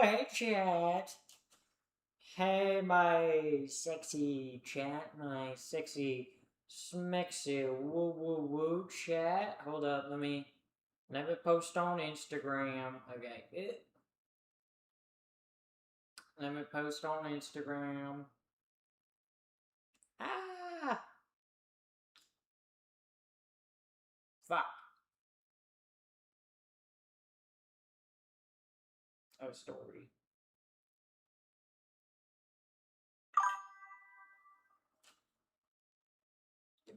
hey chat. Hey, my sexy chat, my sexy smexy woo woo woo chat. Hold up, let me post on Instagram. Okay, let me post on Instagram. Ah, fuck. Oh, story.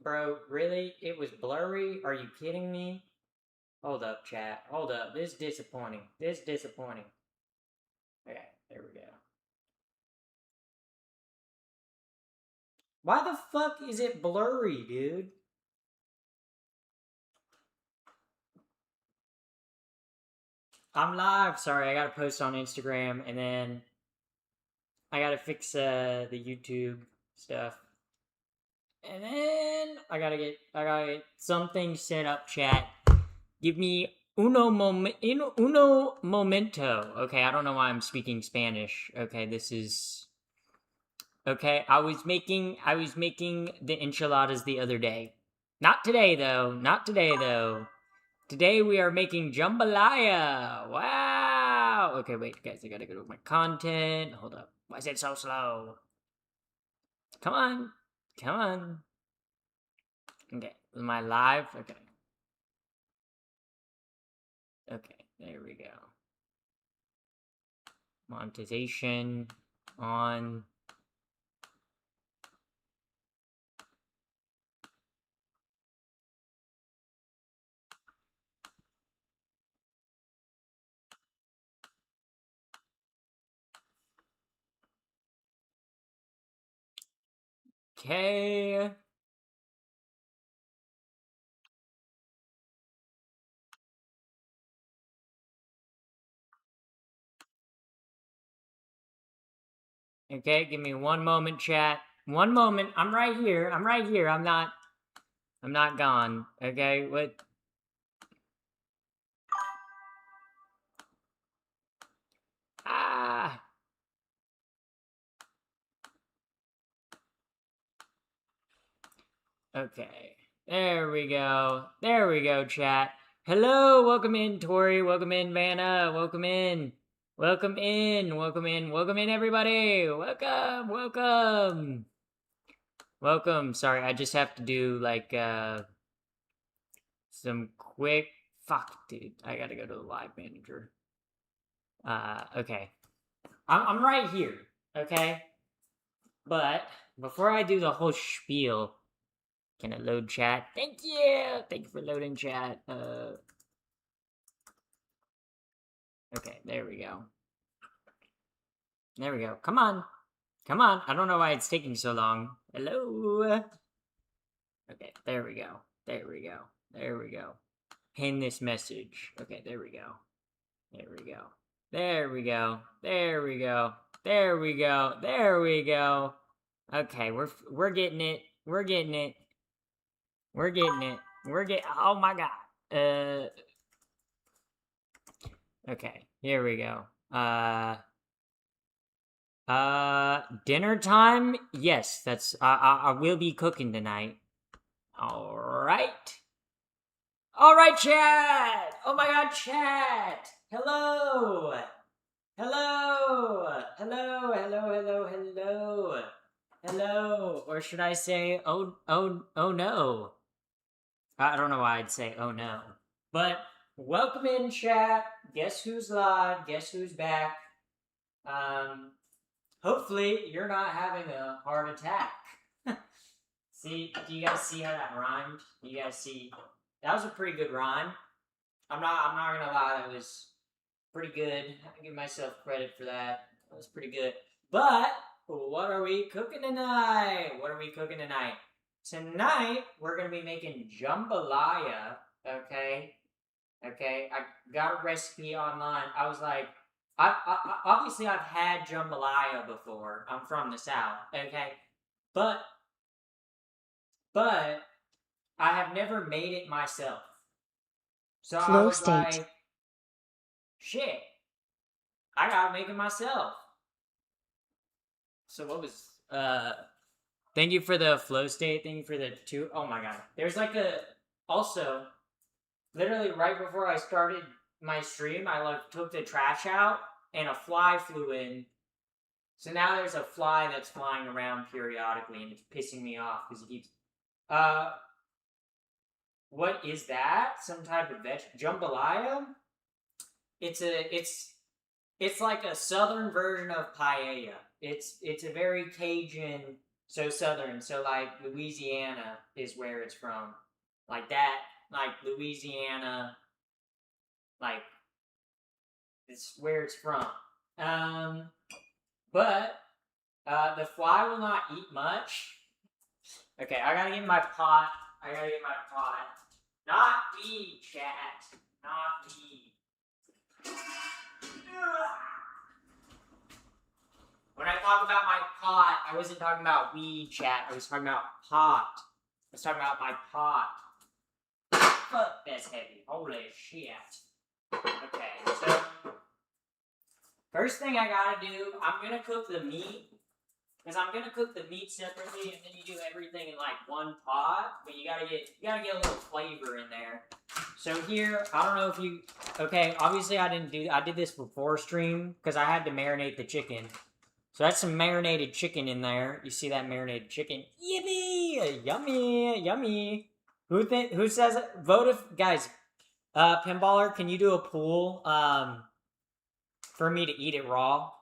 Bro, really? It was blurry? Are you kidding me? Hold up, chat. Hold up. This is disappointing. This is disappointing. Okay, there we go. Why the fuck is it blurry, dude? I'm live. Sorry, I gotta post on Instagram and then I gotta fix the YouTube stuff. And then I gotta get something set up, chat. Give me uno momento. Okay, I don't know why I'm speaking Spanish. Okay, this is okay. I was making the enchiladas the other day. Not today though. Not today though. Today we are making jambalaya. Wow. Okay, wait, guys. I gotta go to my content. Hold up. Why is it so slow? Come on. Come on. Okay. Am I live? Okay. Okay. There we go. Monetization on. Okay. Okay, give me one moment, chat. One moment. I'm right here. I'm right here. I'm not gone. Okay, what? Ah. Okay. There we go. There we go, chat. Hello, welcome in, Tori. Welcome in, Vanna. Welcome in. Welcome in. Welcome in. Welcome in, everybody. Welcome. Welcome. Welcome. Sorry, I just have to do like some quick fuck, dude. I gotta go to the live manager. Okay. I'm right here, okay? But before I do the whole spiel, can I load chat? Thank you! Thank you for loading chat. Okay, there we go. There we go. Come on. Come on. I don't know why it's taking so long. Hello? Okay, there we go. There we go. There we go. Pin this message. Okay, there we go. There we go. There we go. There we go. There we go. There we go. Okay, we're getting it. We're getting it. We're getting it. Oh my god. Okay, here we go. Dinner time? Yes, that's I will be cooking tonight. All right. All right, chat. Oh my god, chat. Hello. Hello. Hello. Hello. Hello. Hello. Hello. Or should I say oh no. I don't know why I'd say oh no. But welcome in, chat. Guess who's live? Guess who's back? Hopefully you're not having a heart attack. See, do you guys see how that rhymed? Do you guys see? That was a pretty good rhyme. I'm not gonna lie, that was pretty good. I give myself credit for that. That was pretty good. But what are we cooking tonight? What are we cooking tonight? Tonight we're gonna be making jambalaya. Okay, okay. I got a recipe online. I was like, obviously I've had jambalaya before. I'm from the south. Okay, but but I have never made it myself. So I Flow was state. like, shit. I gotta make it myself. So what was thank you for the flow state. Thank you for the two. Oh my god. There's like a also literally right before I started my stream, I like took the trash out and a fly flew in. So now there's a fly that's flying around periodically and it's pissing me off because it keeps what is that? Some type of jambalaya? It's like a southern version of paella. It's a very Cajun, so southern. So like Louisiana is where it's from. Like that, like Louisiana, like it's where it's from. But the fly will not eat much. Okay, I gotta get my pot. Not weed, chat. Not weed. When I talk about my pot, I wasn't talking about weed, chat. I was talking about pot. I was talking about my pot. Fuck, that's heavy. Holy shit. Okay, so first thing I gotta do, I'm gonna cook the meat. Because I'm gonna cook the meat separately, and then you do everything in like one pot. But you gotta get a little flavor in there. So here, I don't know if you. Okay, obviously I didn't do. I did this before stream because I had to marinate the chicken. So that's some marinated chicken in there. You see that marinated chicken? Yippee! Yummy, yummy. Who says it? Vote if guys. Pinballer, can you do a poll? For me to eat it raw.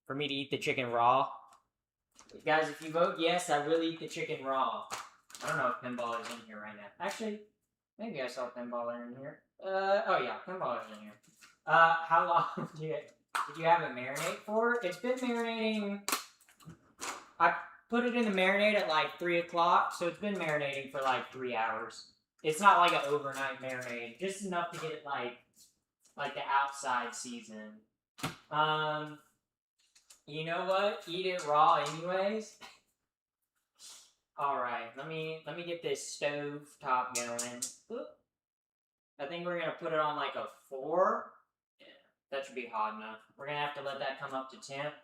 For me to eat the chicken raw. Guys, if you vote yes, I will eat the chicken raw. I don't know if Pinballer's in here right now. Actually, maybe I saw Pinballer in here. Oh yeah, Pinballer's in here. How long did you have it marinate for? It's been marinating. I put it in the marinade at like 3 o'clock, so it's been marinating for like 3 hours. It's not like an overnight marinade, just enough to get it like the outside season. You know what? Eat it raw anyways. Alright, let me get this stove top going. Oop. I think we're gonna put it on like a 4. Yeah, that should be hot enough. We're gonna have to let that come up to temp.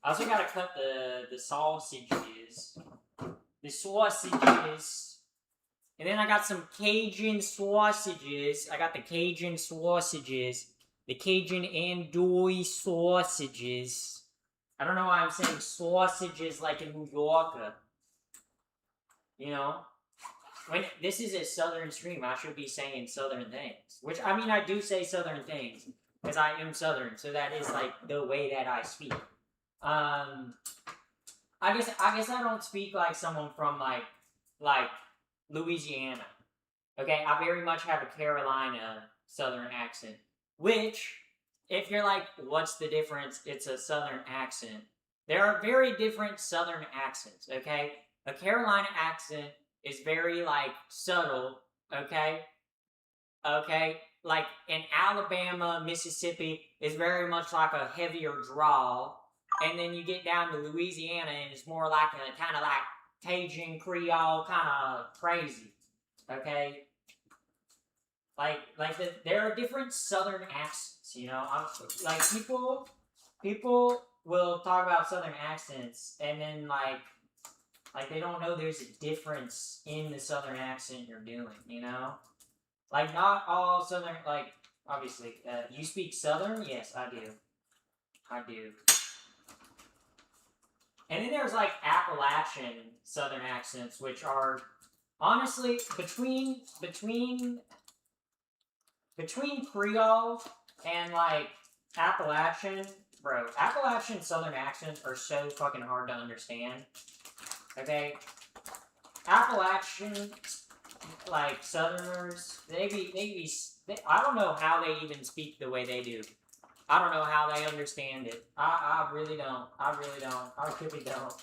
I also gotta cut the sausages. The sausages. And then I got some Cajun sausages. I got the Cajun sausages. The Cajun andouille sausages. I don't know why I'm saying sausages like a New Yorker. You know? When this is a southern stream, I should be saying southern things. Which, I mean, I do say southern things. Because I am southern, so that is, like, the way that I speak. I guess I don't speak like someone from, like, Louisiana. Okay? I very much have a Carolina southern accent. Which... if you're like, what's the difference? It's a southern accent. There are very different southern accents, okay? A Carolina accent is very, like, subtle, okay? Okay? Like, in Alabama, Mississippi, is very much like a heavier drawl. And then you get down to Louisiana, and it's more like a kind of like Cajun Creole, kind of crazy, okay? There are different southern accents, you know? Like, people will talk about southern accents, and then, like, they don't know there's a difference in the southern accent you're doing, you know? Like, not all southern, like, obviously, you speak southern? Yes, I do. I do. And then there's, like, Appalachian southern accents, which are, honestly, between Creole and, like, Appalachian, bro, Appalachian southern accents are so fucking hard to understand. Okay? Appalachian, like, southerners, I don't know how they even speak the way they do. I don't know how they understand it. I really don't. I really don't.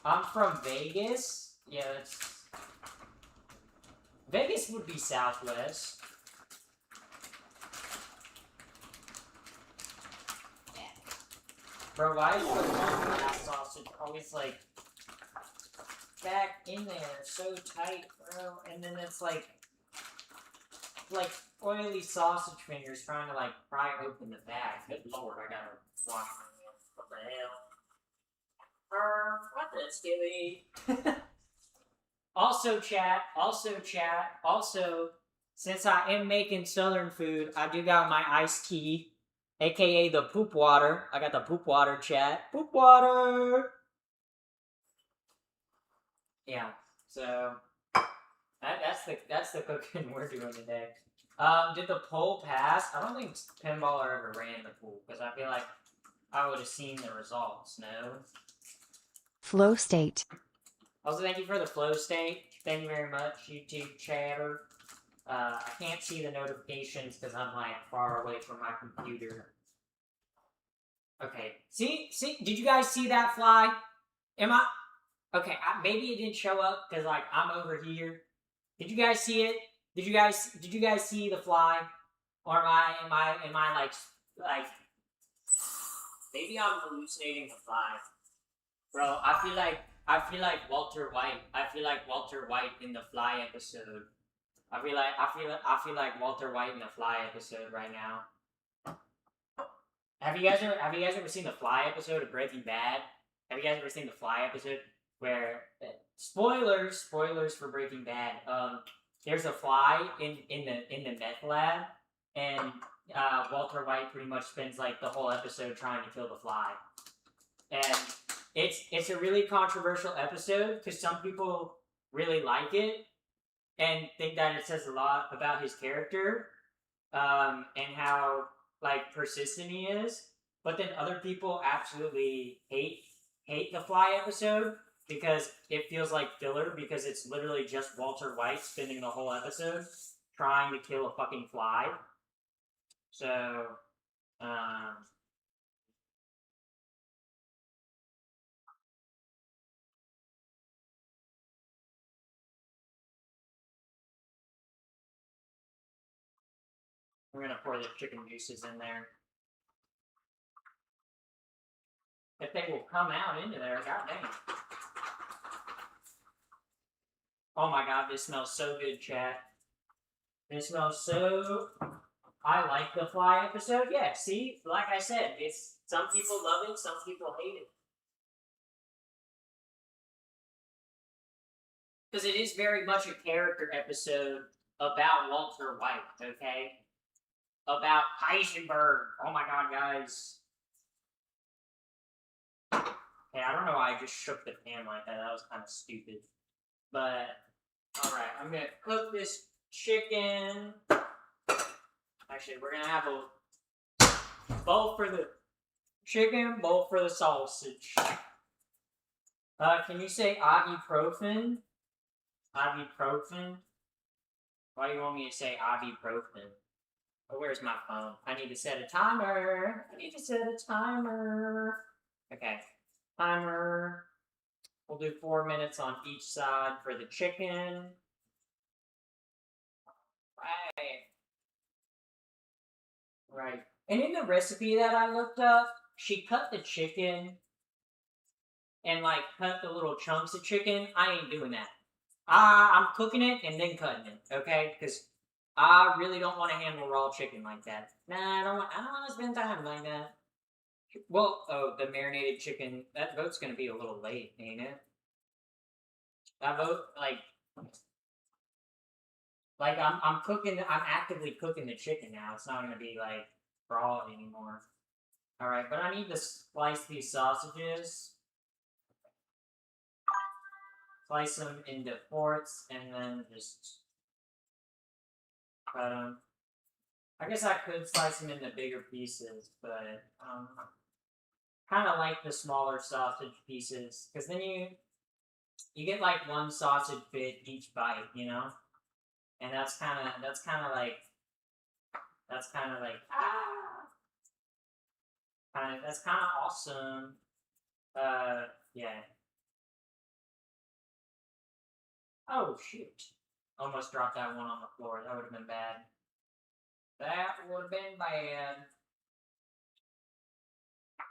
I'm from Vegas. Yeah, Vegas would be southwest. Bro, why is the long sausage always, like, back in there so tight, bro? And then it's like oily sausage fingers trying to like pry open the bag. Good lord, I gotta wash my hands. What the hell? What the skilly? Also, since I am making southern food, I do got my iced tea, aka the poop water. I got the poop water, chat. Poop water! Yeah, so that's the cooking we're doing today. Did the poll pass? I don't think Pinballer ever ran the poll, because I feel like I would have seen the results, no? Flow state. Also, thank you for the flow state. Thank you very much, YouTube chatter. I can't see the notifications because I'm like far away from my computer. Okay, see, did you guys see that fly? Am I? Okay, maybe it didn't show up because like I'm over here. Did you guys see it? Did you guys see the fly? Or am I like maybe I'm hallucinating the fly? Bro, I feel like Walter White. I feel like Walter White in the Fly episode. I feel like Walter White in the Fly episode right now. Have you guys ever seen the Fly episode of Breaking Bad? Have you guys ever seen the Fly episode where spoilers for Breaking Bad? There's a fly in the meth lab, and Walter White pretty much spends like the whole episode trying to kill the fly, and it's a really controversial episode because some people really like it and think that it says a lot about his character, and how like persistent he is. But then other people absolutely hate the Fly episode because it feels like filler because it's literally just Walter White spending the whole episode trying to kill a fucking fly. So, we're gonna pour the chicken juices in there. If they will come out into there, god dang. Oh my god, this smells so good, chat. This smells so... I like the Fly episode. Yeah, see? Like I said, it's some people love it, some people hate it. Because it is very much a character episode about Walter White, okay? About Heisenberg. Oh my god, guys. Hey, I don't know why I just shook the pan like that. That was kind of stupid. But, alright, I'm gonna cook this chicken. Actually, we're gonna have a bowl for the chicken, bowl for the sausage. Can you say ibuprofen? Ibuprofen? Why do you want me to say ibuprofen? Oh, where's my phone? I need to set a timer. Okay. Timer. We'll do 4 minutes on each side for the chicken. Right. And in the recipe that I looked up, she cut the chicken and like cut the little chunks of chicken. I ain't doing that. I'm cooking it and then cutting it, okay? Because I really don't want to handle raw chicken like that. Nah, I don't want to spend time like that. Well, oh, the marinated chicken. That vote's gonna be a little late, ain't it? That vote, like I'm cooking. I'm actively cooking the chicken now. It's not gonna be like raw anymore. All right, but I need to slice these sausages. Slice them into fourths and then just cut them. I guess I could slice them into bigger pieces, but kind of like the smaller sausage pieces because then you get like one sausage bit each bite, you know, and that's kind of like that's kind of awesome. Yeah. Oh shoot! Almost dropped that one on the floor. That would have been bad. That would have been bad.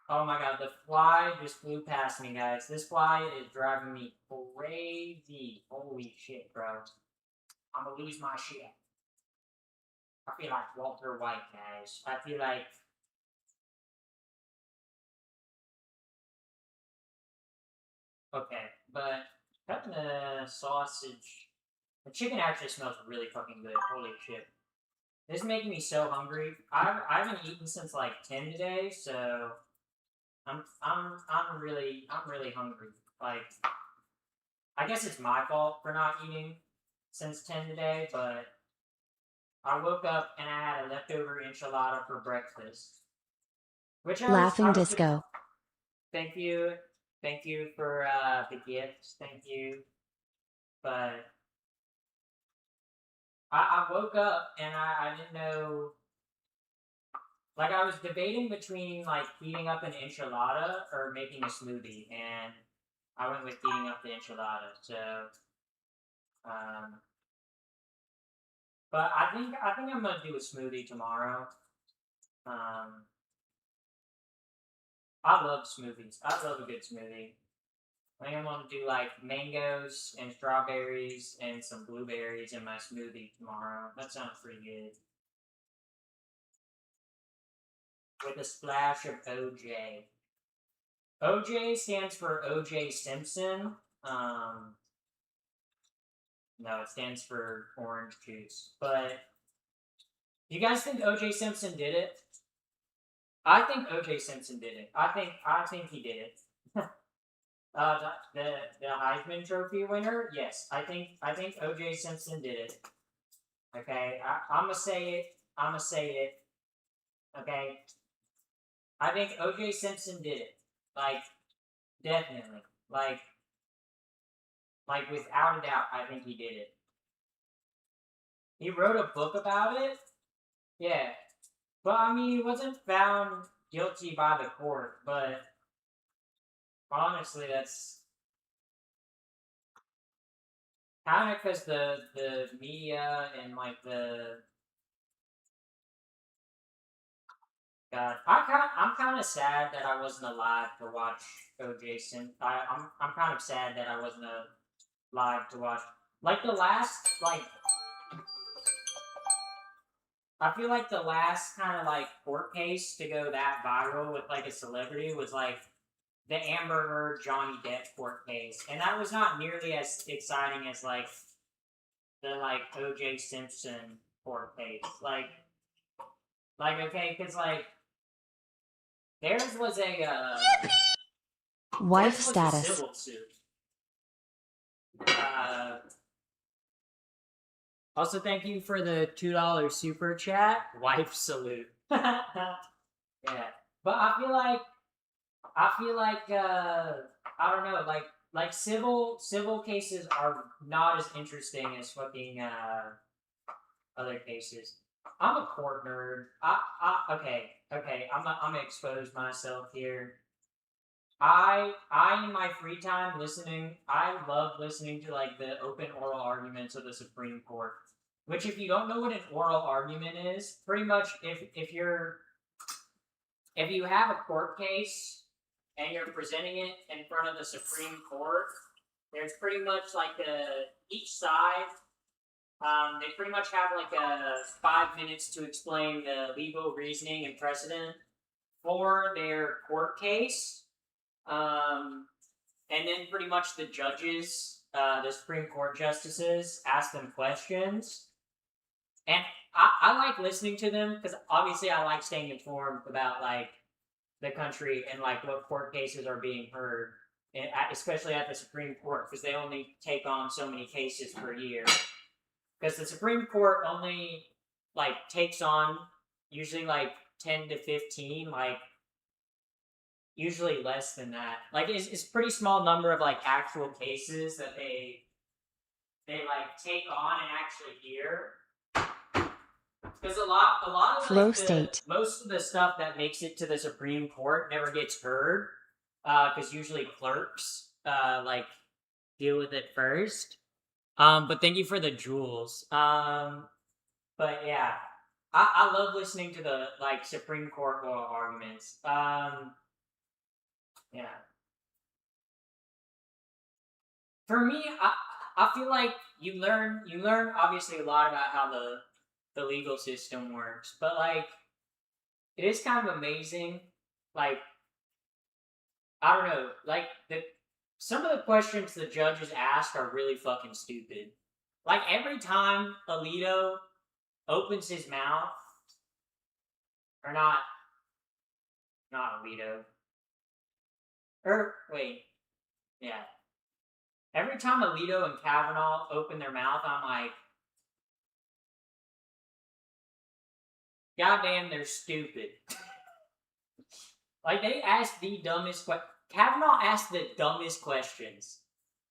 Oh my god, the fly just flew past me, guys. This fly is driving me crazy. Holy shit, bro. I'm gonna lose my shit. I feel like Walter White, guys. I feel like okay, but cutting the sausage. The chicken actually smells really fucking good. Holy shit. This is making me so hungry. I haven't eaten since like 10 today, so I'm really hungry. Like I guess it's my fault for not eating since 10 today, but I woke up and I had a leftover enchilada for breakfast. Which Laughing I was disco. thank you. Thank you for the gifts. Thank you. But I woke up and I didn't know. Like, I was debating between, like, heating up an enchilada or making a smoothie. And I went with heating up the enchilada. So, um, but I think I'm gonna do a smoothie tomorrow. Um, I love smoothies. I love a good smoothie. I think I'm gonna do like mangoes and strawberries and some blueberries in my smoothie tomorrow. That sounds pretty good. With a splash of OJ. OJ stands for OJ Simpson. Um, no, it stands for orange juice. But you guys think OJ Simpson did it? I think OJ Simpson did it. I think he did it. The Heisman Trophy winner, yes, I think OJ Simpson did it. Okay, I'm gonna say it. I'm gonna say it. Okay, I think OJ Simpson did it. Like definitely. Like without a doubt, I think he did it. He wrote a book about it. Yeah, but I mean, he wasn't found guilty by the court. But honestly, that's kind of because the media and like the God, I'm kind of sad that I wasn't alive to watch OJ Simpson. I'm kind of sad that I wasn't alive to watch. Like the last like I feel like the last kind of like court case to go that viral with like a celebrity was like the Amber Heard Johnny Depp court case, and that was not nearly as exciting as like the like OJ Simpson court case. Like okay, because like theirs was a Wife theirs was a status. civil suit. Uh, Also, thank you for the $2 super chat. Wife salute. Yeah, but I feel like I don't know, like civil cases are not as interesting as fucking other cases. I'm a court nerd. Okay. I'm gonna expose myself here. I in my free time I love listening to like the open oral arguments of the Supreme Court. Which if you don't know what an oral argument is, pretty much if you have a court case and you're presenting it in front of the Supreme Court, there's pretty much like each side they pretty much have like 5 minutes to explain the legal reasoning and precedent for their court case. And then pretty much the judges, the Supreme Court justices, ask them questions. And I like listening to them because obviously I like staying informed about like the country and like what court cases are being heard, and especially at the Supreme Court because they only take on so many cases per year. Because the Supreme Court only like takes on usually like 10 to 15, like usually less than that. Like it's a pretty small number of like actual cases that they like take on and actually hear. Because a lot of Flow like state. most of the stuff that makes it to the Supreme Court never gets heard, because usually clerks like deal with it first. But thank you for the jewels. But yeah, I love listening to the like Supreme Court oral arguments. Yeah. For me, I feel like you learn obviously a lot about how the legal system works. But like, it is kind of amazing. Like, I don't know. Like some of the questions the judges ask are really fucking stupid. Like every time Alito opens his mouth, or not Alito. Or wait, yeah. Every time Alito and Kavanaugh open their mouth, I'm like, goddamn, they're stupid. Like they ask the dumbest Kavanaugh asked the dumbest questions.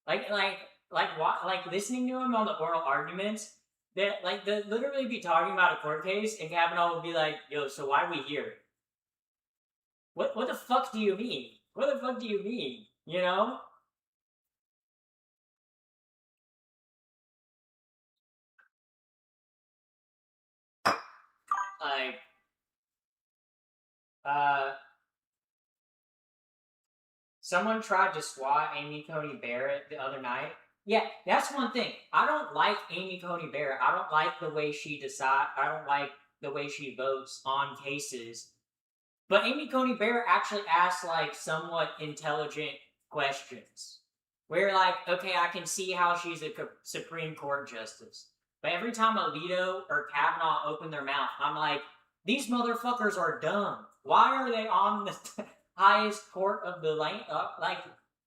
Like what? Like listening to him on the oral arguments. That like they literally be talking about a court case, and Kavanaugh would be like, "Yo, so why are we here? What the fuck do you mean? What the fuck do you mean? You know?" Like, uh, someone tried to swat Amy Coney Barrett the other night. Yeah, that's one thing. I don't like Amy Coney Barrett. I don't like the way she decides. I don't like the way she votes on cases. But Amy Coney Barrett actually asks like somewhat intelligent questions. Where like, okay, I can see how she's a Supreme Court justice. But every time Alito or Kavanaugh open their mouth, I'm like, these motherfuckers are dumb. Why are they on the highest court of the land? Like,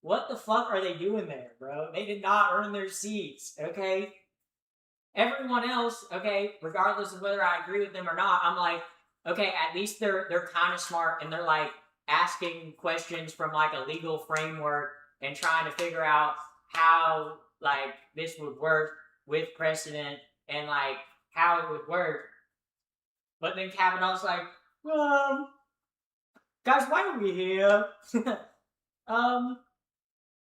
what the fuck are they doing there, bro? They did not earn their seats, okay? Everyone else, okay, regardless of whether I agree with them or not, I'm like, okay, at least they're kind of smart and they're like asking questions from like a legal framework and trying to figure out how like this would work with precedent and like how it would work. But then Kavanaugh's like, guys, why are we here?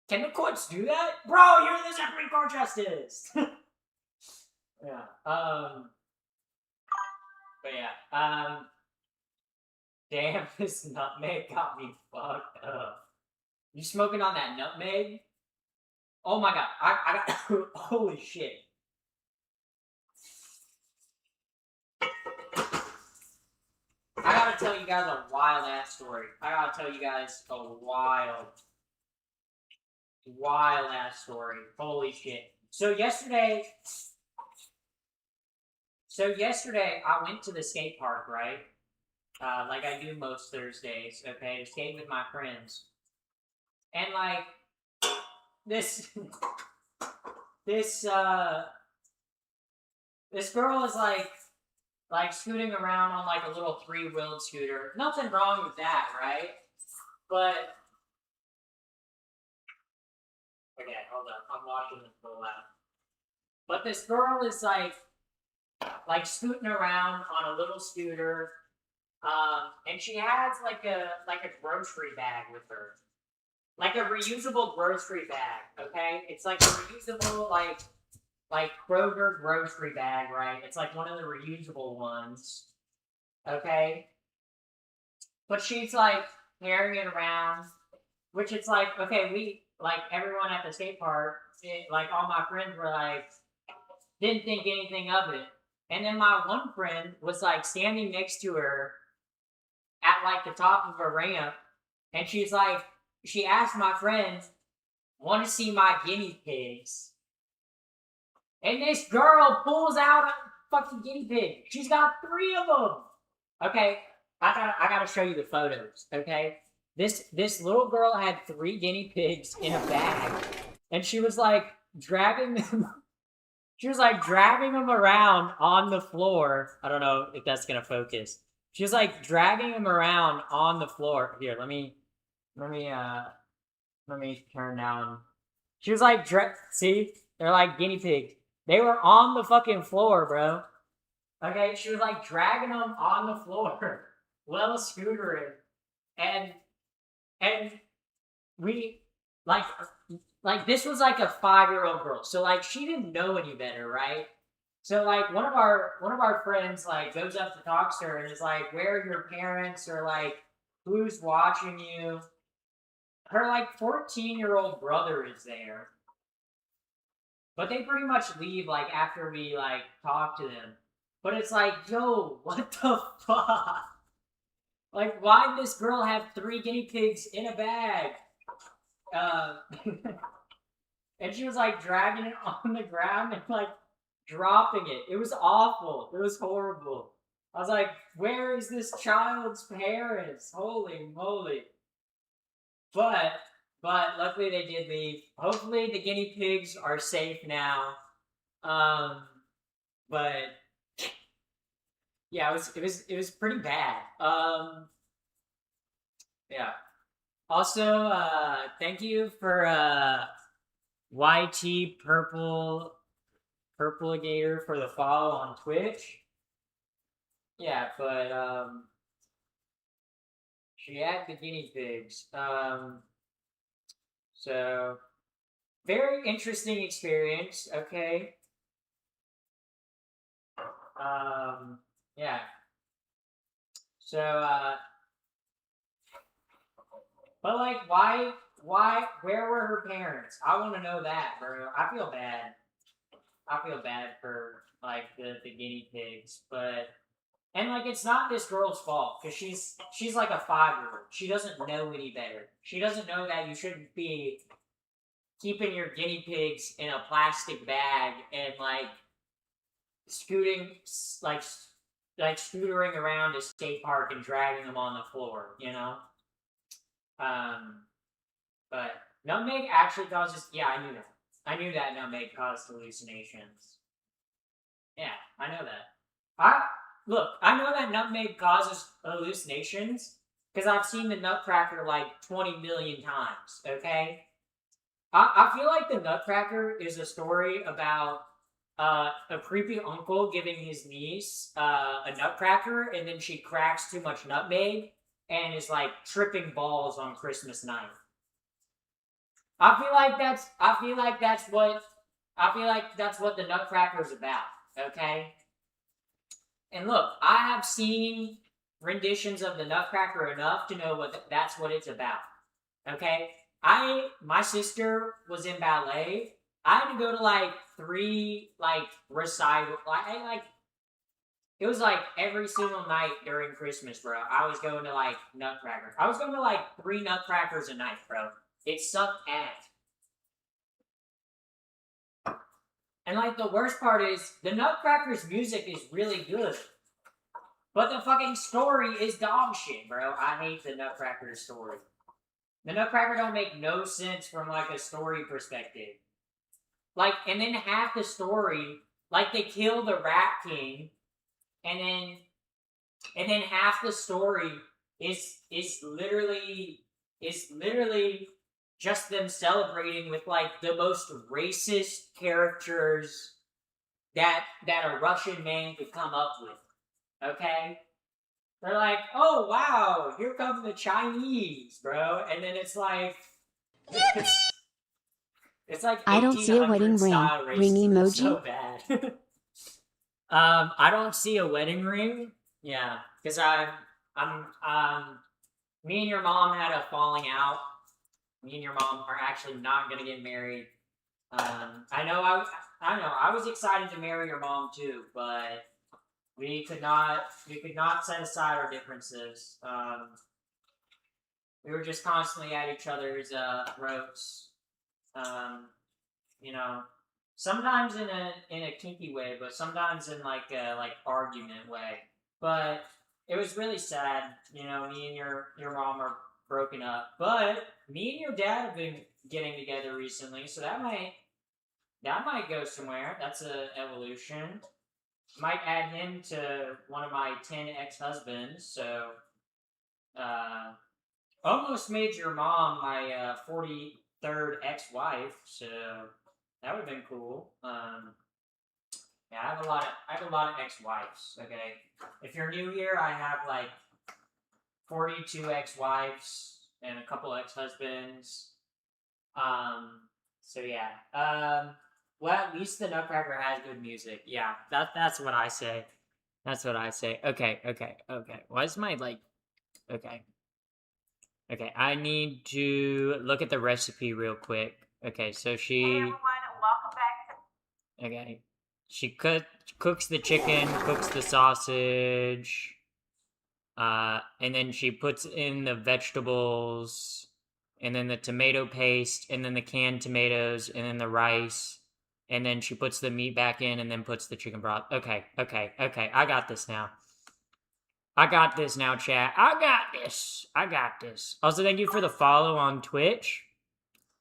Can the courts do that? Bro, you're the Supreme Court Justice! Yeah. But yeah. Damn, this nutmeg got me fucked up. You smoking on that nutmeg? Oh my god. I got holy shit. I gotta tell you guys a wild ass story. I gotta tell you guys a wild ass story. Holy shit. So yesterday I went to the skate park, right? Like I do most Thursdays, okay, to skate with my friends. And like this this girl is like scooting around on like a little 3-wheeled scooter. Nothing wrong with that, right? But okay, hold on. I'm watching this roll out. But this girl is like scooting around on a little scooter, and she has like a grocery bag with her, like a reusable grocery bag. Okay, it's like a reusable like Kroger grocery bag, right? It's like one of the reusable ones. Okay, but she's like carrying it around, which it's like okay, we like everyone at the skate park, like all my friends were like didn't think anything of it. And then my one friend was like standing next to her at like the top of a ramp, and she's like, she asked my friend, "Want to see my guinea pigs?" And this girl pulls out a fucking guinea pig. She's got 3 of them. Okay, I gotta show you the photos. Okay, this little girl had 3 guinea pigs in a bag, and she was like dragging them. She was like dragging them around on the floor. I don't know if that's gonna focus. She was like dragging them around on the floor. Here, let me turn down. She was like, see, they're like guinea pigs. They were on the fucking floor, bro. Okay, she was like dragging them on the floor, while scootering, and we like this was like a 5-year-old girl, so like she didn't know any better, right? So like one of our friends like goes up to talk to her and is like, "Where are your parents?" or like, "Who's watching you?" Her like 14-year-old brother is there, but they pretty much leave like after we like talk to them. But it's like, yo, what the fuck? Like, why did this girl have 3 guinea pigs in a bag? Uh, and she was like dragging it on the ground and like dropping it. It was awful. It was horrible. I was like, where is this child's parents? Holy moly. But luckily they did leave. Hopefully the guinea pigs are safe now. But yeah, it was pretty bad. Yeah. Also, thank you for YT Purple Gator for the follow on Twitch. Yeah, but she had the guinea pigs. So very interesting experience. Okay. Yeah. So but like, where were her parents? I want to know that, bro. I feel bad. I feel bad for like the guinea pigs, but and like it's not this girl's fault because she's like a 5-year-old. She doesn't know any better. She doesn't know that you shouldn't be keeping your guinea pigs in a plastic bag and like scooting like scootering around a skate park and dragging them on the floor. You know. But nutmeg actually causes. Yeah, I knew that. I knew that nutmeg caused hallucinations. Yeah, I know that. I know that nutmeg causes hallucinations because I've seen the Nutcracker like 20 million times. Okay, I feel like the Nutcracker is a story about a creepy uncle giving his niece a Nutcracker, and then she cracks too much nutmeg and is like tripping balls on Christmas night. I feel like that's what the Nutcracker is about. Okay. And look, I have seen renditions of the Nutcracker enough to know that's what it's about. Okay? My sister was in ballet. I had to go to like 3 like recital like it was like every single night during Christmas, bro. I was going to like Nutcracker. I was going to like 3 Nutcrackers a night, bro. It sucked ass. And like the worst part is the Nutcracker's music is really good. But the fucking story is dog shit, bro. I hate the Nutcracker story. The Nutcracker don't make no sense from like a story perspective. Like, and then half the story, like they kill the Rat King, and then half the story is literally just them celebrating with like the most racist characters that a Russian man could come up with. Okay? They're like, oh wow, here come the Chinese, bro. And then it's like it's like I don't see a wedding 1800 ring. style Ring racism. It's so emoji. bad. I don't see a wedding ring. Yeah, because me and your mom had a falling out. Me and your mom are actually not gonna get married. I know I was excited to marry your mom too, but we could not set aside our differences. We were just constantly at each other's throats. You know, sometimes in a kinky way, but sometimes in like a argument way. But it was really sad. You know, me and your mom are broken up, but me and your dad have been getting together recently, so that might go somewhere. That's a evolution. Might add him to one of my 10 ex-husbands. So, almost made your mom my 43rd ex-wife. So that would have been cool. Yeah, I have a lot of ex-wives. Okay, if you're new here, I have like 42 ex-wives and a couple ex-husbands. So yeah. Well, at least the Nutcracker has good music. Yeah, that's what I say. That's what I say. Okay. What's my like? Okay. I need to look at the recipe real quick. Okay, so she. Hey everyone, welcome back. Okay. She cooks the chicken, cooks the sausage, and then she puts in the vegetables, and then the tomato paste, and then the canned tomatoes, and then the rice, and then she puts the meat back in, and then puts the chicken broth. Okay. I got this now. Chat. I got this. Also, thank you for the follow on Twitch.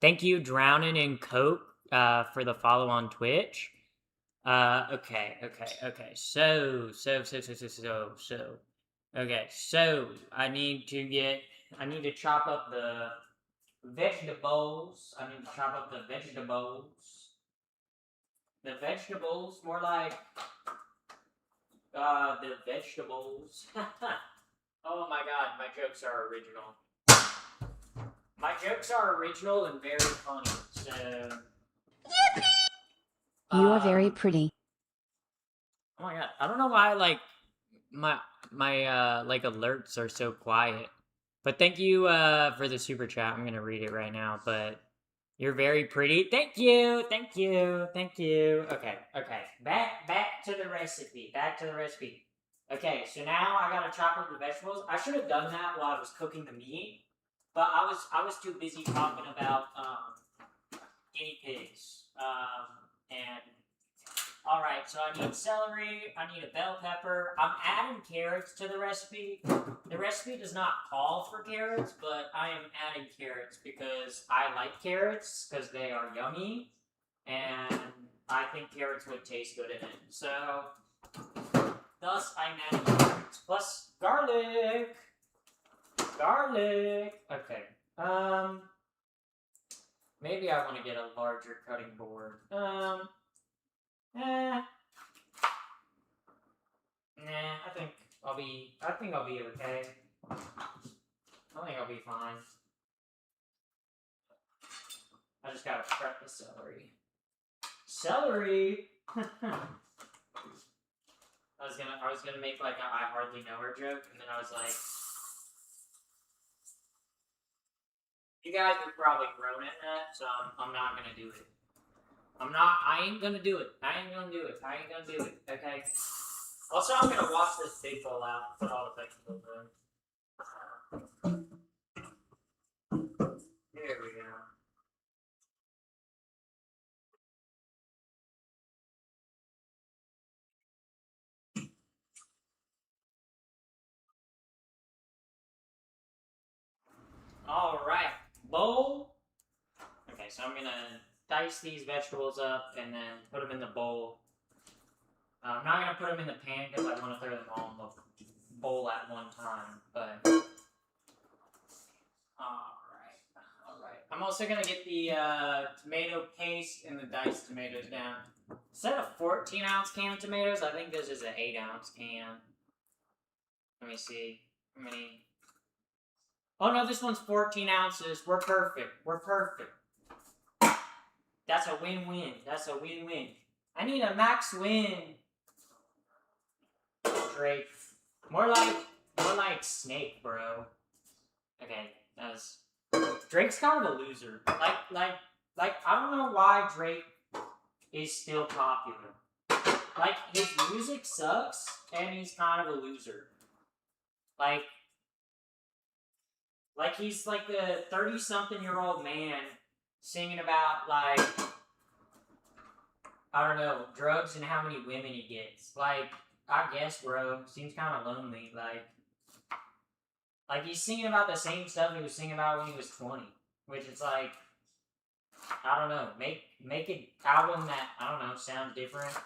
Thank you, Drowning in Coke, for the follow on Twitch. Okay. So. Okay, so I need to chop up the vegetables. The vegetables, more like, the vegetables. Oh my god, my jokes are original. My jokes are original and very funny, so. You are very pretty. Oh my god, I don't know why, like, my like, alerts are so quiet. But thank you, for the super chat. I'm gonna read it right now, but you're very pretty. Thank you. Okay. Back to the recipe. Okay, so now I gotta chop up the vegetables. I should have done that while I was cooking the meat, but I was too busy talking about guinea pigs. And all right, so I need celery. I need a bell pepper. I'm adding carrots to the recipe. The recipe does not call for carrots, but I am adding carrots because I like carrots because they are yummy, and I think carrots would taste good in it. So, thus I'm adding carrots plus garlic. Okay. Maybe I want to get a larger cutting board. Nah, I think I'll be okay. I think I'll be fine. I just gotta prep the celery. I was gonna make like a I hardly know her joke, and then I was like, you guys would probably groan at that, so I'm not gonna do it. I ain't gonna do it. Okay. Also, I'm gonna wash this big bowl out and put all the vegetables in. There we go. All right, bowl. Okay, so I'm gonna dice these vegetables up and then put them in the bowl. I'm not gonna put them in the pan because I want to throw them all in the bowl at one time. But all right. I'm also gonna get the tomato paste and the diced tomatoes down. Instead of a 14-ounce can of tomatoes, I think this is an 8-ounce can. Let me see. How many? Oh no, this one's 14 ounces. We're perfect. That's a win-win. I need a max win. Drake. More like Snake, bro. Okay, Drake's kind of a loser. Like I don't know why Drake is still popular. Like, his music sucks, and he's kind of a loser. Like he's like the 30-something-year-old man singing about, like, I don't know, drugs and how many women he gets. Like, I guess, bro, seems kind of lonely. Like he's singing about the same stuff he was singing about when he was 20, which is like, I don't know, make an album that, I don't know, sounds different.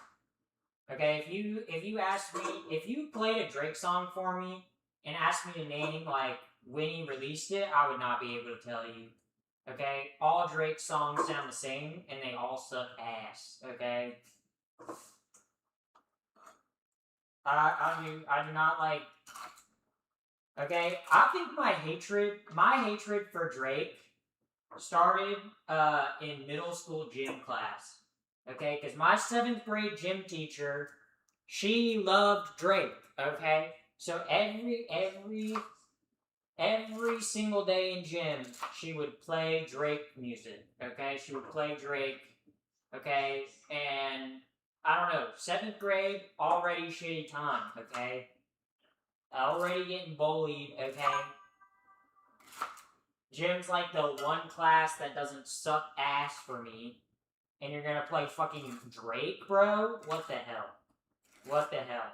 Okay, if you played a Drake song for me and asked me to name, like, when he released it, I would not be able to tell you. Okay, all Drake songs sound the same, and they all suck ass. Okay, I do not like. Okay, I think my hatred for Drake started in middle school gym class. Okay, because my 7th grade gym teacher, she loved Drake. Okay, so every single day in gym, she would play Drake music. Okay, she would play Drake. Okay, and I don't know, 7th grade, already shitty time, okay? Already getting bullied, okay? Gym's like the one class that doesn't suck ass for me. And you're gonna play fucking Drake, bro? What the hell? What the hell?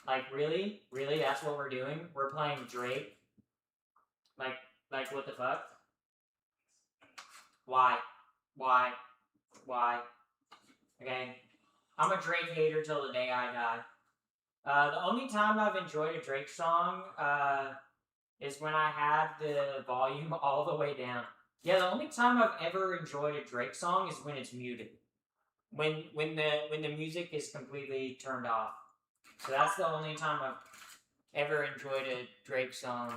Like, really? Really? That's what we're doing? We're playing Drake? Like, what the fuck? Why? Why? Why? Okay? I'm a Drake hater till the day I die. The only time I've enjoyed a Drake song, is when I had the volume all the way down. Yeah, the only time I've ever enjoyed a Drake song is when it's muted. When the music is completely turned off. So that's the only time I've ever enjoyed a Drake song.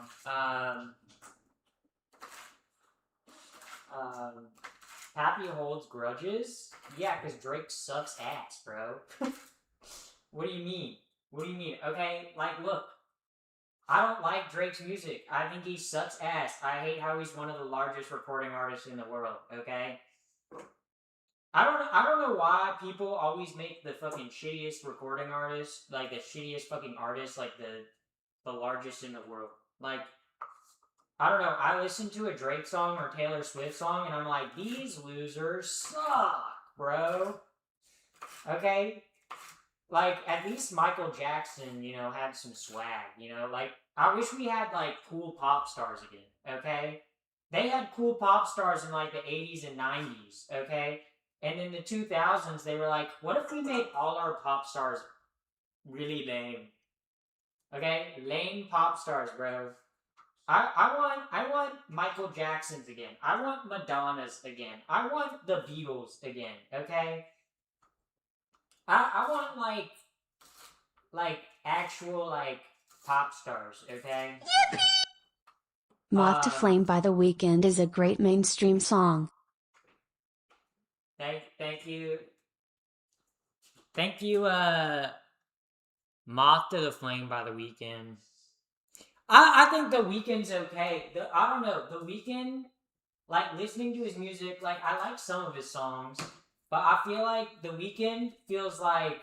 Happy holds grudges? Yeah, because Drake sucks ass, bro. What do you mean? What do you mean? Okay, like, look. I don't like Drake's music. I think he sucks ass. I hate how he's one of the largest recording artists in the world, okay? I don't know why people always make the fucking shittiest recording artists, like the shittiest fucking artists, like the largest in the world. Like, I don't know, I listen to a Drake song or Taylor Swift song and I'm like, these losers suck, bro. Okay? Like, at least Michael Jackson, you know, had some swag, you know? Like, I wish we had, like, cool pop stars again, okay? They had cool pop stars in, like, the 80s and 90s, okay? And in the 2000s, they were like, what if we made all our pop stars really lame? Okay? Lame pop stars, bro. I want Michael Jackson's again. I want Madonna's again. I want the Beatles again, okay? I want, like, actual, like, pop stars, okay? Moth to Flame by The Weeknd is a great mainstream song. Thank you. Thank you, Moth to the Flame by The Weeknd. I think The Weeknd's okay. I don't know. The Weeknd, like, listening to his music, like, I like some of his songs, but I feel like The Weeknd feels like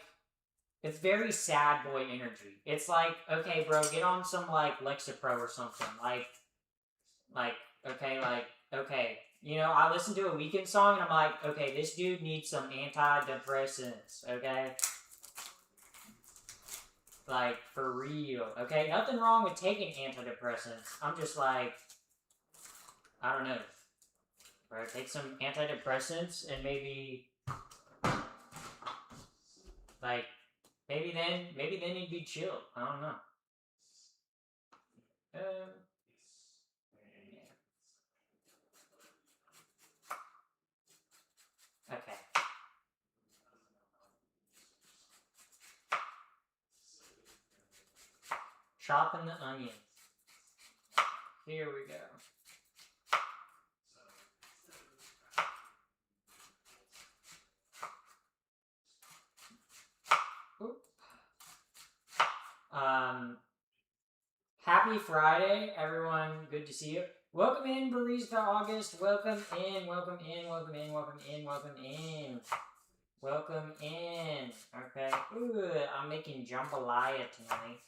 it's very sad boy energy. It's like, okay, bro, get on some, like, Lexapro or something. Like, okay. You know, I listen to a Weeknd song and I'm like, okay, this dude needs some antidepressants, okay? Like, for real, okay? Nothing wrong with taking antidepressants. I'm just like, I don't know. Bro, take some antidepressants and maybe, like, maybe then he'd be chill. I don't know. Yeah. Okay. Chopping the onion. Here we go. Oop. Happy Friday, everyone. Good to see you. Welcome in, Barista August. Welcome in. Welcome in. Welcome in. Welcome in. Welcome in. Welcome in. Okay. Ooh, I'm making jambalaya tonight.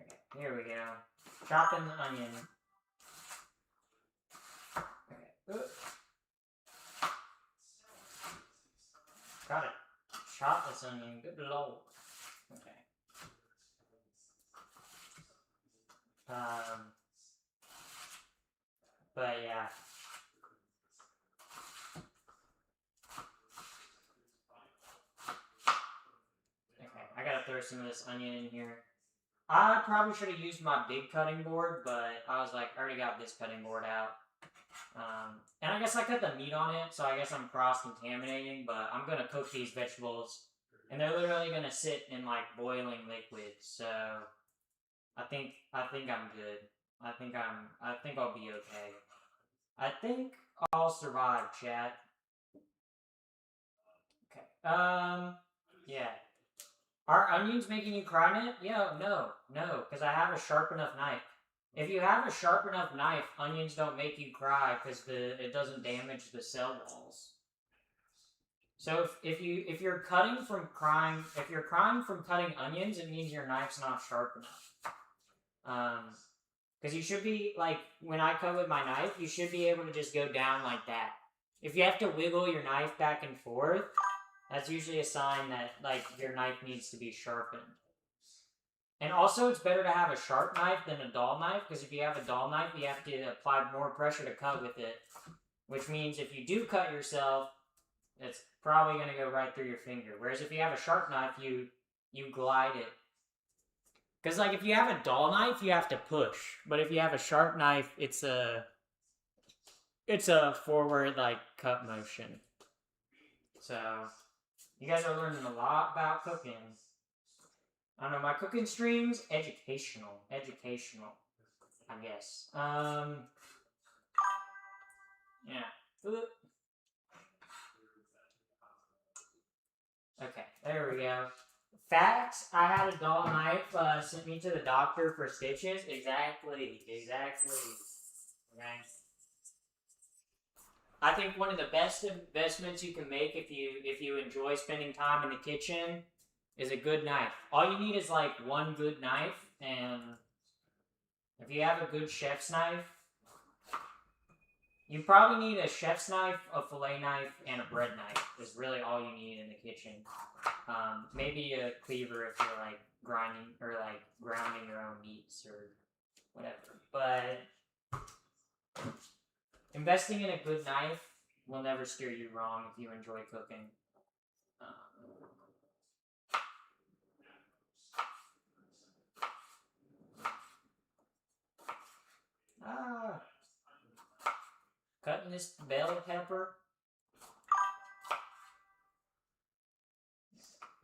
Okay, here we go. Chopping the onion. Okay. Ooh. Gotta chop this onion. Good lord. Okay. But yeah. Okay, I gotta throw some of this onion in here. I probably should have used my big cutting board, but I was like, I already got this cutting board out. And I guess I cut the meat on it, so I guess I'm cross-contaminating, but I'm gonna cook these vegetables, and they're literally gonna sit in, like, boiling liquid, so I think I'm good. I think I'll be okay. I think I'll survive, chat. Okay. Yeah. Are onions making you cry, Nit? Yeah, no, because I have a sharp enough knife. If you have a sharp enough knife, onions don't make you cry because it doesn't damage the cell walls. So if you're cutting from crying, if you're crying from cutting onions, it means your knife's not sharp enough. Because you should be, like, when I cut with my knife, you should be able to just go down like that. If you have to wiggle your knife back and forth, that's usually a sign that, like, your knife needs to be sharpened. And also, it's better to have a sharp knife than a dull knife, because if you have a dull knife, you have to apply more pressure to cut with it. Which means if you do cut yourself, it's probably going to go right through your finger. Whereas if you have a sharp knife, you glide it. Because, like, if you have a dull knife, you have to push. But if you have a sharp knife, it's a forward, like, cut motion. So, you guys are learning a lot about cooking. I don't know, my cooking stream's educational, I guess. Yeah. Okay, there we go. Facts, I had a dull knife sent me to the doctor for stitches. Exactly. Okay. I think one of the best investments you can make if you enjoy spending time in the kitchen is a good knife. All you need is like one good knife, and if you have a good chef's knife, you probably need a chef's knife, a fillet knife, and a bread knife. Is really all you need in the kitchen. Maybe a cleaver if you're like grinding or like grounding your own meats or whatever. But investing in a good knife will never steer you wrong if you enjoy cooking. Cutting this bell pepper.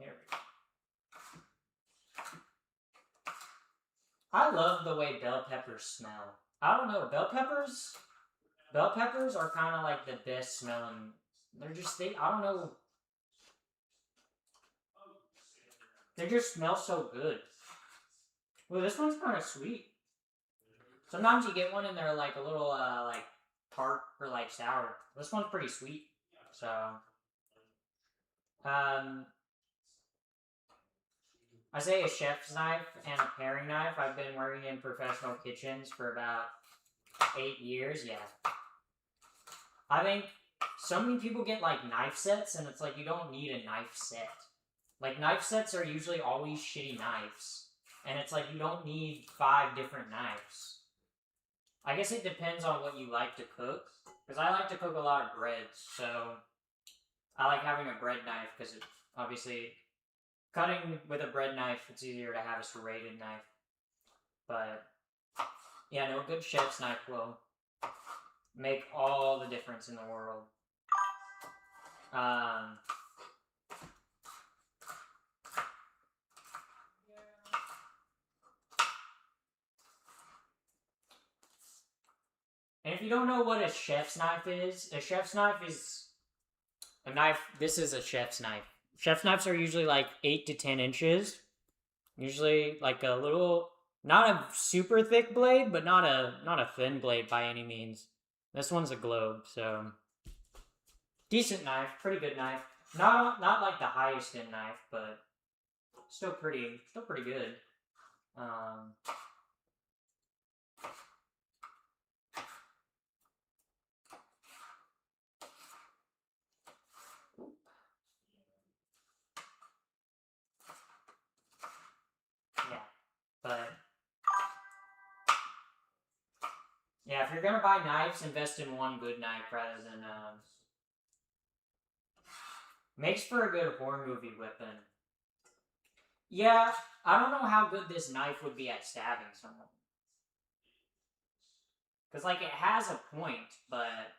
There we go. I love the way bell peppers smell. I don't know, bell peppers are kind of like the best smelling. They're just, I don't know. They just smell so good. Well, this one's kind of sweet. Sometimes you get one and they're like a little, like tart or like sour. This one's pretty sweet. So, I say a chef's knife and a paring knife. I've been working in professional kitchens for about 8 years. Yeah. I think so many people get like knife sets, and it's like you don't need a knife set. Like, knife sets are usually always shitty knives, and it's like you don't need 5 different knives. I guess it depends on what you like to cook, because I like to cook a lot of breads, so I like having a bread knife, because it obviously, cutting with a bread knife, it's easier to have a serrated knife. But yeah, no, a good chef's knife will make all the difference in the world. And if you don't know what a chef's knife is a knife. This is a chef's knife. Chef's knives are usually like 8 to 10 inches. Usually like a little, not a super thick blade, but not a thin blade by any means. This one's a globe, so decent knife, pretty good knife. Not like the highest end knife, but still pretty good. Yeah, but yeah, if you're gonna buy knives, invest in one good knife rather than makes for a good horror movie weapon. Yeah, I don't know how good this knife would be at stabbing someone. Because, like, it has a point, but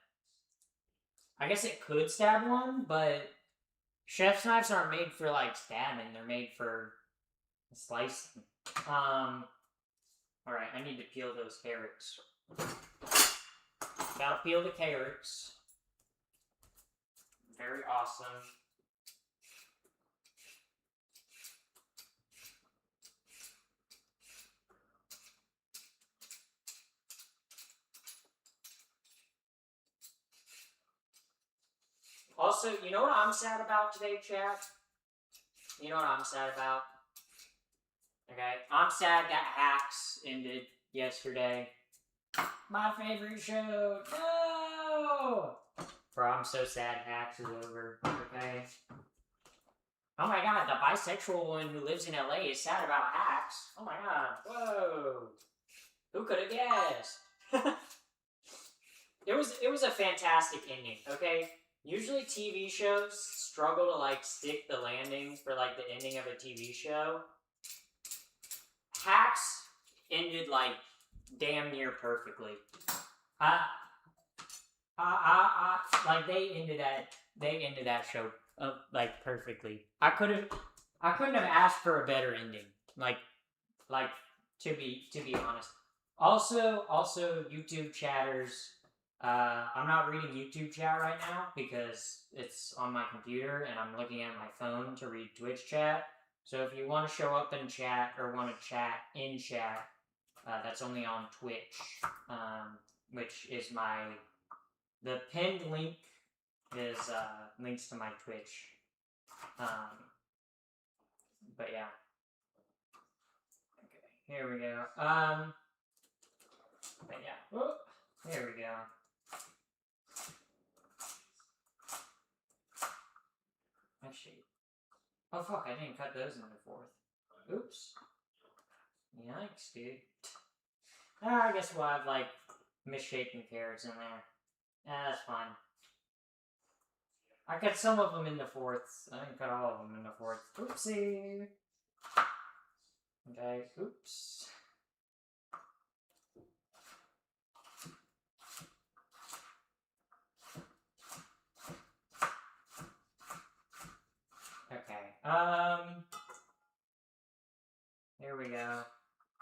I guess it could stab one, but chef's knives aren't made for, like, stabbing. They're made for slicing. Alright, I need to peel those carrots. Gotta peel the carrots. Very awesome. Also, you know what I'm sad about today, chat? You know what I'm sad about? Okay, I'm sad that Hacks ended yesterday. My favorite show. No! Bro, I'm so sad Hacks is over. Okay. Oh my god, the bisexual woman who lives in LA is sad about Hacks. Oh my god. Whoa. Who could have guessed? It was a fantastic ending, okay? Usually TV shows struggle to like stick the landing for like the ending of a TV show. Hacks ended like damn near perfectly. Like they ended that show like perfectly. I couldn't have asked for a better ending. Like to be honest. Also YouTube chatters. I'm not reading YouTube chat right now because it's on my computer and I'm looking at my phone to read Twitch chat. So if you want to show up in chat or want to chat in chat, that's only on Twitch, which is the pinned link is links to my Twitch. But yeah. Okay, here we go. But yeah. Whoop, there we go. Actually, oh fuck, I didn't cut those into fourth. Oops. Yikes, dude. I guess we'll have like misshapen carrots in there. Yeah, that's fine. I cut some of them into fourths. I didn't cut all of them into fourths. Oopsie. Okay, oops. Okay, here we go.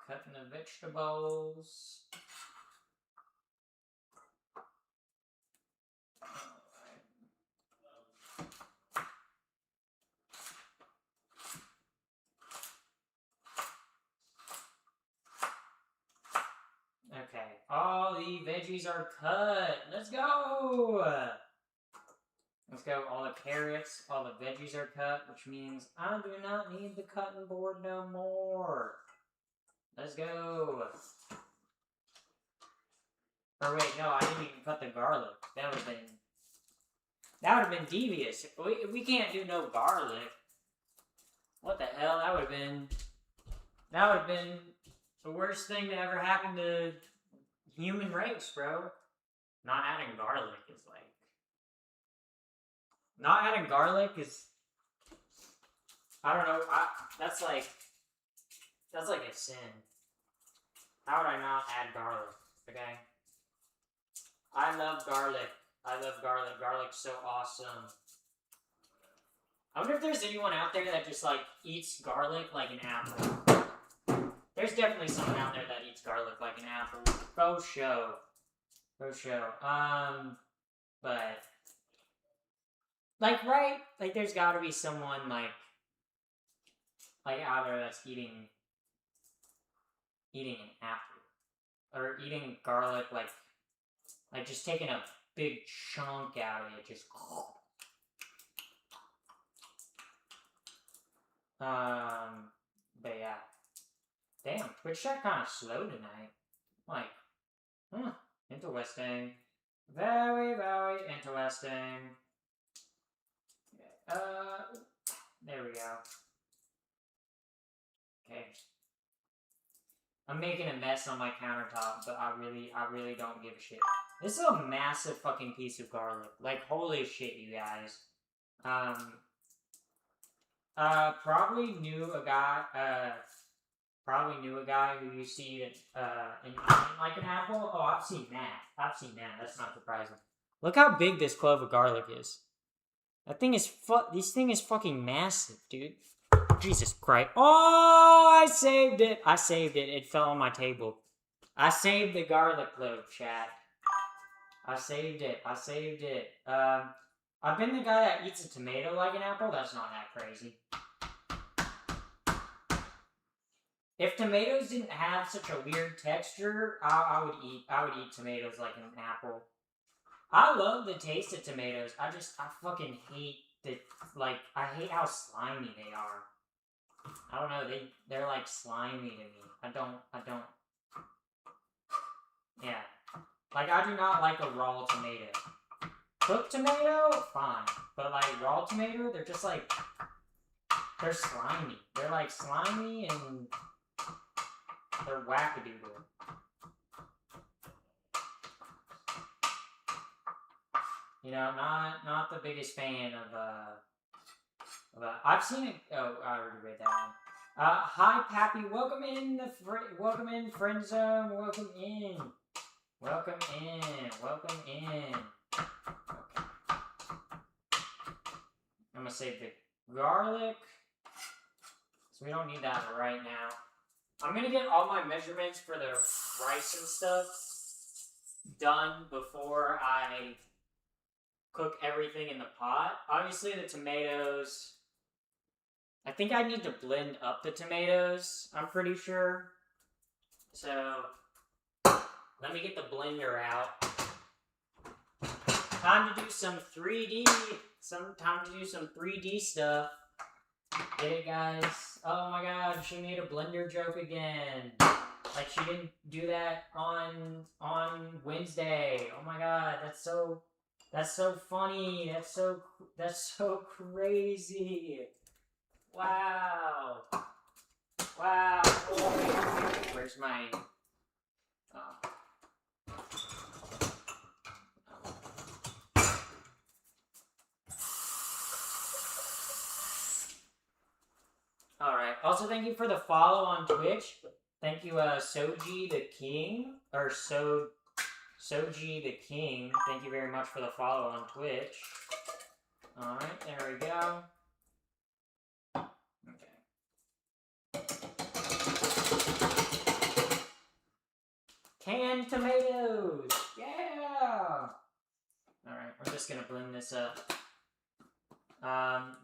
Cutting the vegetables. Okay, all the veggies are cut. Let's go! Let's go. All the carrots, all the veggies are cut, which means I do not need the cutting board no more. Let's go. Or wait, no, I didn't even cut the garlic. That would have been devious. We can't do no garlic. What the hell? That would have been the worst thing to ever happen to human race, bro. Not adding garlic is like I don't know. That's like a sin. How would I not add garlic? Okay. I love garlic. Garlic's so awesome. I wonder if there's anyone out there that just like eats garlic like an apple. There's definitely someone out there that eats garlic like an apple. Faux show. But like, right? Like, there's got to be someone like out there that's eating an apple or eating garlic like just taking a big chunk out of it, just. But yeah. Damn, Twitch chat kind of slow tonight. Like, interesting. Very, very interesting. There we go. Okay. I'm making a mess on my countertop, but I really don't give a shit. This is a massive fucking piece of garlic. Like, holy shit, you guys. Probably knew a guy who used to eat it, and like an apple. Oh, I've seen that. That's not surprising. Look how big this clove of garlic is. This thing is fucking massive, dude. Jesus Christ. Oh, I saved it. It fell on my table. I saved the garlic clove, chat. I saved it. I've been the guy that eats a tomato like an apple. That's not that crazy. If tomatoes didn't have such a weird texture, I would eat tomatoes like an apple. I love the taste of tomatoes. I fucking hate I hate how slimy they are. I don't know, they're like slimy to me. I don't, yeah. Like, I do not like a raw tomato. Cooked tomato, fine. But like, raw tomato, they're just like, they're slimy. They're like slimy and they're wackadoodle. You know, not the biggest fan of I've seen it. Oh, I already read that one. Hi, Pappy. Welcome in welcome in friend zone. Welcome in. Welcome in. Welcome in. Okay. I'm gonna save the garlic, so we don't need that right now. I'm gonna get all my measurements for the rice and stuff done before I cook everything in the pot. Obviously, the tomatoes. I think I need to blend up the tomatoes. I'm pretty sure. So let me get the blender out. Time to do some 3D. Time to do some 3D stuff. Get it, guys? Oh my god, she made a blender joke again. Like, she didn't do that on Wednesday. Oh my god, that's so funny. That's so crazy. Wow. Wow. Where's my Alright. Also, thank you for the follow on Twitch. Thank you, Soji the King. Or Soji the King. Thank you very much for the follow on Twitch. Alright, there we go. Okay. Canned tomatoes! Yeah! Alright, we're just gonna blend this up.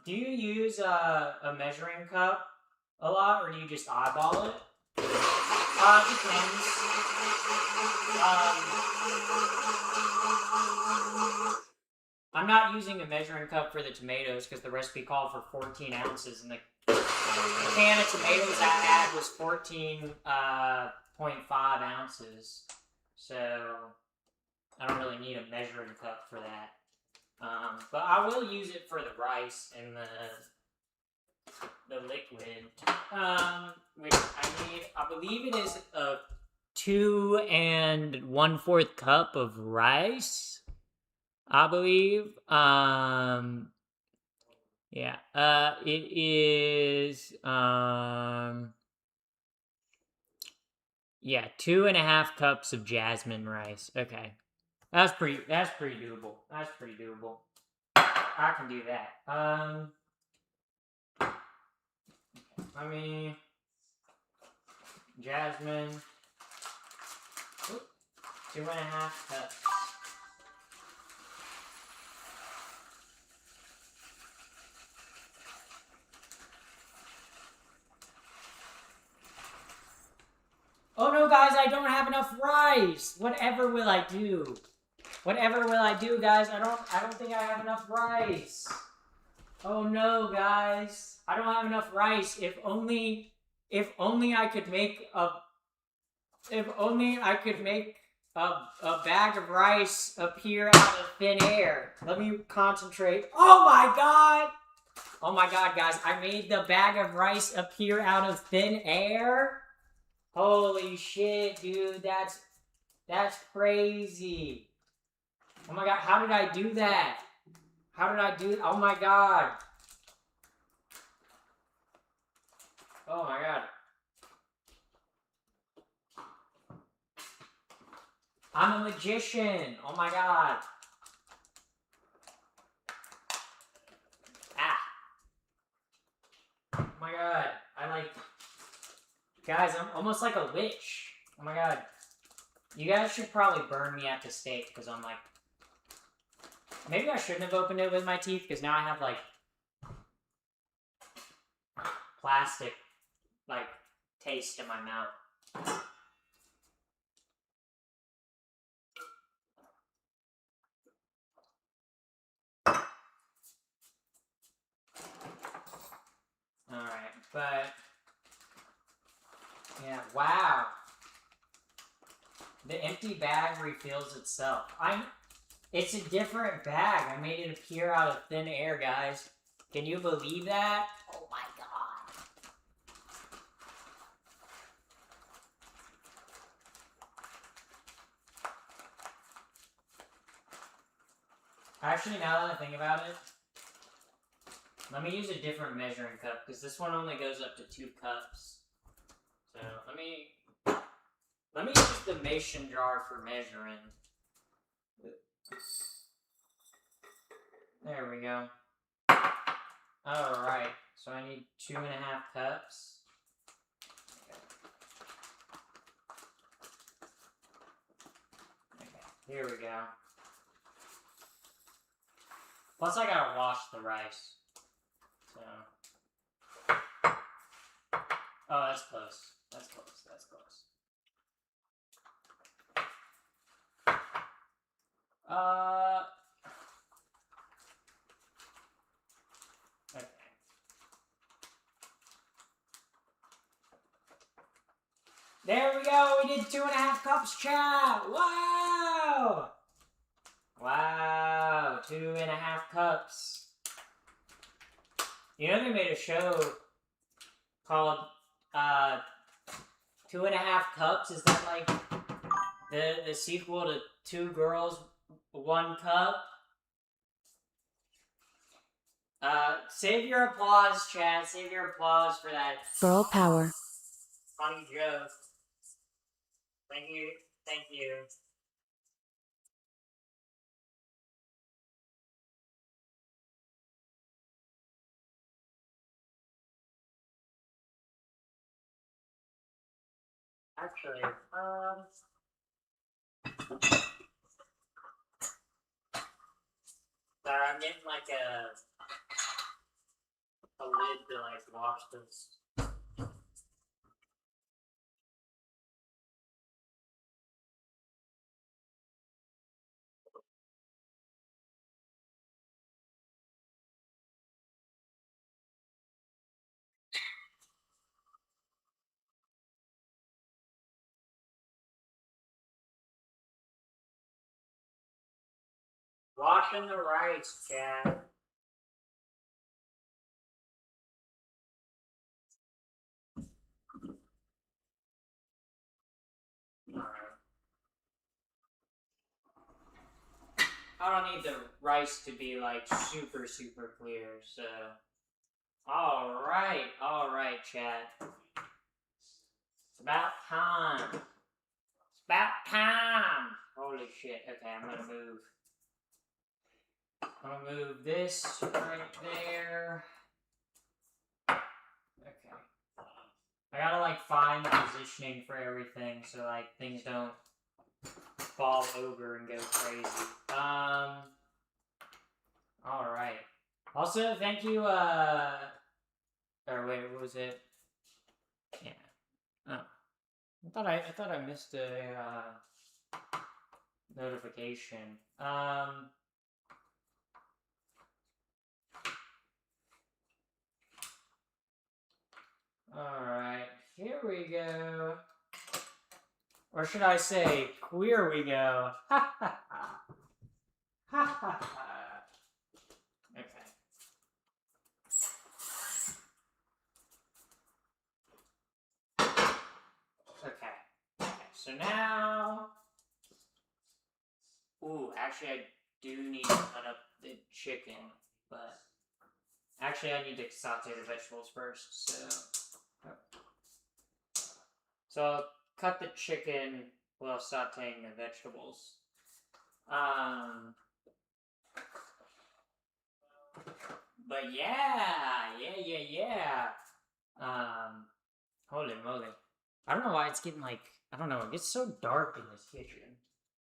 Do you use a measuring cup a lot, or do you just eyeball it? Depends. I'm not using a measuring cup for the tomatoes because the recipe called for 14 ounces, and the can of tomatoes I had was 14.5 ounces. So I don't really need a measuring cup for that. But I will use it for the rice and the liquid. Which I believe it is a 2 1/4 cup of rice. I believe. Yeah. It is. Yeah, 2.5 cups of jasmine rice. Okay. That's pretty doable. That's pretty doable. I can do that. Jasmine. 2.5 cups. Oh no, guys, I don't have enough rice. Whatever will I do? Whatever will I do, guys? I don't think I have enough rice. Oh no, guys. I don't have enough rice. If only I could make a bag of rice appear out of thin air. Let me concentrate. Oh my god! Oh my god, guys. I made the bag of rice appear out of thin air? Holy shit, dude. That's crazy. Oh my god, how did I do that? How did I do? Oh my god. Oh my god. I'm a magician. Oh my god. Ah. Oh my god. Guys, I'm almost like a witch. Oh my god. You guys should probably burn me at the stake because I'm like... Maybe I shouldn't have opened it with my teeth because now I have like... plastic, like, taste in my mouth. empty bag refills itself. It's a different bag. I made it appear out of thin air, guys. Can you believe that? Oh my god. Actually, now that I think about it, let me use a different measuring cup, because this one only goes up to 2 cups. So, let me use the mason jar for measuring. There we go. Alright, so I need 2.5 cups. Okay, here we go. Plus I gotta wash the rice. So. Oh, that's close. That's close. That's close. Okay. There we go. We did 2.5 cups, chat. Wow. Wow. 2.5 cups. You know they made a show called 2.5 Cups. Is that like the sequel to 2 Girls, 1 Cup? Save your applause, chat. Save your applause for that. Girl power. Funny joke. Thank you. Thank you. Actually, sorry, I'm getting like a lid to like wash this. Washing the rice, chat. I don't need the rice to be like super clear, so. Alright, chat. It's about time. It's about time. Holy shit. Okay, I'm gonna move this right there. Okay. I gotta like find the positioning for everything so like things don't fall over and go crazy. Alright. Also, thank you, or wait, what was it? Yeah. Oh. I thought I missed a, notification. Alright, here we go. Or should I say, queer we go. Ha ha ha. Ha ha ha. Okay. Okay, so now... Ooh, actually I do need to cut up the chicken, but... Actually I need to saute the vegetables first, so... So I'll cut the chicken while sauteing the vegetables. But yeah. Holy moly. I don't know why it's getting like, I don't know, it gets so dark in this kitchen.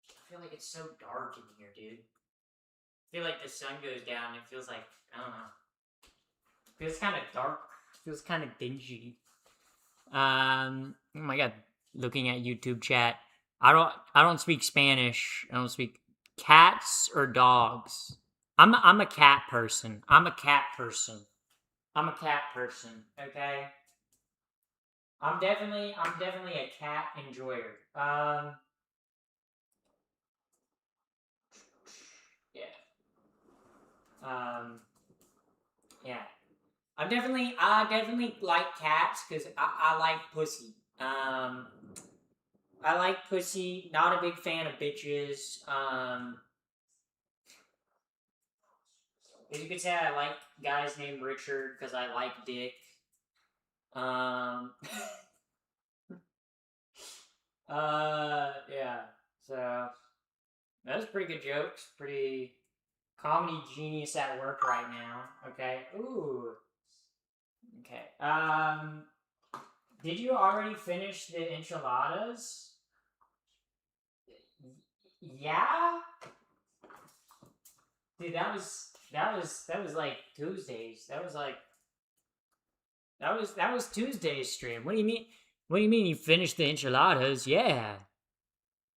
I feel like it's so dark in here, dude. I feel like the sun goes down, it feels like, I don't know. It feels kind of dark. It feels kind of dingy. Oh my god, looking at YouTube chat. I don't speak Spanish. I don't speak cats or dogs. I'm a cat person. I'm a cat person. Okay? I'm definitely a cat enjoyer. Yeah. I definitely like cats because I like pussy. I like pussy. Not a big fan of bitches. As you could say, I like guys named Richard because I like dick. Um, yeah. So that was pretty good jokes. Pretty comedy genius at work right now. Okay. Ooh. Okay. Did you already finish the enchiladas? Yeah. Dude, that was like Tuesdays. That was Tuesday's stream. What do you mean? What do you mean you finished the enchiladas? Yeah.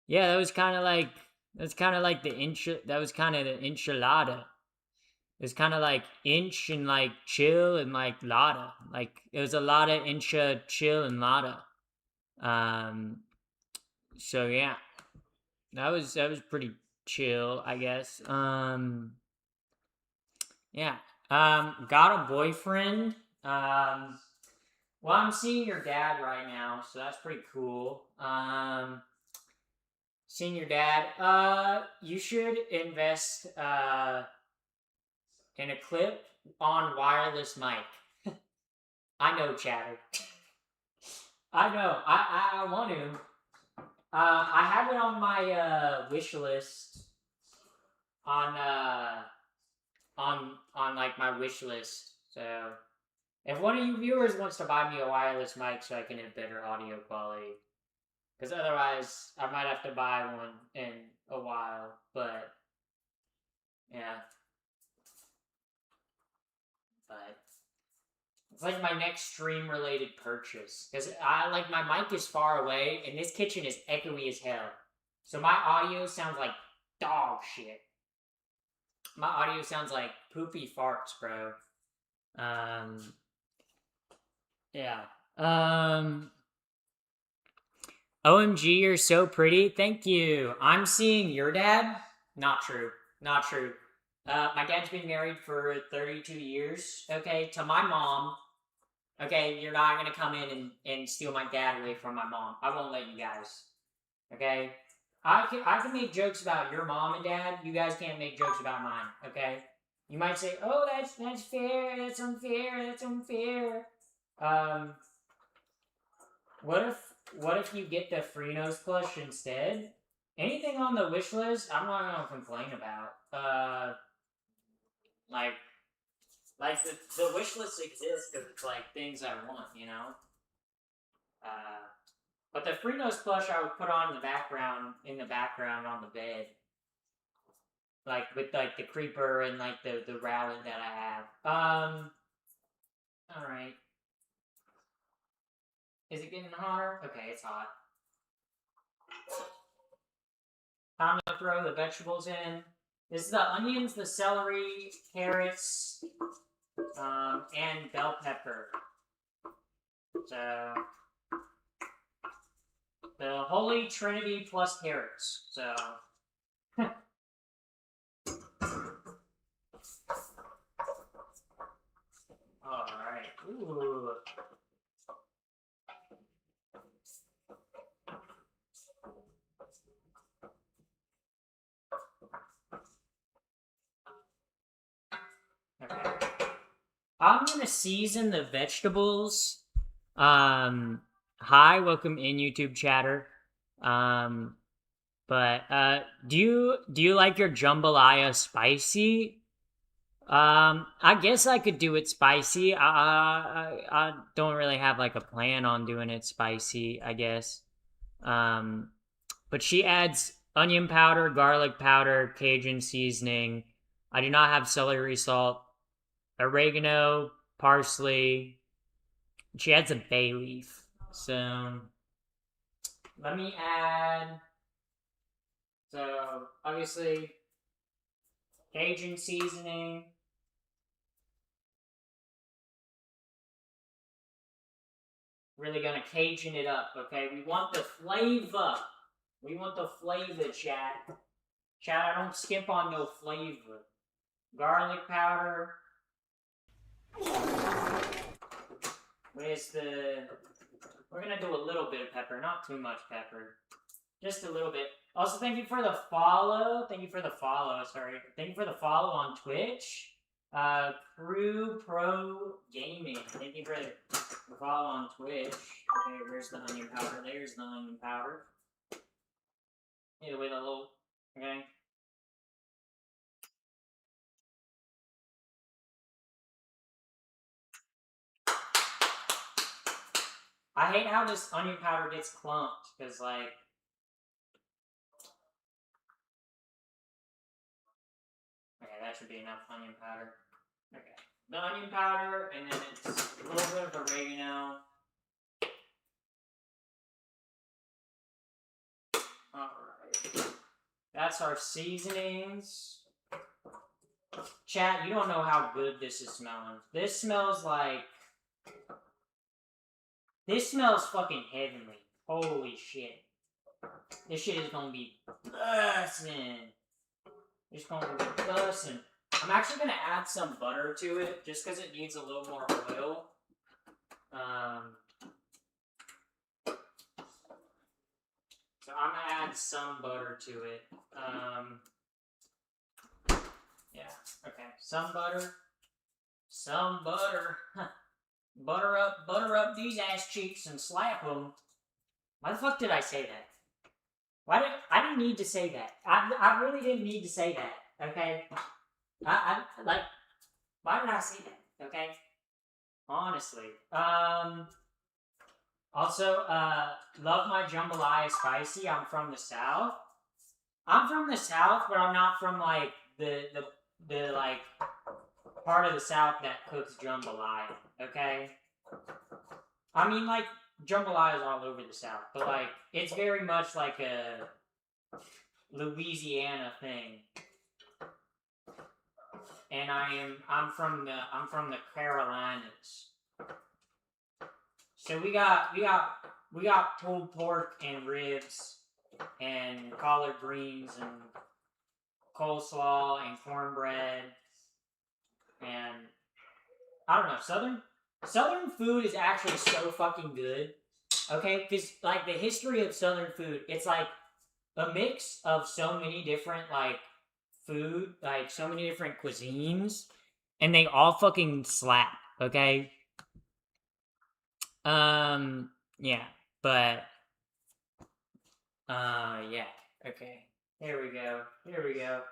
Yeah, that's kind of like the that was kind of the enchilada. It's kind of like inch and like chill and like lada. Like it was a lot of incha, chill and lada. Um so yeah. That was pretty chill, I guess. Yeah. Got a boyfriend. Well, I'm seeing your dad right now, so that's pretty cool. Seeing your dad. You should invest in a clip on wireless mic. I know, chatter. I know. I want to. I have it on my wish list on on like my wish list. So if one of you viewers wants to buy me a wireless mic so I can have better audio quality, because otherwise I might have to buy one in a while. But yeah, but it's like my next stream related purchase because I like my mic is far away and this kitchen is echoey as hell, so my audio sounds like dog shit. My audio sounds like poopy farts, bro. Um, yeah. OMG, you're so pretty. Thank you. I'm seeing your dad. Not true. Not true. My dad's been married for 32 years. Okay, to my mom. Okay, you're not gonna come in and steal my dad away from my mom. I won't let you guys. Okay, I can make jokes about your mom and dad. You guys can't make jokes about mine. Okay, you might say, "Oh, that's fair. That's unfair. That's unfair." Um, what if you get the free nose plush instead? Anything on the wish list, I'm not gonna complain about. Like the wish list exists because it's like things I want, you know. Uh, but the free nose plush I would put on in the background on the bed, like with like the creeper and like the rally that I have. All right. Is it getting hotter? Okay, it's hot. Time to throw the vegetables in. This is the onions, the celery, carrots, and bell pepper. So the holy trinity plus carrots. So all right. Ooh. Okay. I'm gonna season the vegetables. Hi, welcome in YouTube chatter. Um, but do you like your jambalaya spicy? I guess I could do it spicy. I don't really have like a plan on doing it spicy, I guess. Um, but she adds onion powder, garlic powder, Cajun seasoning. I do not have celery salt, oregano, parsley. She adds a bay leaf. So let me add. So obviously Cajun seasoning. Really gonna Cajun it up, okay? We want the flavor. We want the flavor, chat. Chat, I don't skip on no flavor. garlic powder. We're gonna do a little bit of pepper, not too much pepper. Just a little bit. Also, thank you for the follow. Thank you for the follow, sorry. Thank you for the follow on Twitch. Crew Pro Gaming. Thank you for the follow on Twitch. Okay, where's the onion powder? There's the onion powder. Hit it with a little, okay? I hate how this onion powder gets clumped, because, like, okay, that should be enough onion powder. Okay. The onion powder, and then it's a little bit of oregano. Alright. That's our seasonings. Chat, you don't know how good this is smelling. This smells like... This smells fucking heavenly. Holy shit. This shit is gonna be bussin'. It's gonna be bussin'. I'm actually gonna add some butter to it, just because it needs a little more oil. So I'm gonna add some butter to it. Yeah, okay. Some butter. Some butter. Butter up these ass cheeks and slap them. Why the fuck did I say that? I didn't need to say that. I really didn't need to say that. Okay. I like. Why did I say that? Okay. Honestly. Also, love my jambalaya spicy. I'm from the South. I'm from the South, but I'm not from like the like part of the South that cooks jambalaya. Okay. I mean, like, jambalaya is all over the South, but like it's very much like a Louisiana thing. And I'm from the Carolinas. So we got pulled pork and ribs and collard greens and coleslaw and cornbread and I don't know, Southern food is actually so fucking good. Okay, because like the history of Southern food, it's like a mix of so many different like food, like so many different cuisines, and they all fucking slap. Okay. Yeah, but yeah. Okay. Here we go.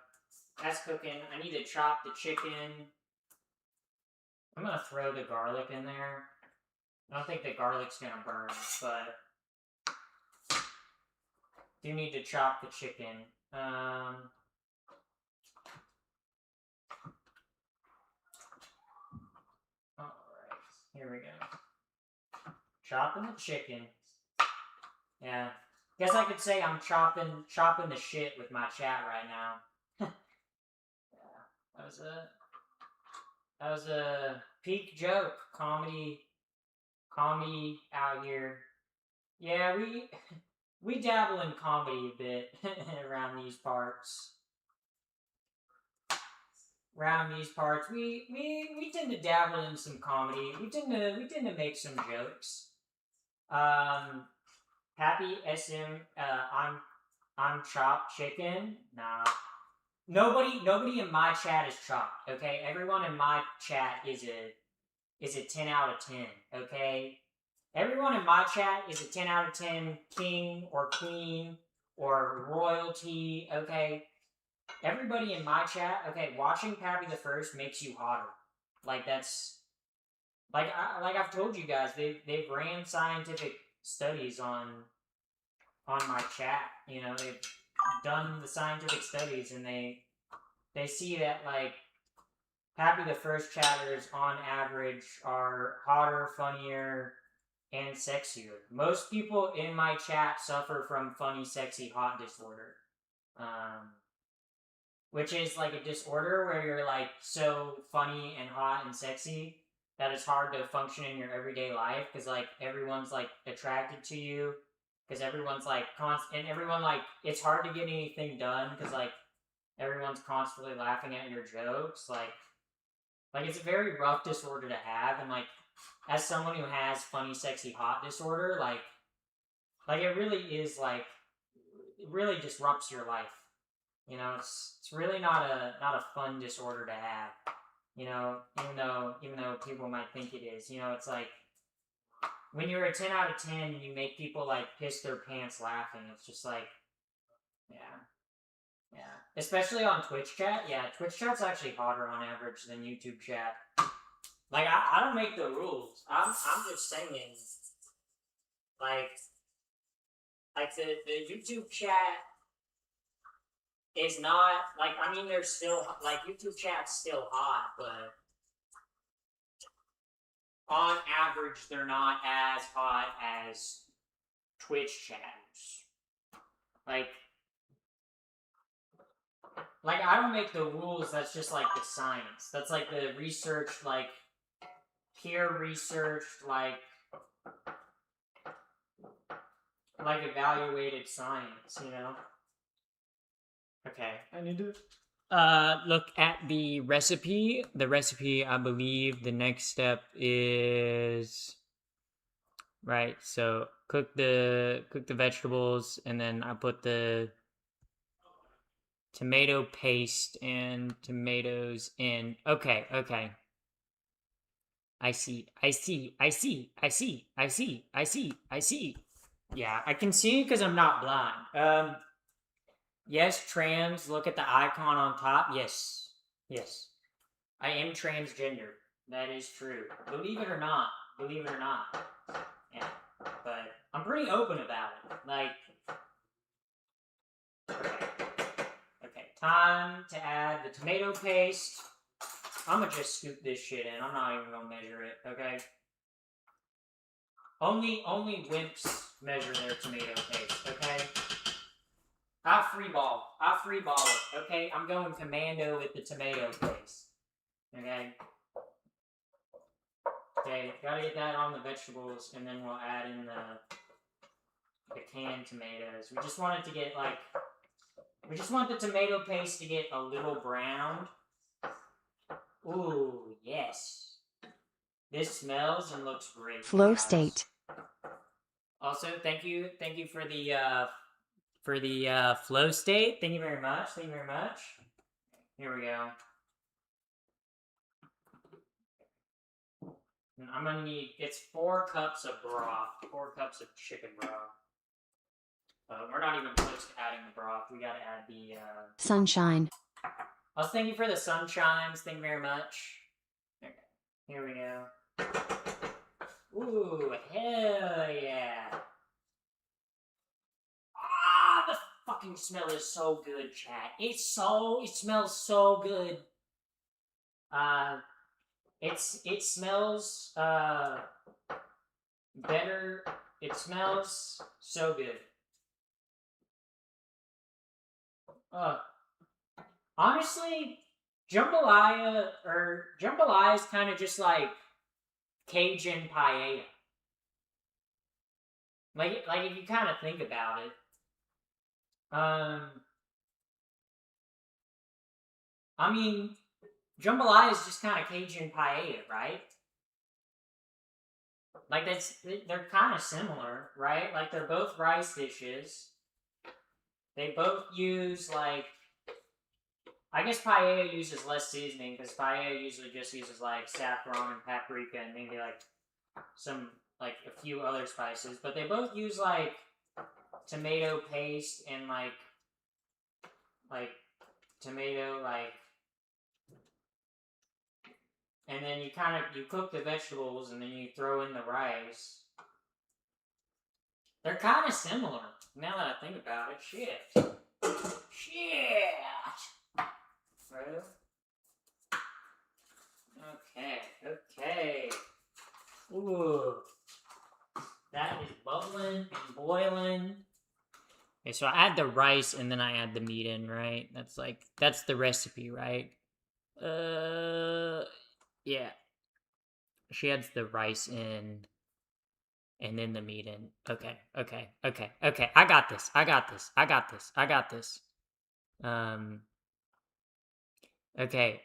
That's cooking. I need to chop the chicken. I'm gonna throw the garlic in there. I don't think the garlic's gonna burn, but do need to chop the chicken. Alright, here we go. Chopping the chicken. Yeah. Guess I could say I'm chopping the shit with my chat right now. Yeah. That was a peak joke. Comedy out here. Yeah, we dabble in comedy a bit around these parts. We tend to dabble in some comedy. We tend to make some jokes. Happy SM. I'm chopped chicken. Nah. Nobody in my chat is chopped. Okay, everyone in my chat is a 10 out of 10. Okay, everyone in my chat is a 10 out of 10 king or queen or royalty. Okay. Everybody in my chat, okay, watching Pappy the First makes you hotter. Like that's, like I've told you guys, they've ran scientific studies on my chat. You know, they've done the scientific studies, and they see that like Pappy the First chatters on average are hotter, funnier, and sexier. Most people in my chat suffer from funny, sexy, hot disorder. Which is like a disorder where you're like so funny and hot and sexy that it's hard to function in your everyday life because like everyone's like attracted to you because everyone's like and everyone like it's hard to get anything done because like everyone's constantly laughing at your jokes. Like it's a very rough disorder to have, and like as someone who has funny, sexy, hot disorder, like it really is like it really disrupts your life. You know, it's really not a fun disorder to have. You know, even though people might think it is. You know, it's like when you're a 10 out of 10 and you make people like piss their pants laughing, it's just like, yeah, yeah. Especially on Twitch chat. Yeah, Twitch chat's actually hotter on average than YouTube chat. Like, I don't make the rules. I'm just saying, like, the YouTube chat is not, like, I mean, there's still, like, YouTube chat's still hot, but on average, they're not as hot as Twitch chatters. Like I don't make the rules. That's just like the science. That's like the research, like peer researched, like evaluated science. You know. Okay, I need to look at the recipe. The recipe, I believe, the next step is right. So cook the vegetables, and then I put the tomato paste and tomatoes in. Okay, okay. I see. Yeah, I can see because I'm not blind. Yes, trans, look at the icon on top. Yes. Yes. I am transgender. That is true. Believe it or not. Believe it or not. Yeah. But I'm pretty open about it. Like, okay, time to add the tomato paste. I'm gonna just scoop this shit in. I'm not even gonna measure it, okay? Only wimps measure their tomato paste, okay? I free ball it, okay? I'm going commando with the tomato paste, okay? Okay, gotta get that on the vegetables, and then we'll add in the canned tomatoes. We just want it to get like, we just want the tomato paste to get a little browned. Ooh, yes. This smells and looks great. Flow guys. state. Also, thank you for the flow state. Thank you very much. Thank you very much. Here we go. And I'm gonna need, it's 4 cups of broth, 4 cups of chicken broth. We're not even close to adding the broth. We gotta add the Sunshine. Also, thank you for the sunshines. Thank you very much. Okay, here we go. Ooh, hell yeah. Ah, the fucking smell is so good, chat. It smells so good. It smells, better. It smells so good. Honestly, jambalaya is kind of just like Cajun paella. Like if you kind of think about it. I mean, jambalaya is just kind of Cajun paella, right? Like they're kind of similar, right? Like they're both rice dishes. They both use like, I guess paella uses less seasoning because paella usually just uses like saffron and paprika and maybe like some, like a few other spices, but they both use like tomato paste and like tomato, like, and then you cook the vegetables and then you throw in the rice. They're kind of similar now that I think about it. Shit. Bro. Okay. Ooh. That is bubbling and boiling. Okay, so I add the rice and then I add the meat in, right? That's the recipe, right? Yeah. She adds the rice in and then the meat in. Okay. I got this. Okay.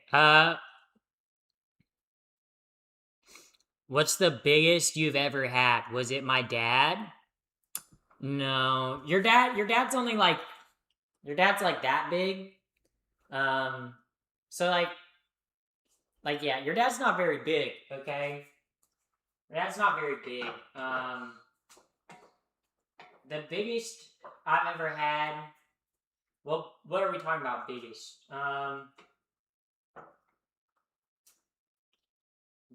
What's the biggest you've ever had? Was it my dad? No. Your dad's only like your dad's like that big. Um so like yeah, your dad's not very big, okay? Your dad's not very big. The biggest I've ever had. Well, what are we talking about? Biggest.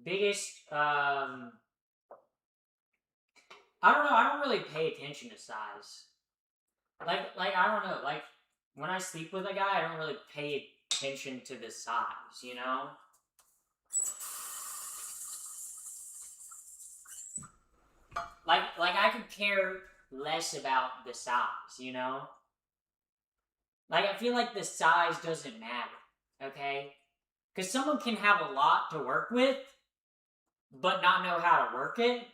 Biggest. I don't know. I don't really pay attention to size. Like I don't know. Like when I sleep with a guy, I don't really pay attention to the size. You know. Like I could care less about the size. You know. Like I feel like the size doesn't matter. Okay. Because someone can have a lot to work with, but not know how to work it,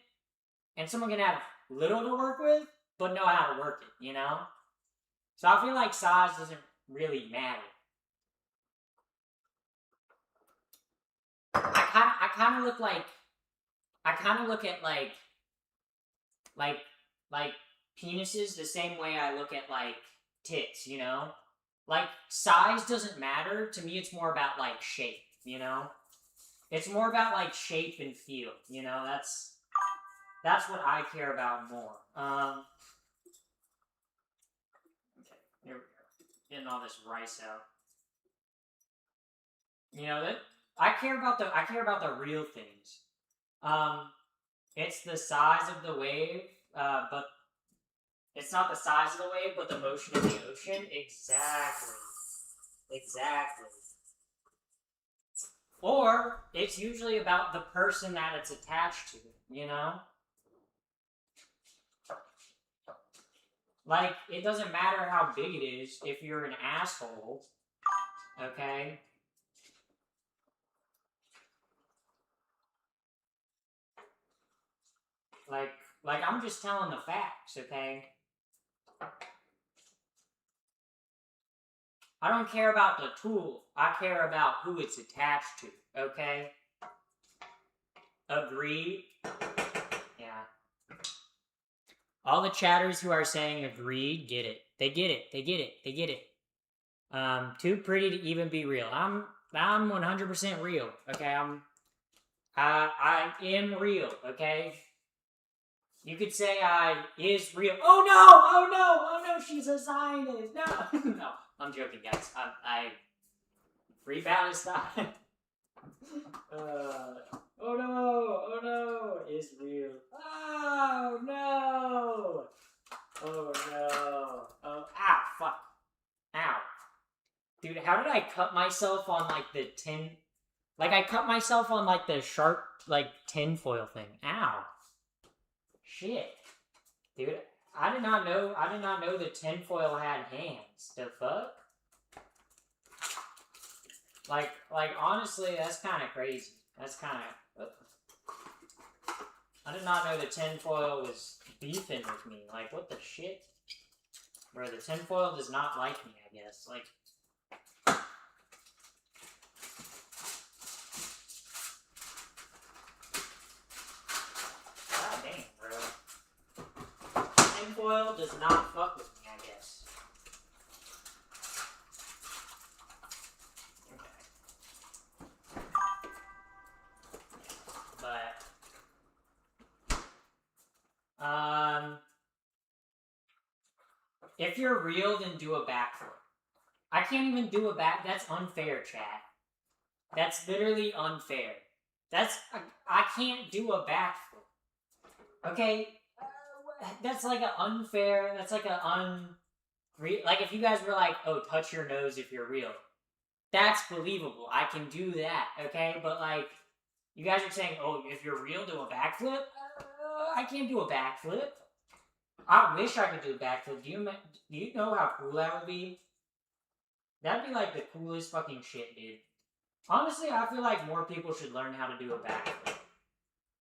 and someone can have little to work with, but know how to work it. You know. So I feel like size doesn't really matter. I kind of look like I kind of look at like like penises the same way I look at like tits. You know. Like size doesn't matter to me. It's more about like shape. You know. It's more about like shape and feel. You know. That's what I care about more. Okay, here we go. Getting all this rice out. You know that I care about the real things. Um, it's the size of the wave, but it's not the size of the wave, but the motion of the ocean. Exactly, exactly. Or it's usually about the person that it's attached to. You know, like it doesn't matter how big it is if you're an asshole. Okay. Like like I'm just telling the facts. Okay. I don't care about the tool. I care about who it's attached to. Okay? Agreed? Yeah. All the chatters who are saying agreed get it. They get it. They get it. They get it. Too pretty to even be real. I'm 100% real. Okay? I am real, okay? You could say I is real. Oh no! Oh no! Oh no! She's a scientist. No, no. I'm joking, guys. I free Palestine. Oh no! Oh no! It's real. Oh no! Oh no! Oh, ow! Fuck! Ow! Dude, how did I cut myself on like the tin? Like I cut myself on like the sharp like tinfoil thing. Ow! Shit, dude! I did not know. I did not know the tinfoil had hands. The fuck? Like honestly, that's kind of crazy. That's kind of. I did not know the tinfoil was beefing with me. Like, what the shit? Bro, the tinfoil does not like me, I guess. Like, god damn, bro. Tinfoil does not fuck with me, I guess. Okay. But, if you're real, then do a backflip. I can't even do a back. That's unfair, chat. That's literally unfair. I can't do a backflip. Okay? That's like an unfair. That's like like if you guys were like, oh, touch your nose if you're real. That's believable. I can do that, okay? But like, you guys are saying, oh, if you're real, do a backflip? I can't do a backflip. I wish I could do a backflip. Do you know how cool that would be? That'd be like the coolest fucking shit, dude. Honestly, I feel like more people should learn how to do a backflip.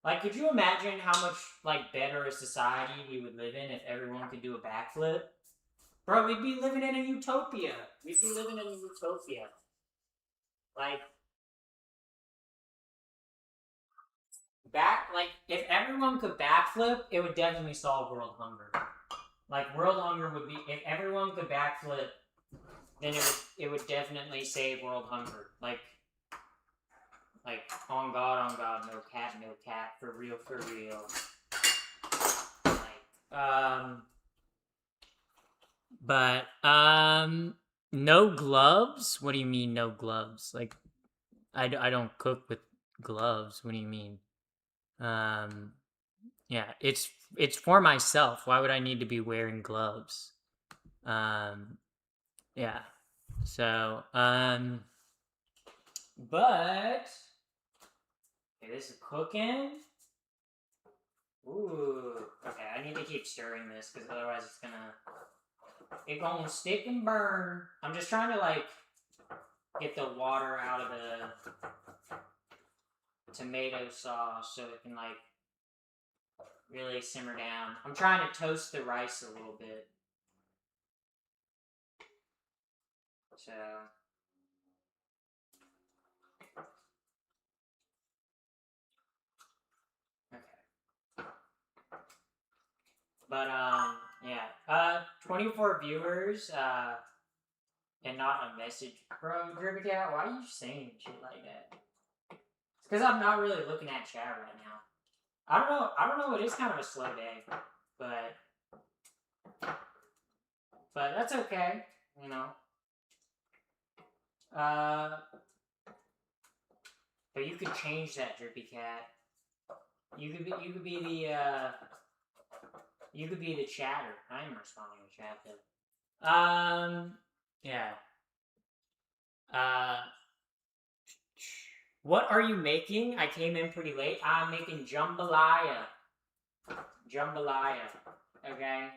Like, could you imagine how much like better a society we would live in if everyone could do a backflip? Bro, we'd be living in a utopia. We'd be living in a utopia. Like, if everyone could backflip, it would definitely solve world hunger. Like, world hunger would be, if everyone could backflip, then it would definitely save world hunger. Like, on God, no cat, for real, for real. But, no gloves? What do you mean, no gloves? Like, I don't cook with gloves. What do you mean? Yeah, it's for myself. Why would I need to be wearing gloves? Yeah. So, but okay, this is cooking. Ooh, okay. I need to keep stirring this because otherwise it's gonna stick and burn. I'm just trying to like get the water out of the tomato sauce so it can like really simmer down. I'm trying to toast the rice a little bit. So okay. But yeah. 24 viewers, and not a message. Bro, Drippy Cat, why are you saying shit like that? It's because I'm not really looking at chat right now. I don't know, it is kind of a slow day. But that's okay, you know. But you could change that, Drippy Cat. You could be the chatter. I am responding to chat though. Yeah. Uh, what are you making? I came in pretty late. I'm making jambalaya. Jambalaya. Okay.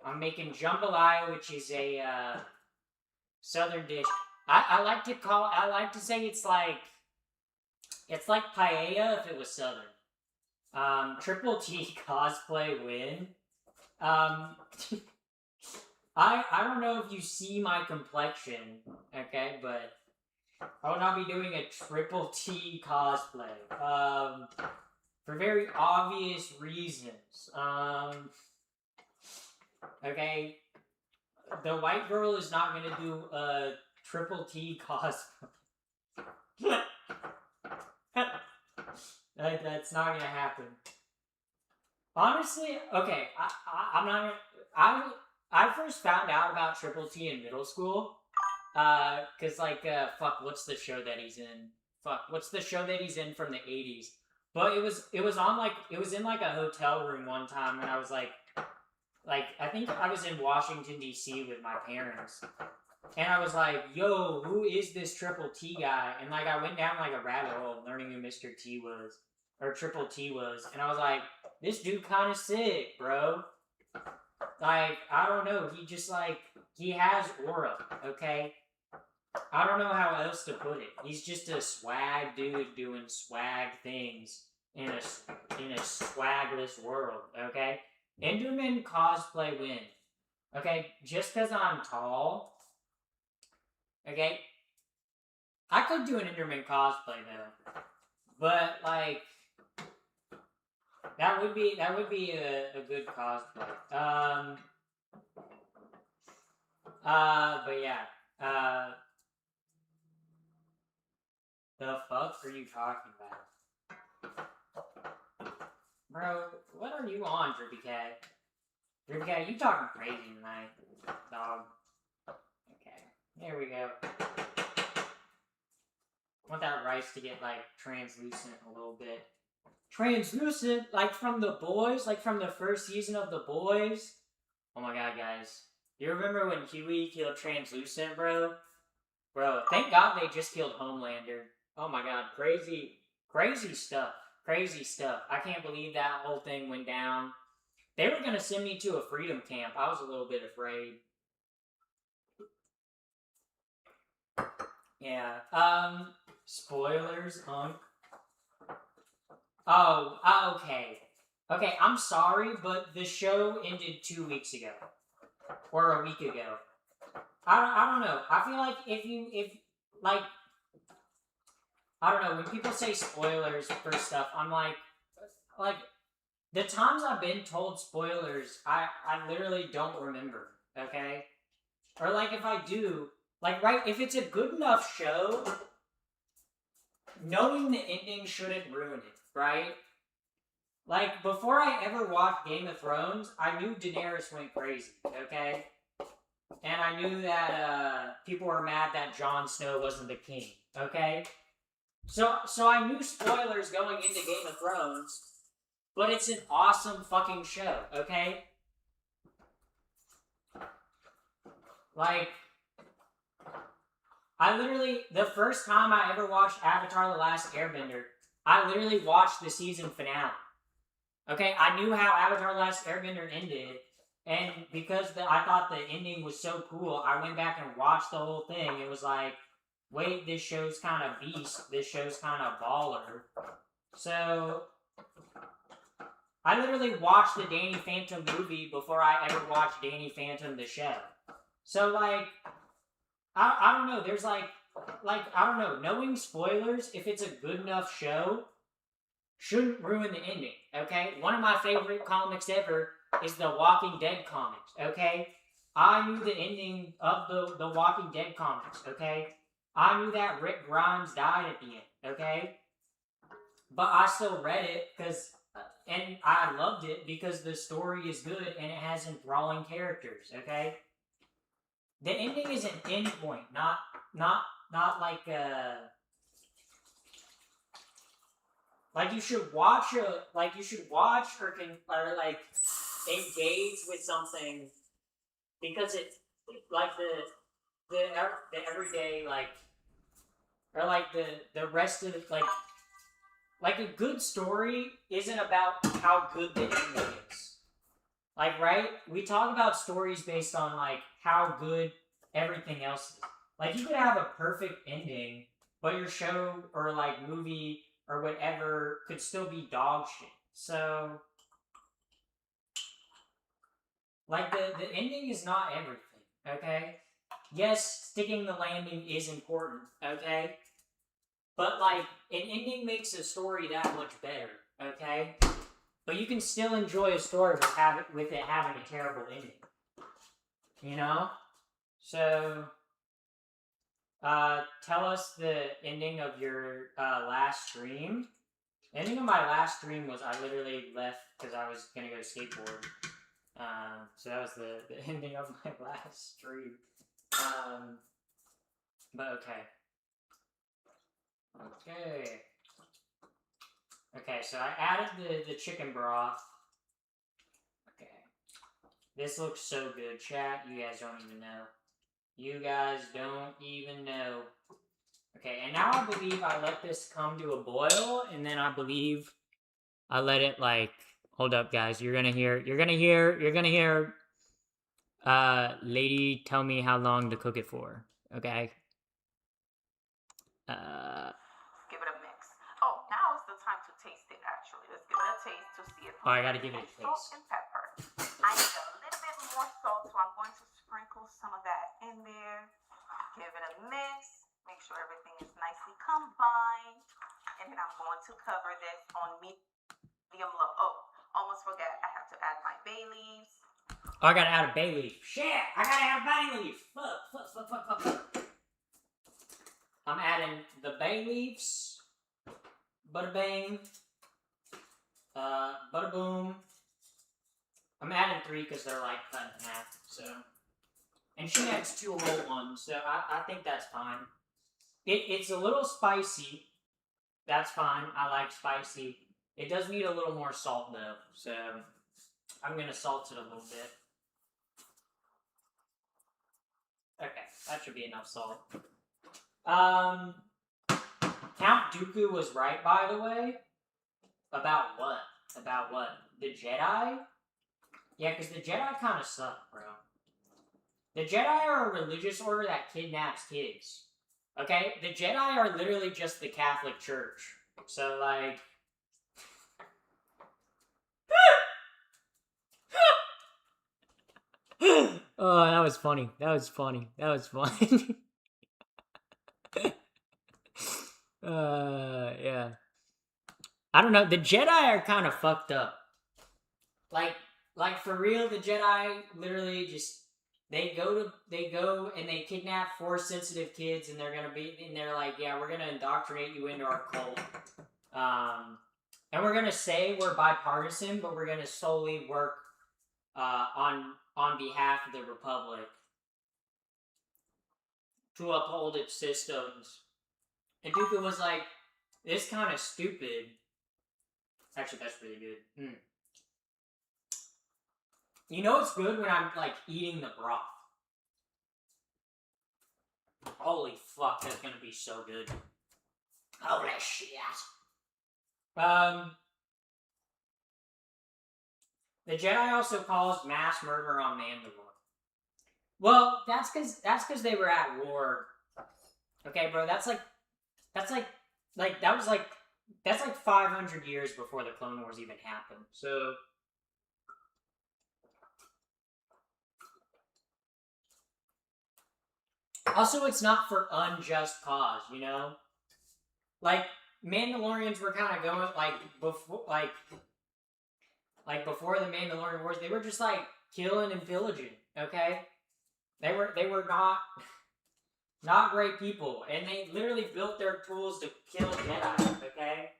I'm making jambalaya, which is a southern dish. I like to say it's like paella if it was southern. Triple T cosplay win. Um, I don't know if you see my complexion, okay, but I will not be doing a Triple T cosplay. For very obvious reasons. Okay, the white girl is not gonna do a Triple T cosplay. That's not gonna happen. Honestly, okay, I'm not gonna. I first found out about Triple T in middle school. Cause fuck, what's the show that he's in? Fuck, what's the show that he's in from the '80s? But it was on it was in like a hotel room one time when I was like I think I was in Washington D.C. with my parents, and I was like, "Yo, who is this Triple T guy?" And like I went down like a rabbit hole learning who Mr. T was or Triple T was, and I was like, "This dude kind of sick, bro." Like I don't know, he has aura, okay. I don't know how else to put it. He's just a swag dude doing swag things in a swagless world, okay? Enderman cosplay win. Okay, just because I'm tall, okay? I could do an Enderman cosplay though. But like that would be a good cosplay. But yeah. The fuck are you talking about? Bro, what are you on, Drippy Cat? Drippy Cat, you talking crazy tonight, dog. Okay, there we go. I want that rice to get, like, translucent a little bit. Translucent? Like from The Boys? Like from the first season of The Boys? Oh my god, guys. You remember when Huey killed Translucent, bro? Bro, thank God they just killed Homelander. Oh my god, crazy stuff. Crazy stuff. I can't believe that whole thing went down. They were gonna send me to a freedom camp. I was a little bit afraid. Yeah. Spoilers, Hunk. Oh, okay. Okay, I'm sorry, but the show ended 2 weeks ago. Or a week ago. I don't know. I feel like if like I don't know when people say spoilers for stuff, I'm like the times I've been told spoilers, I literally don't remember. Okay, or like if I do, like right, if it's a good enough show, knowing the ending shouldn't ruin it, right? Like before I ever watched Game of Thrones, I knew Daenerys went crazy. Okay, and I knew that people were mad that Jon Snow wasn't the king. Okay, so I knew spoilers going into Game of Thrones, but it's an awesome fucking show. Okay, like I literally the first time I ever watched Avatar: The Last Airbender, I literally watched the season finale. Okay, I knew how Avatar: The Last Airbender ended, and because I thought the ending was so cool, I went back and watched the whole thing. It was like, wait, this show's kind of beast. This show's kind of baller. So, I literally watched the Danny Phantom movie before I ever watched Danny Phantom the show. So, like, I don't know. There's like, I don't know. Knowing spoilers, if it's a good enough show, shouldn't ruin the ending, okay? One of my favorite comics ever is the Walking Dead comics, okay? I knew the ending of the Walking Dead comics, okay? I knew that Rick Grimes died at the end, okay? But I still read it because, and I loved it because the story is good and it has enthralling characters, okay? The ending is an end point, not like you should watch or like engage with something because it like the everyday like or like the rest of like a good story isn't about how good the ending is. Like right, we talk about stories based on like how good everything else is. Like you could have a perfect ending, but your show or like movie or whatever could still be dog shit. So like the ending is not everything, okay? Yes, sticking the landing is important, okay? But like an ending makes a story that much better, okay? But you can still enjoy a story with it having a terrible ending. You know? So tell us the ending of your last stream. The ending of my last stream was I literally left because I was gonna go skateboard. So that was the ending of my last stream. But okay. Okay, so I added the chicken broth. Okay. This looks so good, chat. You guys don't even know. You guys don't even know. Okay, and now I believe I let this come to a boil, and then I believe I let it like hold up, guys. You're gonna hear lady tell me how long to cook it for. Okay. Give it a mix. Oh, now is the time to taste it actually. Let's give it a taste to see if I gotta give it a taste. Salt and pepper. I need a little bit more salt, so I'm going to sprinkle some of that in there. Give it a mix. Make sure everything is nicely combined. And then I'm going to cover this on medium low. Oh, almost forgot. I have to add my bay leaves. Oh, I gotta add a bay leaf. Shit! I gotta add a bay leaf! Fuck. I'm adding the bay leaves. Bada bang. Bada boom. I'm adding 3 because they're like cut in half, so. And she adds 2 whole ones, so I think that's fine. It's a little spicy. That's fine. I like spicy. It does need a little more salt though, so I'm gonna salt it a little bit. Okay, that should be enough salt. Count Dooku was right, by the way. About what? About what? The Jedi? Yeah, because the Jedi kind of suck, bro. The Jedi are a religious order that kidnaps kids. Okay? The Jedi are literally just the Catholic Church. So, like... Oh, that was funny. That was funny. That was funny. Yeah. I don't know. The Jedi are kind of fucked up. Like, like for real, the Jedi literally just they go and they kidnap Force sensitive kids, and they're like, yeah, we're gonna indoctrinate you into our cult. And we're gonna say we're bipartisan, but we're gonna solely work on behalf of the Republic to uphold its systems. And Dooku was like, "This kind of stupid." Actually, that's really good. You know it's good when I'm like eating the broth. Holy fuck, that's gonna be so good. Holy shit. The Jedi also caused mass murder on Mandalore. Well, that's because they were at war. Okay, bro, that's like that's like 500 years before the Clone Wars even happened. So also it's not for unjust cause, you know? Like Mandalorians were kind of going before the Mandalorian Wars, they were just like killing and pillaging, okay? They were not great people, and they literally built their tools to kill Jedi, okay?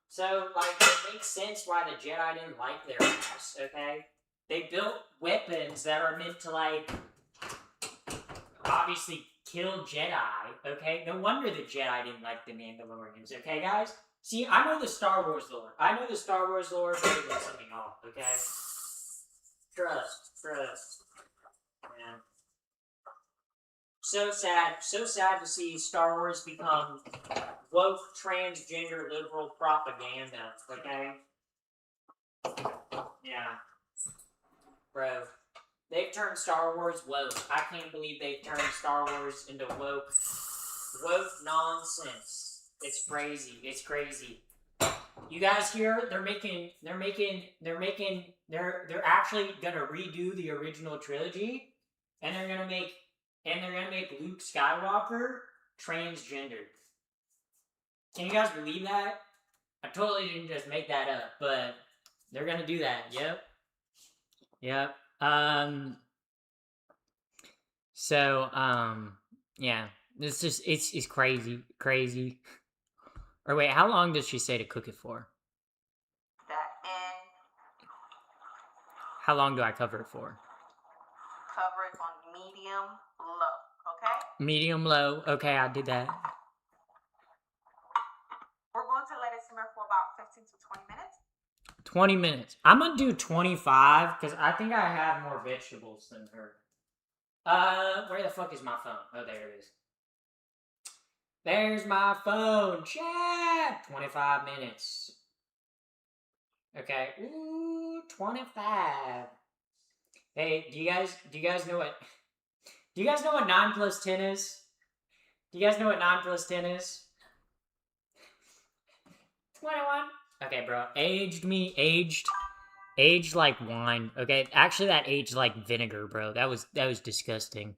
So, like, it makes sense why the Jedi didn't like their ass, okay? They built weapons that are meant to, like, obviously kill Jedi, okay? No wonder the Jedi didn't like the Mandalorians, okay, guys? See, I know the Star Wars lore. I know the Star Wars lore better than something off, okay? Trust. Man. So sad to see Star Wars become woke, transgender, liberal propaganda, okay? Yeah. Bro. They've turned Star Wars woke. I can't believe they've turned Star Wars into woke nonsense. It's crazy. You guys hear? They're actually gonna redo the original trilogy, and they're gonna make Luke Skywalker transgendered. Can you guys believe that? I totally didn't just make that up, but they're gonna do that. Yep. So, yeah. It's crazy. Or wait, how long does she say to cook it for? That in. How long do I cover it for? Cover it on medium low, okay? Medium low. Okay, I did that. We're going to let it simmer for about 15 to 20 minutes. 20 minutes. I'm gonna do 25 because I think I have more vegetables than her. Where the fuck is my phone? Oh, there it is. There's my phone. Chat. 25 minutes. Okay. Ooh, 25. Hey, do you guys know what 9 plus 10 is? Do you guys know what 9 plus 10 is? 21. Okay, bro. Aged like wine. Okay, actually that aged like vinegar, bro. That was disgusting.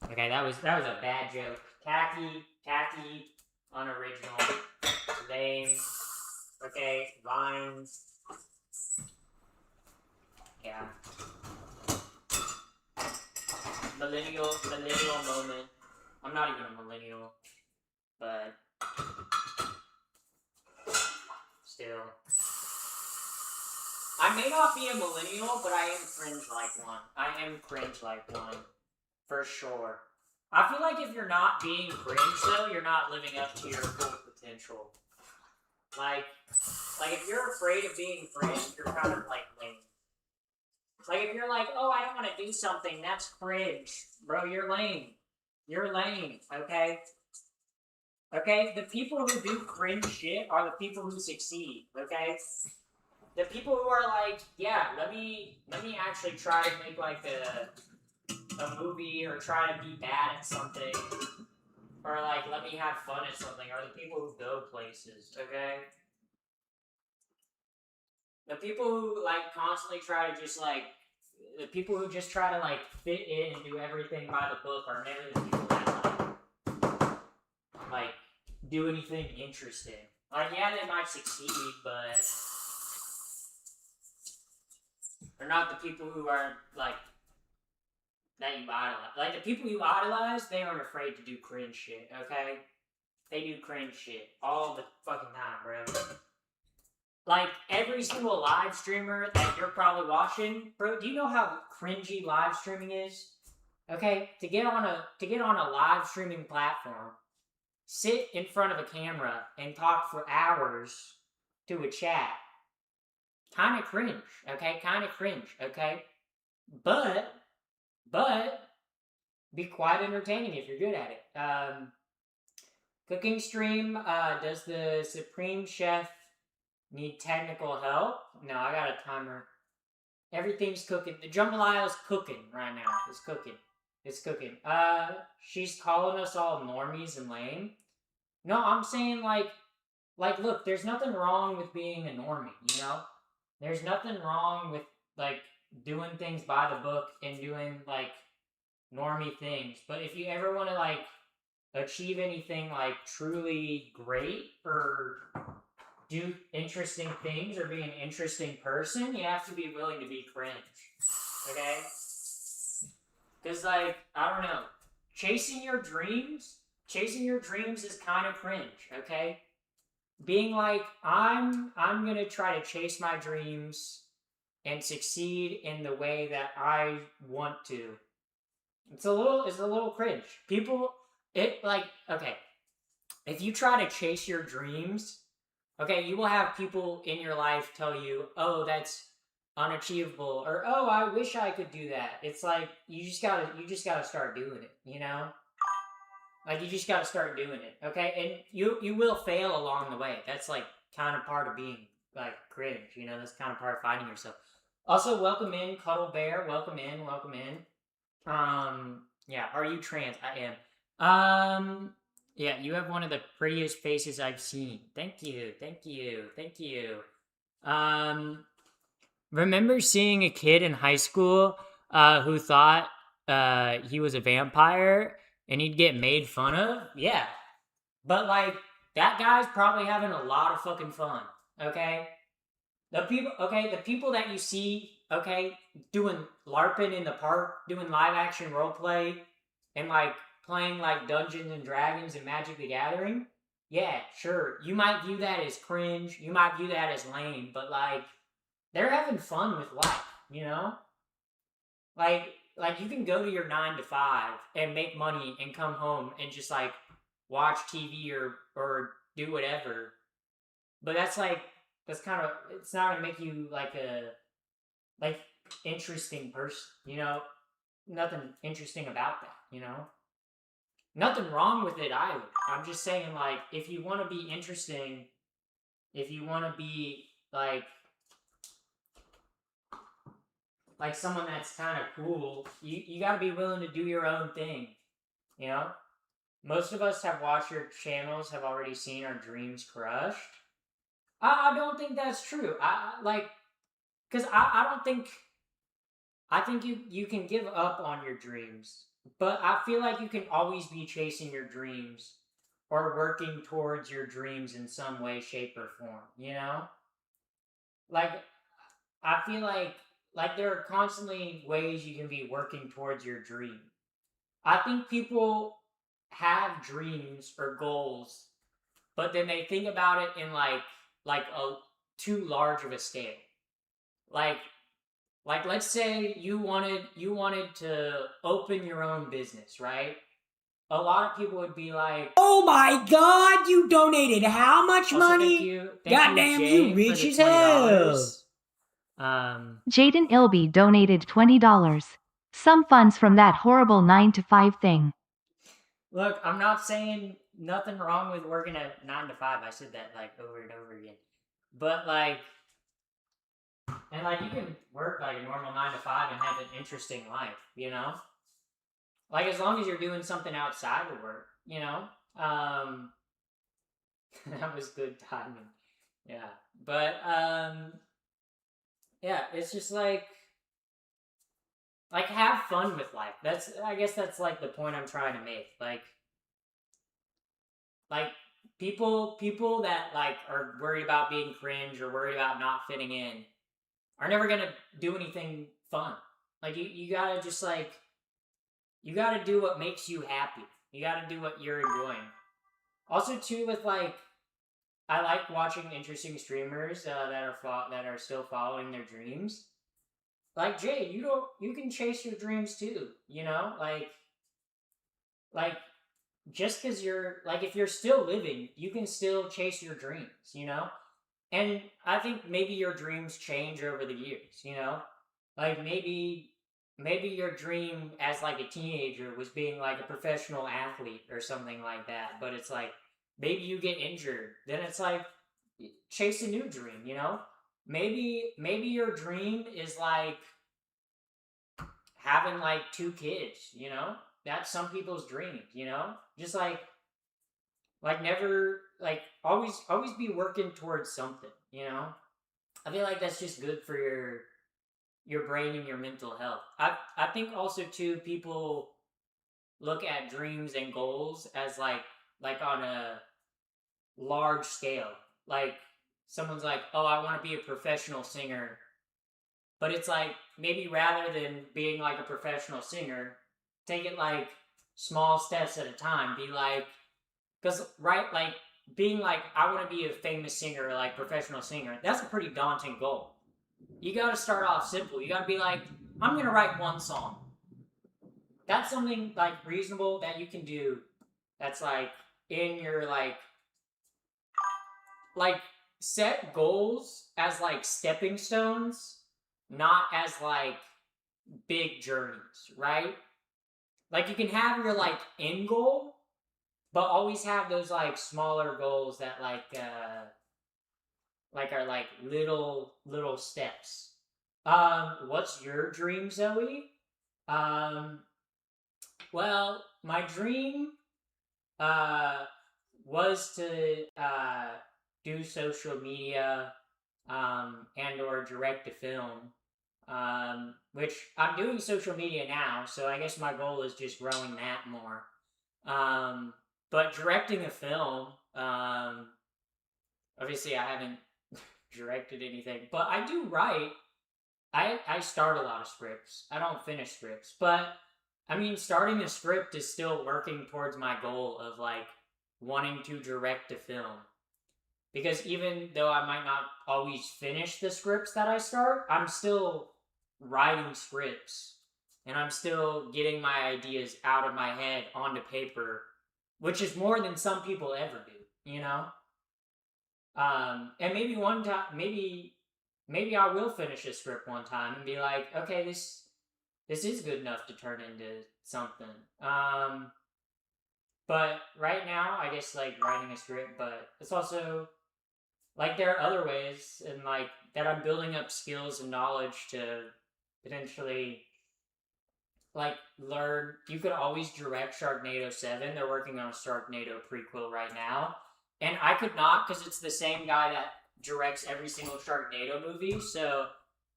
Okay, that was a bad joke. Tacky, unoriginal, lame. Okay, vines. Yeah. Millennial moment. I'm not even a millennial, but still. I may not be a millennial, but I am cringe like one. For sure. I feel like if you're not being cringe, though, you're not living up to your full potential. Like if you're afraid of being cringe, you're kind of like lame. Like if you're like, oh, I don't want to do something, that's cringe. Bro, you're lame. You're lame, okay? Okay? The people who do cringe shit are the people who succeed, okay? The people who are like, yeah, let me actually try to make like a movie or try to be bad at something, or like let me have fun at something, are the people who go places, okay? The people who like constantly try to just like the people who just try to like fit in and do everything by the book are never the people that like do anything interesting. Like, yeah, they might succeed, but they're not the people who are like that you idolize. Like the people you idolize, they aren't afraid to do cringe shit. Okay, they do cringe shit all the fucking time, bro. Like every single live streamer that you're probably watching, bro. Do you know how cringy live streaming is? Okay, to get on a live streaming platform, sit in front of a camera and talk for hours to a chat. Kind of cringe, okay? Kind of cringe, okay? But be quite entertaining if you're good at it. Cooking stream. Does the Supreme Chef need technical help? No, I got a timer. Everything's cooking. The jambalaya is cooking right now. It's cooking. It's cooking. She's calling us all normies and lame. No, I'm saying like, look, there's nothing wrong with being a normie, you know? There's nothing wrong with, like, doing things by the book and doing, like, normie things. But if you ever want to, like, achieve anything, like, truly great or do interesting things or be an interesting person, you have to be willing to be cringe. Okay? Because, like, I don't know. Chasing your dreams is kind of cringe, okay? Being like, I'm gonna try to chase my dreams and succeed in the way that I want to. It's a little cringe. People, okay, if you try to chase your dreams, okay, you will have people in your life tell you, oh, that's unachievable, or oh, I wish I could do that. It's like you just gotta start doing it, you know? Like, you just gotta start doing it, okay? And you will fail along the way. That's, like, kind of part of being, like, cringe, you know? That's kind of part of finding yourself. Also, welcome in, Cuddle Bear. Welcome in, welcome in. Yeah, are you trans? I am. Yeah, you have one of the prettiest faces I've seen. Thank you, thank you, thank you. Remember seeing a kid in high school who thought he was a vampire and he'd get made fun of? Yeah. But, like, that guy's probably having a lot of fucking fun, okay? The people that you see, okay, doing LARPing in the park, doing live action roleplay, and, like, playing, like, Dungeons and Dragons and Magic the Gathering, yeah, sure. You might view that as cringe, you might view that as lame, but, like, they're having fun with life, you know? Like you can go to your 9 to 5 and make money and come home and just, like, watch TV or do whatever. But that's kind of, it's not gonna make you like a interesting person, you know? Nothing interesting about that, you know? Nothing wrong with it either. I'm just saying, like, if you want to be interesting, if you want to be like someone that's kind of cool, you got to be willing to do your own thing, you know? Most of us have watched your channels, have already seen our dreams crushed. I don't think that's true. Because I don't think, I think you can give up on your dreams, but I feel like you can always be chasing your dreams or working towards your dreams in some way, shape, or form, you know? Like, I feel like there are constantly ways you can be working towards your dream. I think people have dreams or goals, but then they think about it in like a too large of a scale. Like let's say you wanted to open your own business, right? A lot of people would be like, "Oh my God, you donated how much money? Goddamn, you rich as hell." Jaden Ilby donated $20. Some funds from that horrible 9 to 5 thing. Look, I'm not saying nothing wrong with working at 9 to 5. I said that like over and over again. But like, and like you can work like a normal 9 to 5 and have an interesting life, you know? Like as long as you're doing something outside of work, you know? That was good timing. Yeah. But yeah, it's just like like have fun with life. I guess that's like the point I'm trying to make. Like people that like are worried about being cringe or worried about not fitting in are never gonna do anything fun. Like you gotta just like you gotta do what makes you happy. You gotta do what you're enjoying. Also, too, with like I like watching interesting streamers that are still following their dreams. Like Jay, you can chase your dreams too. You know, like just because you're like if you're still living, you can still chase your dreams. You know, and I think maybe your dreams change over the years. You know, like maybe your dream as like a teenager was being like a professional athlete or something like that, but it's like maybe you get injured, then it's like chase a new dream, you know? Maybe your dream is like having like two kids, you know? That's some people's dreams, you know? Just like never like always be working towards something, you know? I feel like that's just good for your brain and your mental health. I think also too people look at dreams and goals as like on a large scale. Like someone's like, "Oh, I want to be a professional singer." But it's like maybe rather than being like a professional singer, take it like small steps at a time. Be like cuz right like being like I want to be a famous singer, like professional singer. That's a pretty daunting goal. You got to start off simple. You got to be like, I'm going to write one song. That's something like reasonable that you can do. That's like in your like set goals as like stepping stones, not as like big journeys, right? Like you can have your like end goal, but always have those like smaller goals that like are like little steps. What's your dream, Zoe? Um, well, my dream uh was to do social media and or direct a film. Which I'm doing social media now, so I guess my goal is just growing that more. Um, but directing a film, obviously I haven't directed anything, but I do write. I start a lot of scripts. I don't finish scripts, but I mean, starting a script is still working towards my goal of like wanting to direct a film. Because even though I might not always finish the scripts that I start, I'm still writing scripts and I'm still getting my ideas out of my head onto paper, which is more than some people ever do, you know? And maybe one time, maybe I will finish a script one time and be like, okay, this is good enough to turn into something. But right now, I guess like writing a script, but it's also like there are other ways and like that I'm building up skills and knowledge to potentially like learn. You could always direct Sharknado 7. They're working on a Sharknado prequel right now. And I could not because it's the same guy that directs every single Sharknado movie. So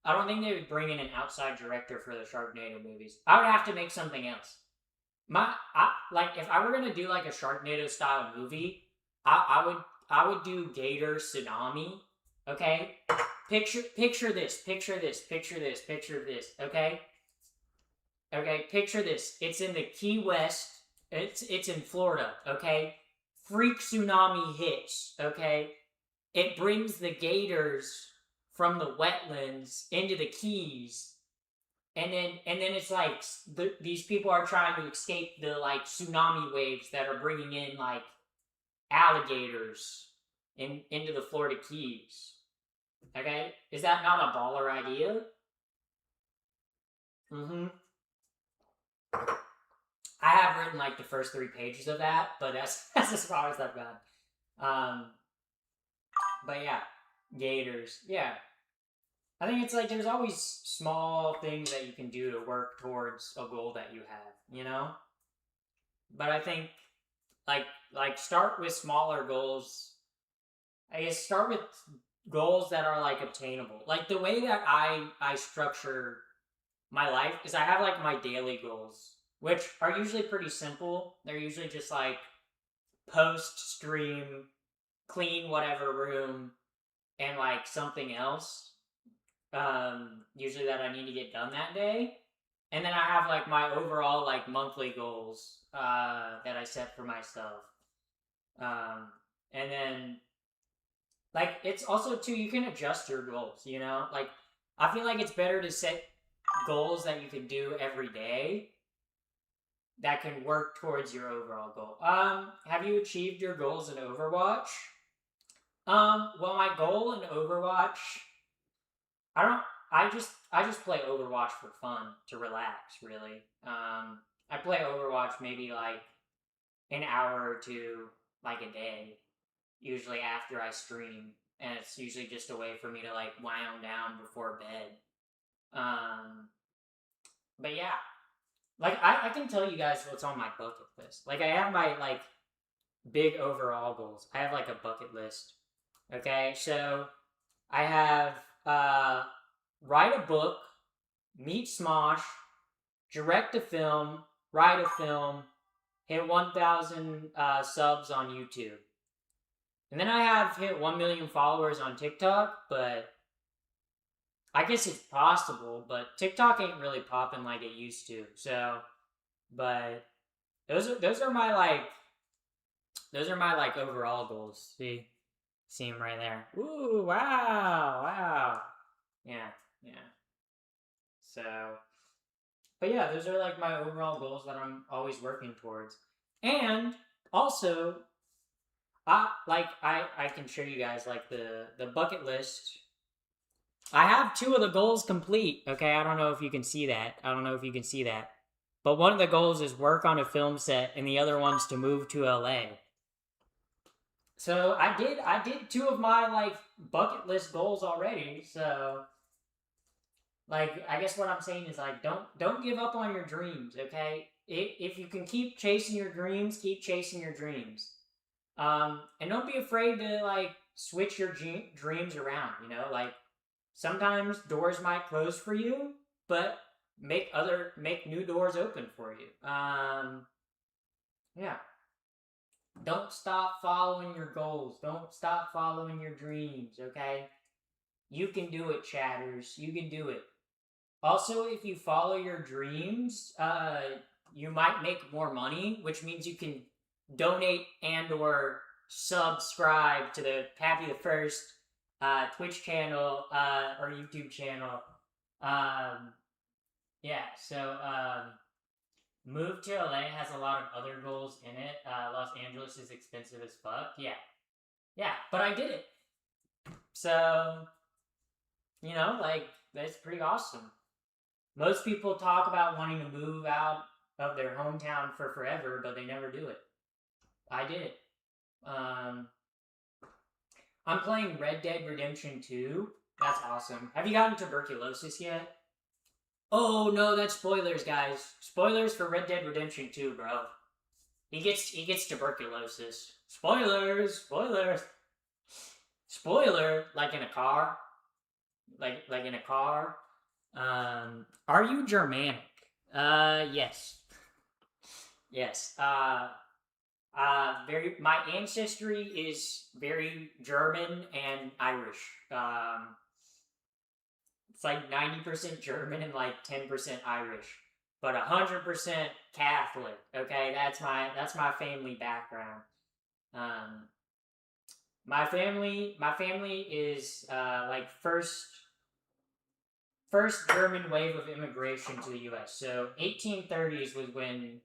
I don't think they would bring in an outside director for the Sharknado movies. I would have to make something else. Like if I were gonna do like a Sharknado style movie, I would do Gator Tsunami. Okay, picture this, picture this, picture this, picture this. Okay, picture this. It's in the Key West. It's in Florida. Okay, freak tsunami hits. Okay, it brings the gators from the wetlands into the Keys, and then it's like these people are trying to escape the like tsunami waves that are bringing in like alligators into the Florida Keys. Okay, is that not a baller idea? Mm-hmm. I have written like the first 3 pages of that, but that's as far as I've gone. Um, but yeah, gators. Yeah, I think it's like there's always small things that you can do to work towards a goal that you have, you know? But I think like start with smaller goals. I guess start with goals that are like obtainable. Like the way that I structure my life is I have like my daily goals, which are usually pretty simple. They're usually just like post stream, clean whatever room, and like something else. Usually that I need to get done that day. And then I have like my overall like monthly goals that I set for myself. And then like it's also too you can adjust your goals, you know? Like I feel like it's better to set goals that you can do every day that can work towards your overall goal. Have you achieved your goals in Overwatch? Well my goal in Overwatch I don't. I just play Overwatch for fun to relax. Really. I play Overwatch maybe like an hour or two, like a day. Usually after I stream, and it's usually just a way for me to like wind down before bed. But yeah, like I can tell you guys what's on my bucket list. Like I have my like big overall goals. I have like a bucket list. Okay, so I have write a book, meet Smosh, direct a film, write a film, hit 1,000 subs on YouTube. And then I have hit 1 million followers on TikTok, but I guess it's possible, but TikTok ain't really popping like it used to. So, but those are my like overall goals. See them right there. Ooh, wow. Yeah. So, but yeah, those are like my overall goals that I'm always working towards. And also, I can show you guys like the bucket list. I have 2 of the goals complete. Okay, I don't know if you can see that. But one of the goals is work on a film set, and the other one's to move to LA. So I did 2 of my like bucket list goals already. So like I guess what I'm saying is like don't give up on your dreams, okay? If you can keep chasing your dreams, keep chasing your dreams. And don't be afraid to like switch your dreams around, you know? Like sometimes doors might close for you, but make new doors open for you. Yeah. Don't stop following your goals. Don't stop following your dreams, okay? You can do it, chatters. You can do it. Also, if you follow your dreams, you might make more money, which means you can donate and or subscribe to the Pappy the First Twitch channel or YouTube channel. Yeah, so Move to LA has a lot of other goals in it. Los Angeles is expensive as fuck. Yeah, but I did it. So, you know, like, that's pretty awesome. Most people talk about wanting to move out of their hometown for forever, but they never do it. I did it. I'm playing Red Dead Redemption 2. That's awesome. Have you gotten tuberculosis yet? Oh no, that's spoilers, guys. Spoilers for Red Dead Redemption 2, bro. He gets tuberculosis. Spoilers. Spoiler, like in a car. Like in a car. Are you Germanic? Yes. Yes. My ancestry is very German and Irish. It's like 90% German and like 10% Irish, but 100% Catholic. Okay, that's my family background. My family is like first German wave of immigration to the U.S. So 1830s was when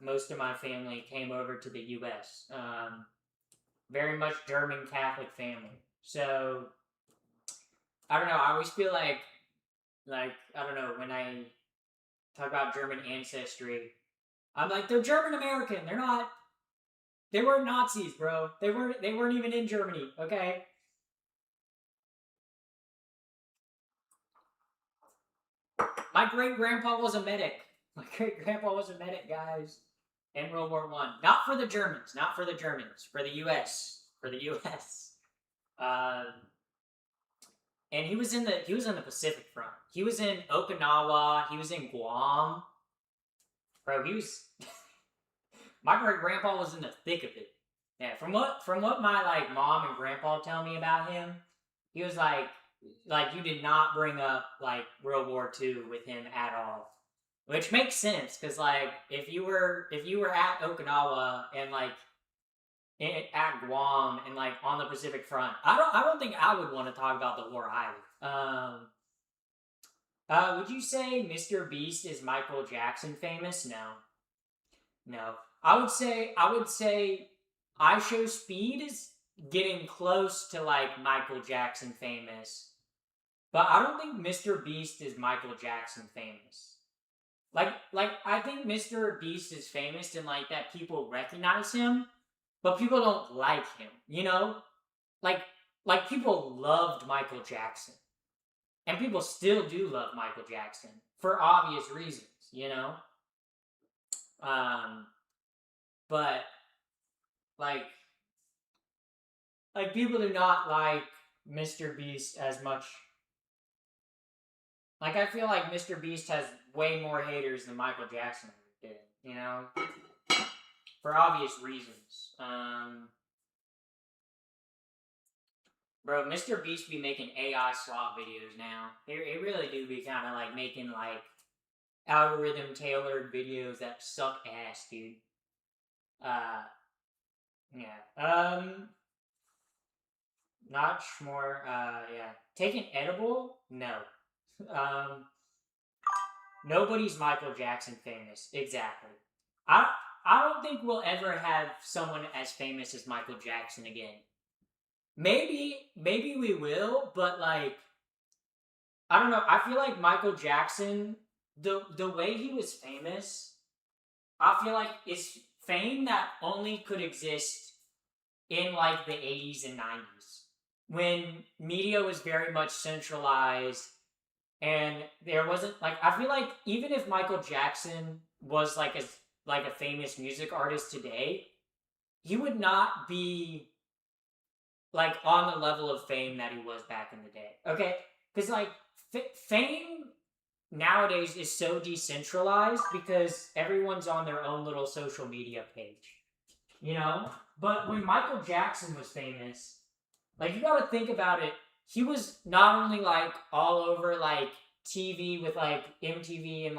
most of my family came over to the U.S. Very much German Catholic family. So I don't know. I always feel like I don't know, when I talk about German ancestry, I'm like, they're German American. They're not. They weren't Nazis, bro. They weren't even in Germany. Okay. My great grandpa was a medic. Guys, in World War One. Not for the Germans. For the U.S. and he was in the Pacific Front. He was in Okinawa. He was in Guam. Bro, he was. My great grandpa was in the thick of it. Yeah, from what my like mom and grandpa tell me about him, he was like you did not bring up like World War II with him at all. Which makes sense, because like if you were at Okinawa and like at Guam and like on the Pacific Front, I don't think I would want to talk about the war either. Would you say Mr. Beast is Michael Jackson famous? No. I would say I Show Speed is getting close to like Michael Jackson famous, but I don't think Mr. Beast is Michael Jackson famous. Like I think Mr. Beast is famous in like that people recognize him, but people don't like him. You know, like people loved Michael Jackson, and people still do love Michael Jackson for obvious reasons. You know, but like people do not like Mr. Beast as much. Like I feel like Mr. Beast has way more haters than Michael Jackson did, you know? For obvious reasons. Bro, Mr. Beast be making AI swap videos now. It really do be kind of like making like algorithm tailored videos that suck ass, dude. Yeah. Not more. Yeah. Take an edible? No. Nobody's Michael Jackson famous. Exactly. I don't think we'll ever have someone as famous as Michael Jackson again. Maybe we will, but like I don't know. I feel like Michael Jackson, the way he was famous, I feel like it's fame that only could exist in like the 80s and 90s when media was very much centralized and there wasn't like I feel like even if Michael Jackson was like a famous music artist today, he would not be like on the level of fame that he was back in the day. Okay, because like fame nowadays is so decentralized because everyone's on their own little social media page, you know. But when Michael Jackson was famous, like you got to think about it. He was not only like all over like TV with like MTV and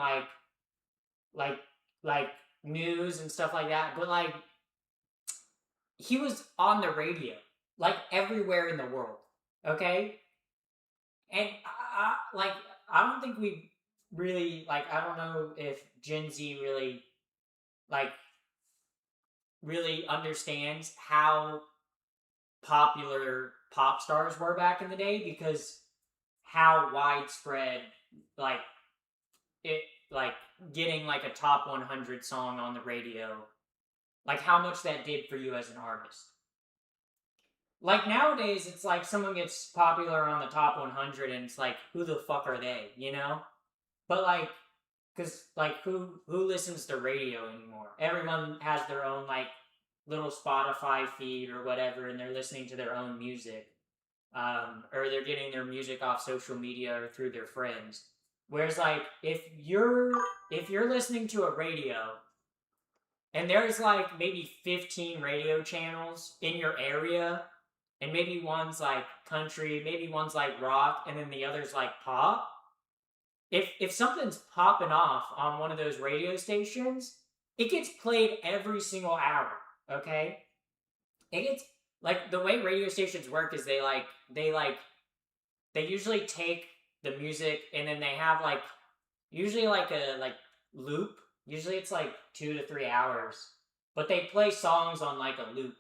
like news and stuff like that, but like he was on the radio like everywhere in the world. Okay, and I don't think we really like I don't know if Gen Z like really understands how popular pop stars were back in the day because how widespread like it like getting like a top 100 song on the radio, like how much that did for you as an artist. Like nowadays it's like someone gets popular on the top 100 and it's like who the fuck are they, you know? But like cuz like who listens to radio anymore? Everyone has their own like little Spotify feed or whatever and they're listening to their own music. Or they're getting their music off social media or through their friends. Whereas like if you're listening to a radio and there's like maybe 15 radio channels in your area and maybe one's like country, maybe one's like rock and then the other's like pop, if something's popping off on one of those radio stations, it gets played every single hour, okay? It gets like the way radio stations work is they usually take the music and then they have like usually like a like loop. Usually it's like 2 to 3 hours, but they play songs on like a loop.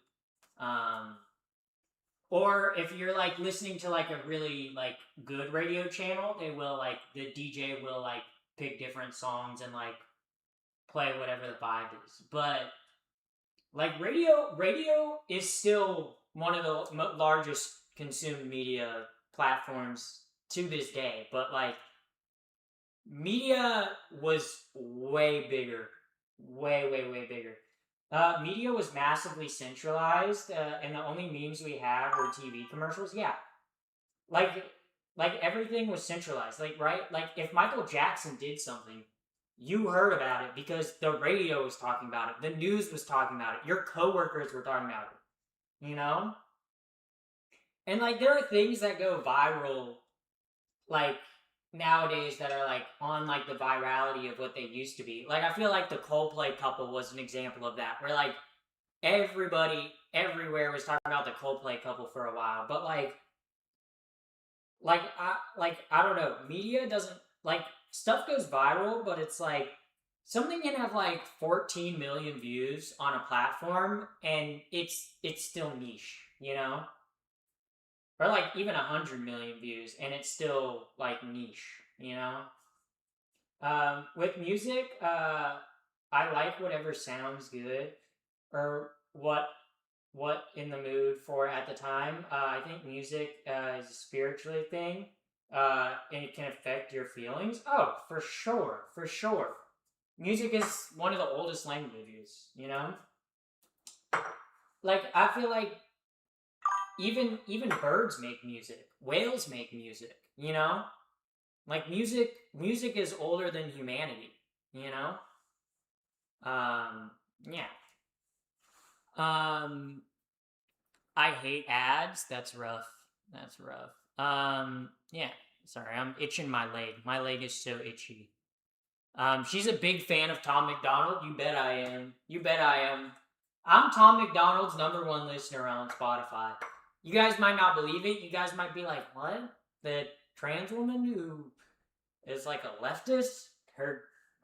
Or if you're like listening to like a really like good radio channel, they will like the DJ will like pick different songs and like play whatever the vibe is. But like radio is still one of the largest consumed media platforms to this day. But like media was way bigger, way bigger. Media was massively centralized, and the only memes we had were TV commercials. Yeah, like like everything was centralized. Like, right? Like if Michael Jackson did something, you heard about it because the radio was talking about it, the news was talking about it, your coworkers were talking about it, you know? And like there are things that go viral like nowadays that are like on like the virality of what they used to be. Like I feel like the Coldplay couple was an example of that, where like everybody everywhere was talking about the Coldplay couple for a while, but I don't know, media doesn't like stuff goes viral, but it's like something can have like 14 million views on a platform and it's still niche, you know? Or like even 100 million views and it's still like niche, you know? With music, I like whatever sounds good or what in the mood for at the time. I think music is a spiritual thing, and it can affect your feelings. Oh, for sure, for sure. Music is one of the oldest languages, you know. Like I feel like even birds make music, whales make music, you know. Like music is older than humanity, you know. Yeah. Um, I hate ads. That's rough. That's rough. Yeah. Sorry, I'm itching my leg. My leg is so itchy. She's a big fan of Tom McDonald. You bet I am. You bet I am. I'm Tom McDonald's #1 listener on Spotify. You guys might not believe it. You guys might be like, what? The trans woman who is like a leftist? Her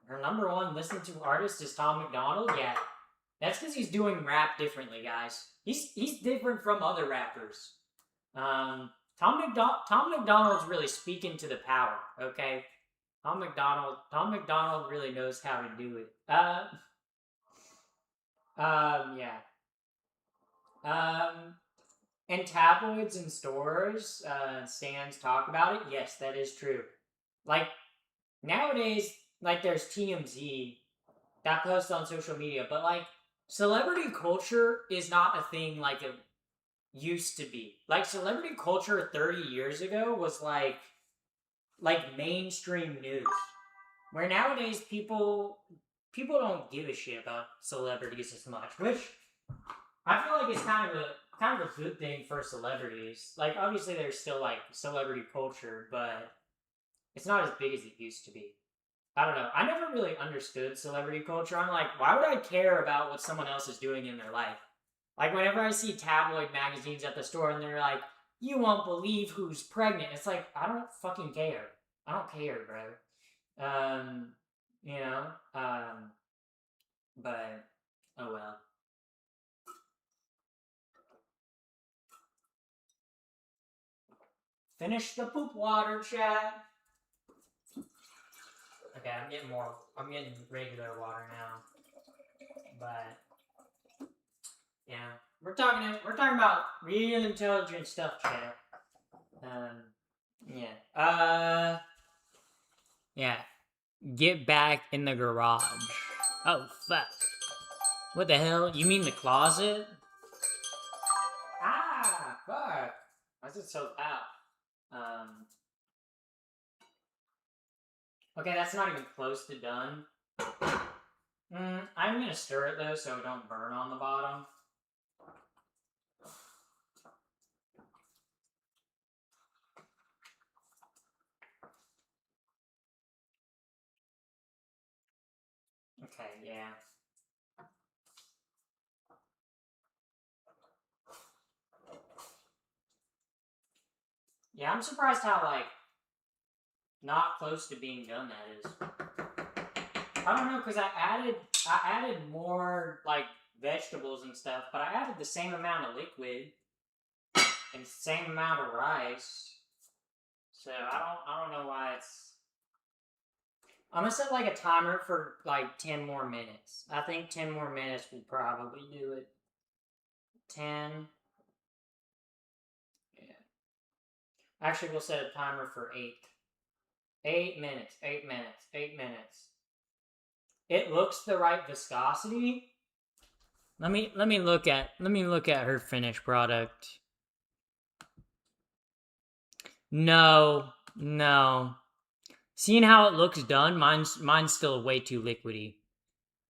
#1 listened to artist is Tom McDonald? Yeah. That's because he's doing rap differently, guys. He's different from other rappers. Tom McDonald's really speaking to the power. Okay, Tom McDonald really knows how to do it. Yeah. And tabloids and stores, stands talk about it. Yes, that is true. Like nowadays, like there's TMZ that posts on social media, but like celebrity culture is not a thing like it used to be. Like celebrity culture 30 years ago was like mainstream news. Where nowadays people don't give a shit about celebrities as much, which I feel like it's kind of a good thing for celebrities. Like obviously there's still like celebrity culture, but it's not as big as it used to be. I don't know. I never really understood celebrity culture. I'm like, why would I care about what someone else is doing in their life? Like, whenever I see tabloid magazines at the store and they're like, you won't believe who's pregnant, it's like, I don't fucking care. I don't care, bro. You know? But, oh well. Finish the poop water, chat. Okay, I'm getting regular water now. But yeah, we're talking about real intelligent stuff, chat. Yeah. Yeah. Get back in the garage. Oh fuck. What the hell? You mean the closet? Ah, fuck. Why is it so loud? Okay, that's not even close to done. I'm gonna stir it though so it don't burn on the bottom. Okay, yeah. Yeah, I'm surprised how, like, not close to being done that is. I don't know, because I added more, like, vegetables and stuff, but I added the same amount of liquid and same amount of rice. So I don't know why it's... I'm gonna set, like, a timer for, like, 10 more minutes. I think 10 more minutes will probably do it. 10... Yeah. Actually, we'll set a timer for 8. 8 minutes, 8 minutes, 8 minutes. It looks the right viscosity. Let me look at her finished product. No, no. Seeing how it looks done, mine's still way too liquidy.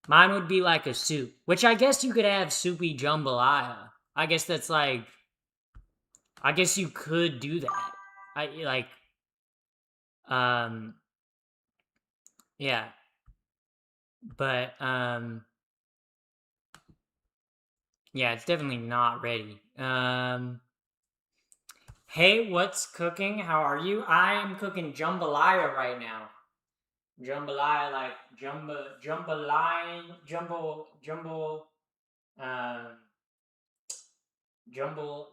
Mine would be like a soup, which I guess you could have soupy jambalaya. I guess that's like, I guess you could do that. I like, um, yeah, but yeah, it's definitely not ready. Hey, what's cooking? How are you? I am cooking jambalaya right now. Jambalaya, like um,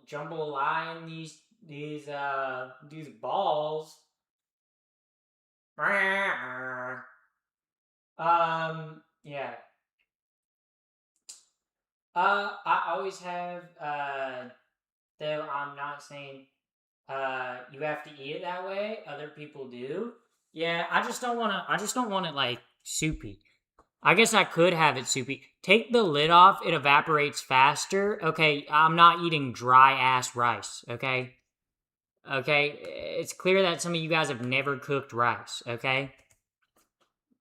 jambalaya these balls. Yeah. I always have though I'm not saying you have to eat it that way. Other people do. Yeah, I just don't want it like soupy. I guess I could have it soupy. Take the lid off, it evaporates faster. Okay, I'm not eating dry ass rice, okay? Okay? It's clear that some of you guys have never cooked rice, okay?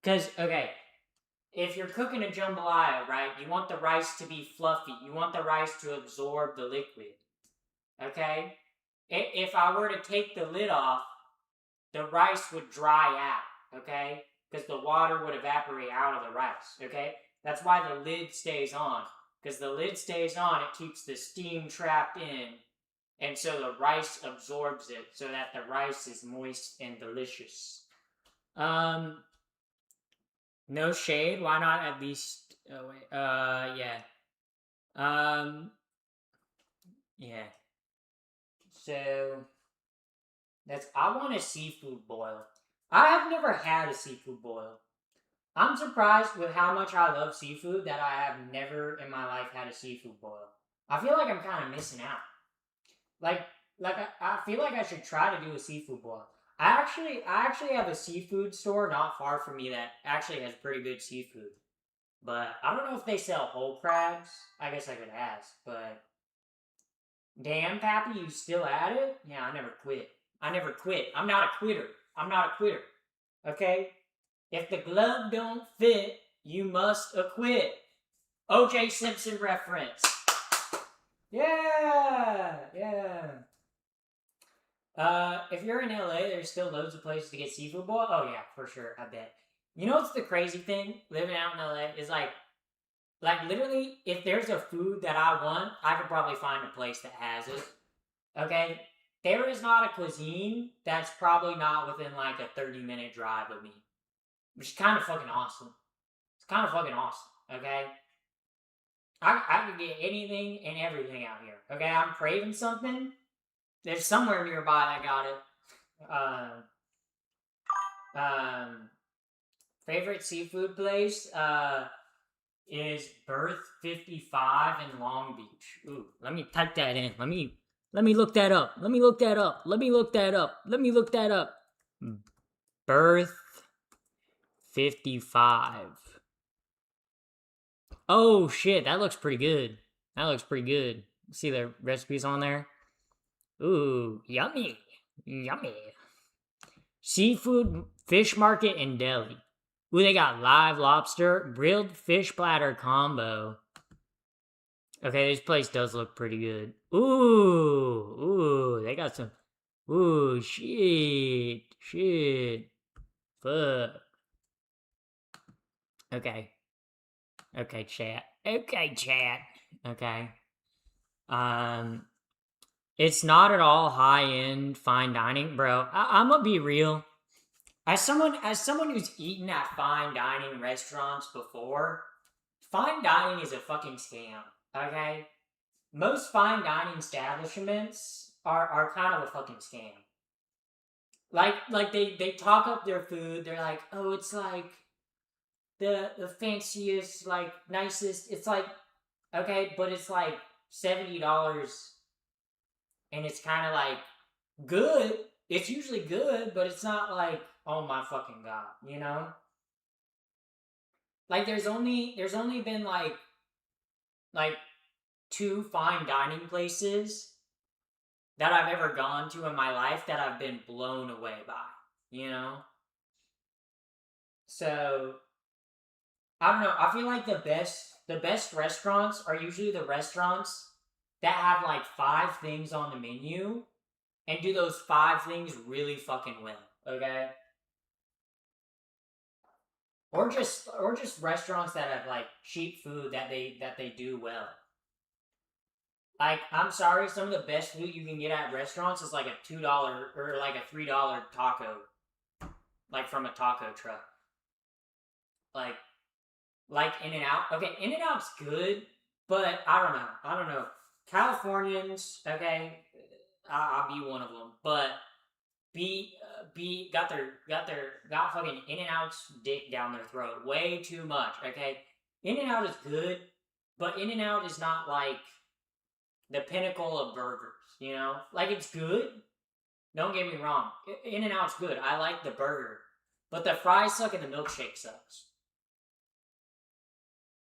Cuz okay, if you're cooking a jambalaya, right? You want the rice to be fluffy. You want the rice to absorb the liquid. Okay? If I were to take the lid off, the rice would dry out, okay? Because the water would evaporate out of the rice, okay? That's why the lid stays on. Because the lid stays on, it keeps the steam trapped in, and so the rice absorbs it, so that the rice is moist and delicious. Um, no shade. Why not at least? Oh wait. Yeah. Um, yeah. So that's. I want a seafood boil. I have never had a seafood boil. I'm surprised with how much I love seafood that I have never in my life had a seafood boil. I feel like I'm kind of missing out. Like, I feel like I should try to do a seafood boil. I actually have a seafood store not far from me that actually has pretty good seafood. But I don't know if they sell whole crabs. I guess I could ask. But damn, Pappy, you still at it? Yeah, I never quit. I never quit. I'm not a quitter. I'm not a quitter. Okay? If the glove don't fit, you must acquit. OJ Simpson reference. Yeah, yeah. If you're in LA, there's still loads of places to get seafood boil. Oh yeah, for sure. I bet. You know what's the crazy thing? Living out in LA is like literally, if there's a food that I want, I could probably find a place that has it. Okay, there is not a cuisine that's probably not within like a 30-minute drive of me, which is kind of fucking awesome. It's kind of fucking awesome. Okay, I can get anything and everything out here. Okay, I'm craving something. There's somewhere nearby that got it. Um, favorite seafood place is Berth 55 in Long Beach. Ooh, let me type that in. Let me look that up. Let me look that up. Let me look that up. Let me look that up. Berth 55. Oh shit, that looks pretty good. That looks pretty good. See the recipes on there? Ooh, yummy. Yummy. Seafood fish market in Delhi. Ooh, they got live lobster, grilled fish platter combo. Okay, this place does look pretty good. Ooh, they got some. Ooh, shit. Fuck. Okay. Okay, chat. Okay, chat. Okay. Um, it's not at all high end fine dining, bro. I'm gonna be real. As someone who's eaten at fine dining restaurants before, fine dining is a fucking scam. Okay, most fine dining establishments are kind of a fucking scam. Like they talk up their food. They're like, oh, it's like the fanciest, like nicest. It's like okay, but it's like $70, and it's kind of like good. It's usually good, but it's not like oh my fucking god, you know. Like there's only been like two fine dining places that I've ever gone to in my life that I've been blown away by, you know? So, I don't know, I feel like the best restaurants are usually the restaurants that have like 5 things on the menu and do those 5 things really fucking well, okay? Or just restaurants that have like cheap food that they do well. Like, I'm sorry, some of the best food you can get at restaurants is like a $2 or like a $3 taco, like from a taco truck. Like In and Out. Okay, In and Out's good, but I don't know. I don't know. Californians, okay, I'll be one of them, but got fucking In and Out's dick down their throat way too much. Okay, In and Out is good, but In and Out is not like the pinnacle of burgers. You know, like it's good. Don't get me wrong. In and Out's good. I like the burger, but the fries suck and the milkshake sucks.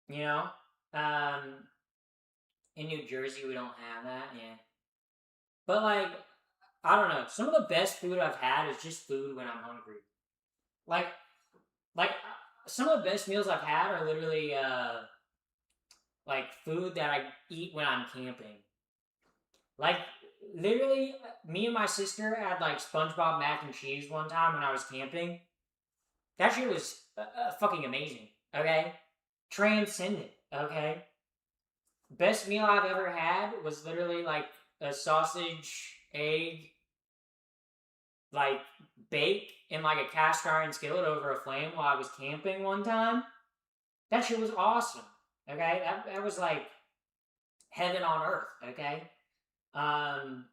You know, um, in New Jersey we don't have that. Yeah, but like I don't know. Some of the best food I've had is just food when I'm hungry. Like like some of the best meals I've had are literally like food that I eat when I'm camping. Like literally, me and my sister had like SpongeBob mac and cheese one time when I was camping. That shit was fucking amazing. Okay, transcendent. Okay, best meal I've ever had was literally like a sausage, egg, like baked in like a cast iron skillet over a flame while I was camping one time. That shit was awesome. Okay, that was like heaven on earth. Okay, um,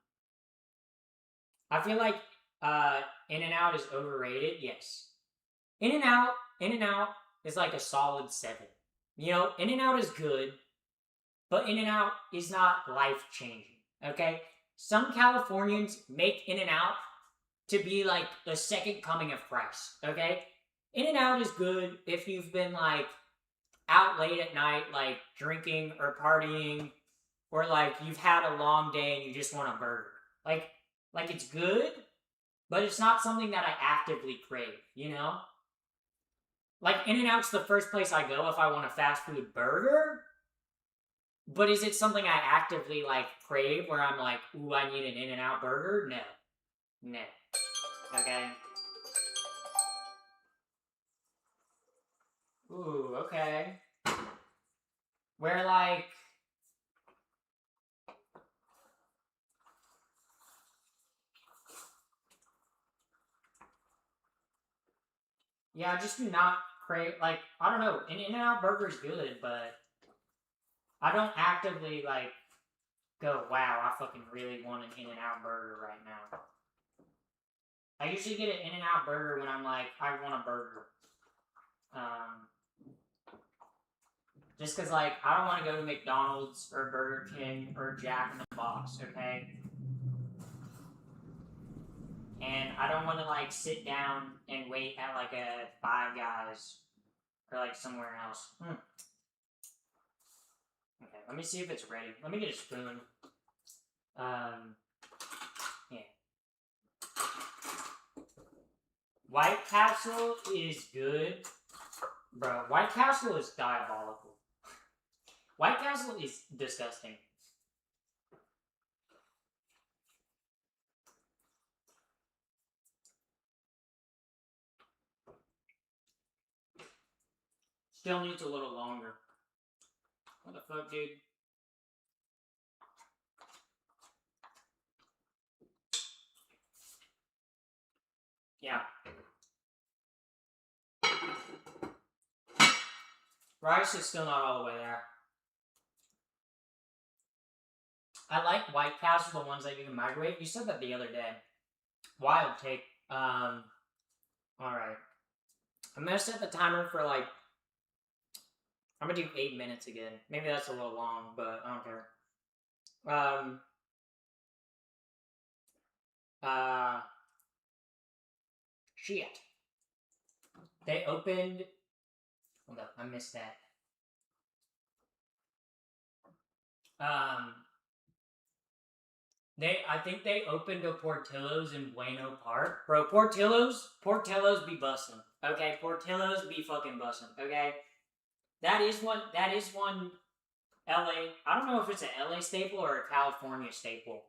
I feel like In and Out is overrated. Yes, In and Out, In and Out is like a solid 7. You know, In and Out is good, but In and Out is not life changing. Okay, some Californians make In and Out to be like the second coming of Christ. Okay, In and Out is good if you've been like out late at night, like drinking or partying, or like you've had a long day and you just want a burger. Like, it's good, but it's not something that I actively crave. You know, like In and Out's the first place I go if I want a fast food burger. But is it something I actively like crave where I'm like, ooh, I need an In and Out burger? No, no. Okay. Ooh, okay. Where like yeah, I just do not crave like I don't know. An In and Out burger's good, but I don't actively like go, wow, I fucking really want an In and Out burger right now. I usually get an In and Out burger when I'm like, I want a burger. Just cause like I don't want to go to McDonald's or Burger King or Jack in the Box, okay? And I don't want to like sit down and wait at like a Five Guys or like somewhere else. Okay, let me see if it's ready. Let me get a spoon. Yeah. White Castle is good. Bro, White Castle is diabolical. White Castle is disgusting. Still needs a little longer. What the fuck, dude? Yeah. Rice is still not all the way there. I like White Castle, the ones that you can microwave. You said that the other day. Wild take. Alright. I'm gonna set the timer for like I'm gonna do 8 minutes again. Maybe that's a little long, but I don't care. Shit. They opened. Hold up, I missed that. I think they opened a Portillo's in Bueno Park. Bro, Portillo's be bussin'. Okay, Portillo's be fucking bussin'. Okay, that is one LA. I don't know if it's an LA staple or a California staple.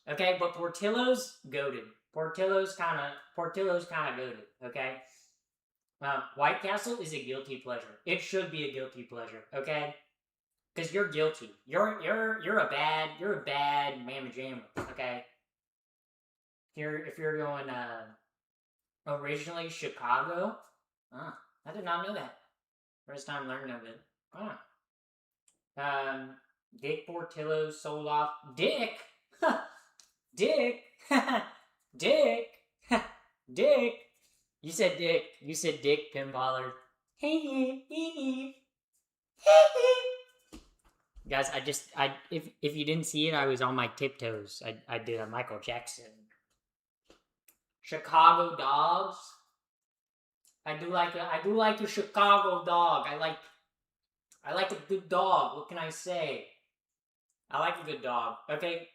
Okay, but Portillo's goated. Portillo's kind of goated. Okay, White Castle is a guilty pleasure. It should be a guilty pleasure. Okay, because you're guilty. You're a bad mamma jamma. Okay, if you're going originally Chicago. I did not know that. First time learning of it. Dick Portillo sold off. Dick! Dick! Dick! Dick! You said Dick. You said Dick Pinballer. Guys, if you didn't see it, I was on my tiptoes. I did a Michael Jackson. Chicago dogs. I do like a Chicago dog. I like a good dog. What can I say? I like a good dog. Okay.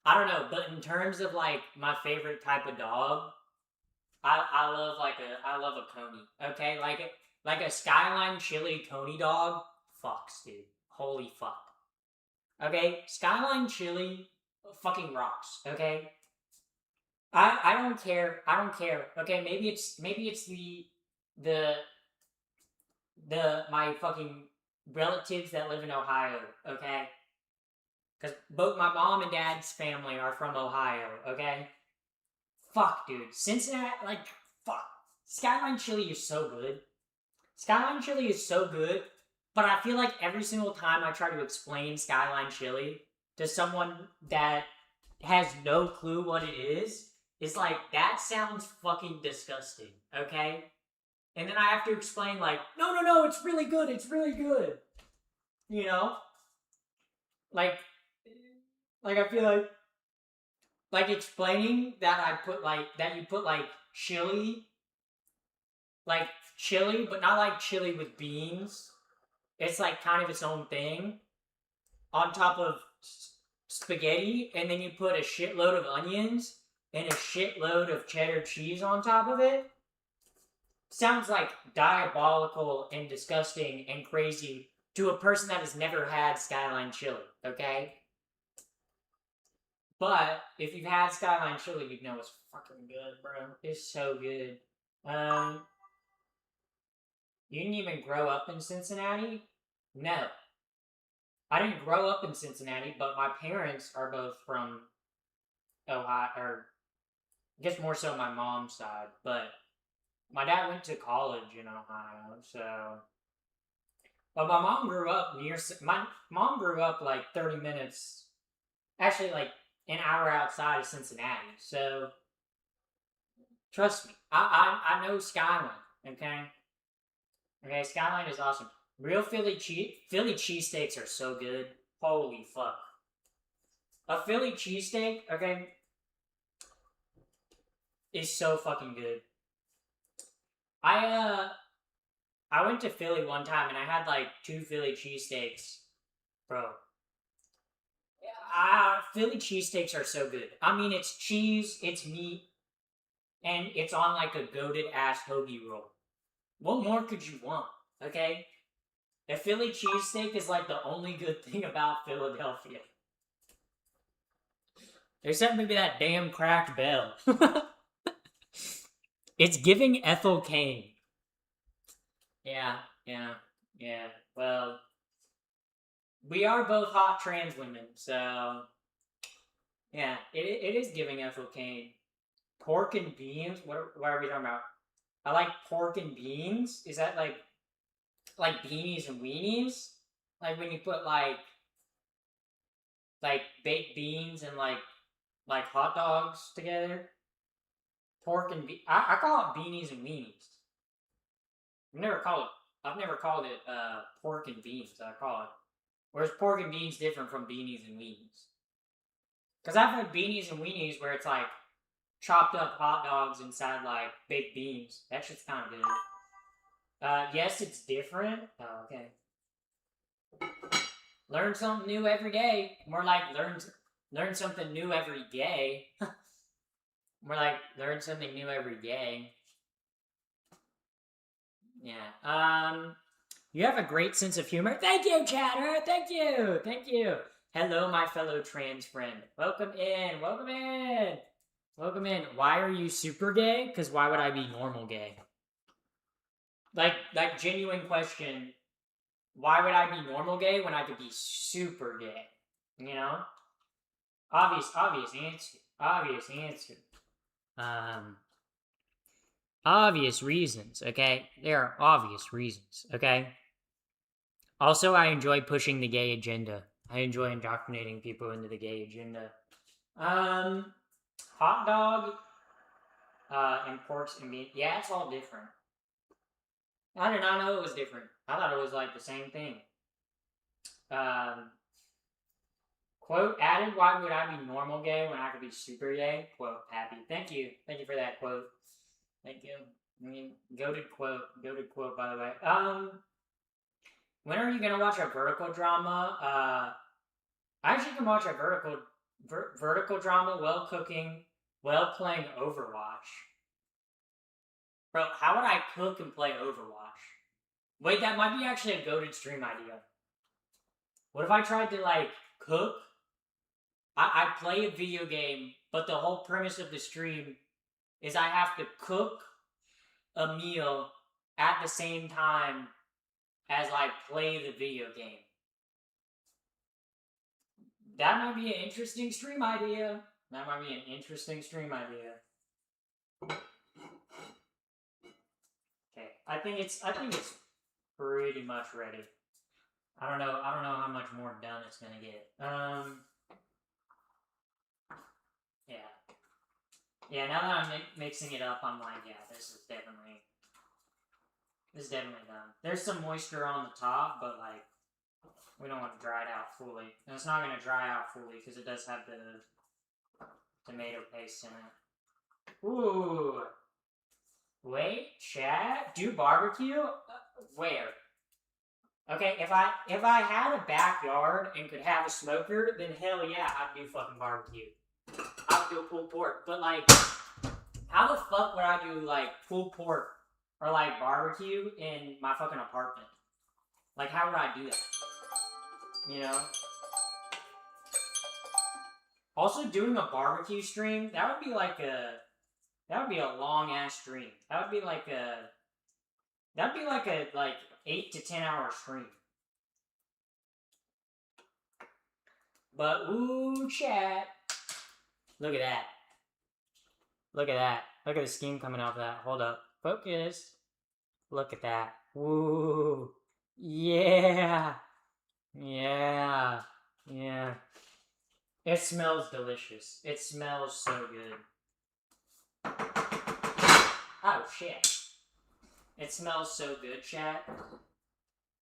I don't know, but in terms of like my favorite type of dog, I love a coney. Okay, like a Skyline Chili Coney dog. Fucks, dude. Holy fuck. Okay, Skyline Chili fucking rocks. Okay. I don't care. Okay, maybe it's the my fucking relatives that live in Ohio, okay? Because both my mom and dad's family are from Ohio, okay? Fuck, dude. Cincinnati, like, fuck. Skyline Chili is so good. Skyline Chili is so good, but I feel like every single time I try to explain Skyline Chili to someone that has no clue what it is, it's like, that sounds fucking disgusting, okay? And then I have to explain, like, no, it's really good, you know? Like I feel like explaining that you put, chili, but not like chili with beans. It's, like, kind of its own thing. On top of spaghetti, and then you put a shitload of onions and a shitload of cheddar cheese on top of it. Sounds like diabolical and disgusting and crazy to a person that has never had Skyline Chili, okay? But if you've had Skyline Chili, you'd know it's fucking good, bro. It's so good. You didn't even grow up in Cincinnati? No. I didn't grow up in Cincinnati, but my parents are both from Ohio, or I guess more so my mom's side, but my dad went to college in Ohio, so. But my mom grew up like 30 minutes, actually like an hour outside of Cincinnati, so trust me, I know Skyline, okay? Okay, Skyline is awesome. Real Philly cheesesteaks are so good. Holy fuck. A Philly cheesesteak, okay, is so fucking good. I went to Philly one time and I had like 2 Philly cheesesteaks. Bro. Philly cheesesteaks are so good. I mean, it's cheese, it's meat, and it's on like a goated ass hoagie roll. What more could you want, okay? A Philly cheesesteak is like the only good thing about Philadelphia. Except maybe that damn cracked bell. It's giving Ethel Kane. Yeah. Well, we are both hot trans women, so yeah, it is giving Ethel Kane. Pork and beans. What are we talking about? I like pork and beans. Is that like beanies and weenies? Like when you put like baked beans and like hot dogs together? Pork and I call it beanies and weenies. I've never called it pork and beans. I call it. Where's pork and beans different from beanies and weenies? Because I've had beanies and weenies where it's like chopped up hot dogs inside like baked beans. That shit's kind of good. Yes, it's different. Oh, okay. Learn something new every day. More like Learn something new every day. More like learn something new every day. Yeah. You have a great sense of humor. Thank you, chatter. Thank you. Thank you. Hello, my fellow trans friend. Welcome in. Welcome in. Welcome in. Why are you super gay? Because why would I be normal gay? Like genuine question. Why would I be normal gay when I could be super gay? You know? Obvious answer. Obvious answer. Obvious reasons, okay? There are obvious reasons, okay? Also, I enjoy pushing the gay agenda. I enjoy indoctrinating people into the gay agenda. Hot dog, and porks and meat. Yeah, it's all different. I did not know it was different. I thought it was like the same thing. Quote added, why would I be normal gay when I could be super gay? Quote, happy. Thank you. Thank you for that quote. Thank you. I mean, goated quote. Goated quote, by the way. When are you gonna watch a vertical drama? I actually can watch a vertical drama while cooking, while playing Overwatch. Bro, how would I cook and play Overwatch? Wait, that might be actually a goated stream idea. What if I tried to, like, cook? I play a video game, but the whole premise of the stream is I have to cook a meal at the same time as I play the video game. That might be an interesting stream idea. That might be an interesting stream idea. Okay, I think it's pretty much ready. I don't know how much more done it's gonna get. Yeah, now that I'm mixing it up, I'm like, yeah, this is definitely done. There's some moisture on the top, but like, we don't want to dry it out fully. And it's not gonna dry out fully because it does have the tomato paste in it. Ooh. Wait, chat? Do barbecue? Where? Okay, if I had a backyard and could have a smoker, then hell yeah, I'd do fucking barbecue. I would do pulled pork. But like, how the fuck would I do like pulled pork or like barbecue in my fucking apartment? Like, how would I do that? You know? Also, doing a barbecue stream, that would be a long ass stream. That would be like a 8 to 10 hour stream. But ooh, chat. Look at that. Look at that. Look at the steam coming off that. Hold up. Focus. Look at that. Woo. Yeah. Yeah. Yeah. It smells delicious. It smells so good. Oh, shit. It smells so good, chat.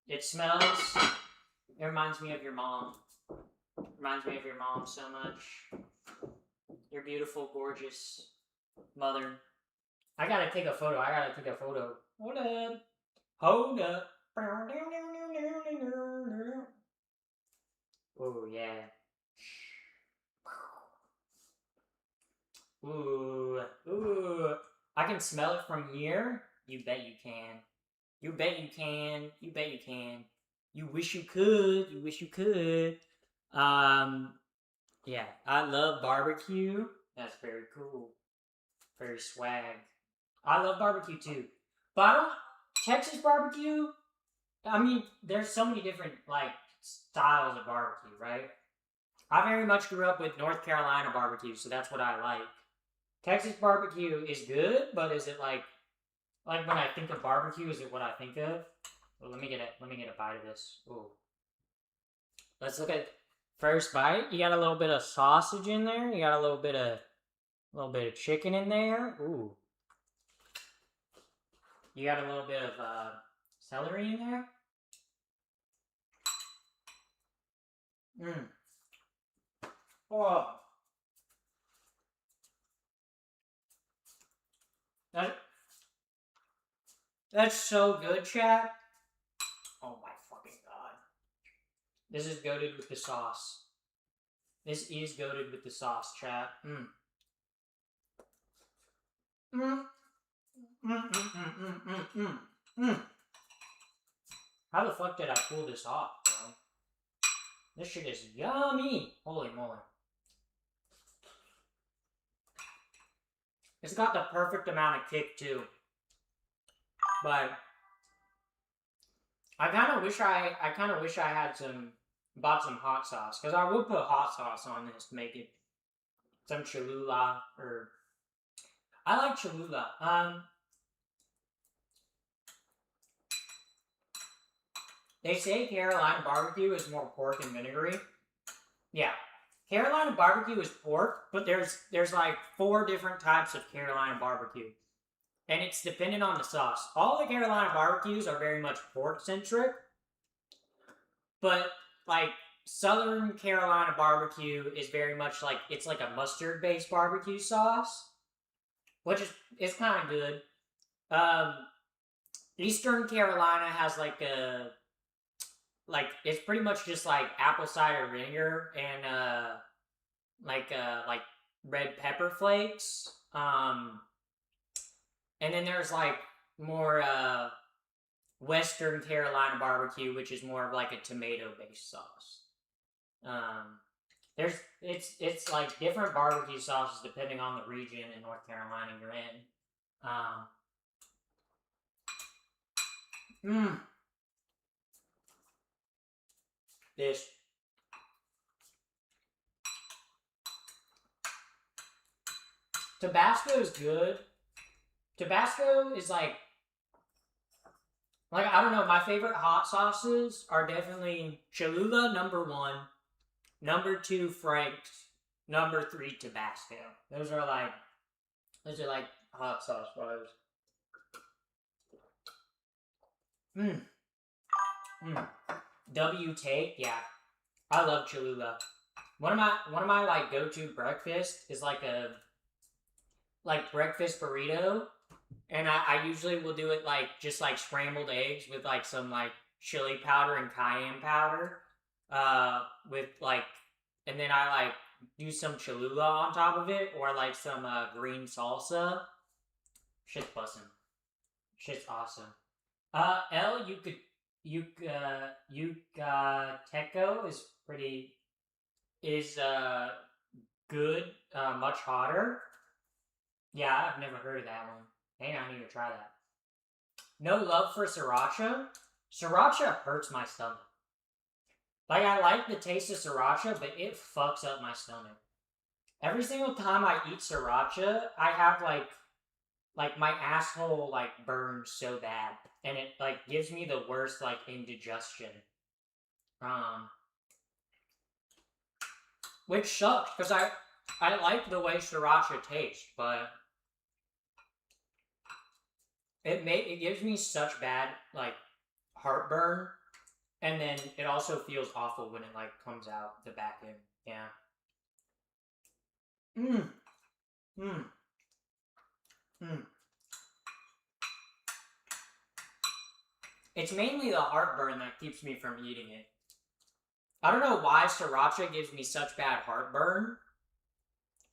It reminds me of your mom. Reminds me of your mom so much. Your beautiful, gorgeous mother. I gotta take a photo. Hold up. Hold up. Oh, yeah. Ooh. Ooh. I can smell it from here. You bet you can. You bet you can. You bet you can. You wish you could. You wish you could. Yeah, I love barbecue. That's very cool. Very swag. I love barbecue too. But I don't Texas barbecue, I mean, there's so many different like styles of barbecue, right? I very much grew up with North Carolina barbecue, so that's what I like. Texas barbecue is good, but is it like when I think of barbecue, is it what I think of? Well, let me get a bite of this. Ooh. Let's look at first bite. You got a little bit of sausage in there. You got a little bit of chicken in there. Ooh. You got a little bit of celery in there. Mmm. Oh. That's so good, chat. Oh my fucking god. This is goated with the sauce. This is goated with the sauce, chat. Mm. Mm. Mm, mm, mm, mm, mm, mm, mm. How the fuck did I pull this off, bro? This shit is yummy! Holy moly. It's got the perfect amount of kick, too. But I kind of wish I had bought some hot sauce. Because I would put hot sauce on this to make it some Cholula, or... I like Cholula. They say Carolina barbecue is more pork and vinegary. Yeah. Carolina barbecue is pork, but there's like 4 different types of Carolina barbecue. And it's dependent on the sauce. All the Carolina barbecues are very much pork-centric. But, like, Southern Carolina barbecue is very much like, it's like a mustard-based barbecue sauce. Which is kind of good. Eastern Carolina has like a... Like, it's pretty much just like apple cider vinegar and like red pepper flakes. And then there's like more Western Carolina barbecue, which is more of like a tomato based sauce. It's like different barbecue sauces depending on the region in North Carolina you're in. This. Tabasco is good. Tabasco is like I don't know, my favorite hot sauces are definitely Cholula, number 1, number 2, Frank's, number 3, Tabasco. Those are like hot sauce bars. W take, yeah. I love Cholula. One of my like go-to breakfast is like a breakfast burrito. And I usually will do it like just like scrambled eggs with like some like chili powder and cayenne powder. With like, and then I like do some Cholula on top of it, or like some green salsa. Shit's bussin'. Shit's awesome. El Yucateco is good, much hotter. Yeah, I've never heard of that one. Hang on, I need to try that. No love for sriracha. Sriracha hurts my stomach. Like, I like the taste of sriracha, but it fucks up my stomach. Every single time I eat sriracha, I have like my asshole like burns so bad, and it like gives me the worst like indigestion. Which sucks because I like the way sriracha tastes, but it gives me such bad like heartburn, and then it also feels awful when it like comes out the back end. Yeah. It's mainly the heartburn that keeps me from eating it. I don't know why sriracha gives me such bad heartburn.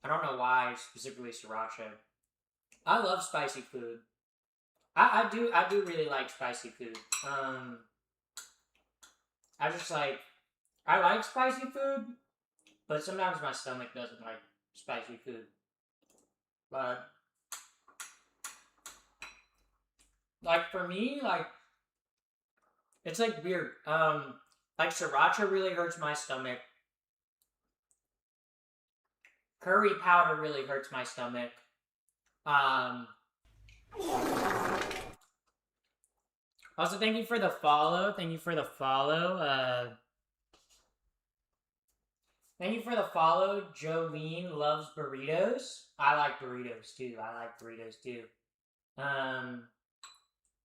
I don't know why specifically sriracha. I love spicy food. I do really like spicy food. I like spicy food, but sometimes my stomach doesn't like spicy food. But like for me, like it's like weird. Like sriracha really hurts my stomach. Curry powder really hurts my stomach. Also, thank you for the follow. Thank you for the follow. Thank you for the follow. Jolene loves burritos. I like burritos too. I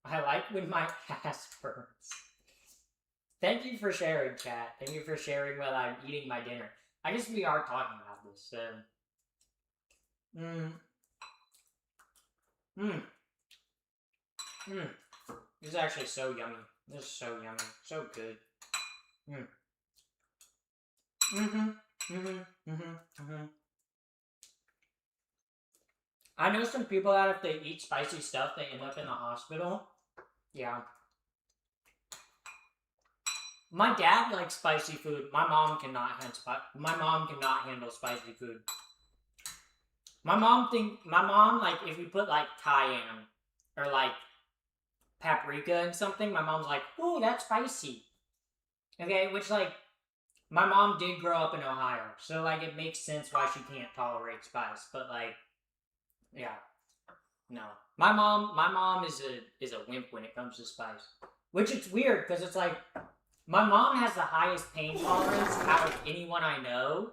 like when my ass burns. Thank you for sharing, chat. Thank you for sharing while I'm eating my dinner. I guess we are talking about this, so... This is actually so yummy. This is so yummy. So good. I know some people that if they eat spicy stuff, they end up in the hospital. Yeah. My dad likes spicy food. My mom cannot handle spicy food. My mom like if you put like cayenne or like paprika in something, my mom's like, "Ooh, that's spicy." Okay, which like my mom did grow up in Ohio, so like it makes sense why she can't tolerate spice. But like, yeah, no. My mom is a wimp when it comes to spice. Which it's weird because it's like my mom has the highest pain tolerance out of anyone I know.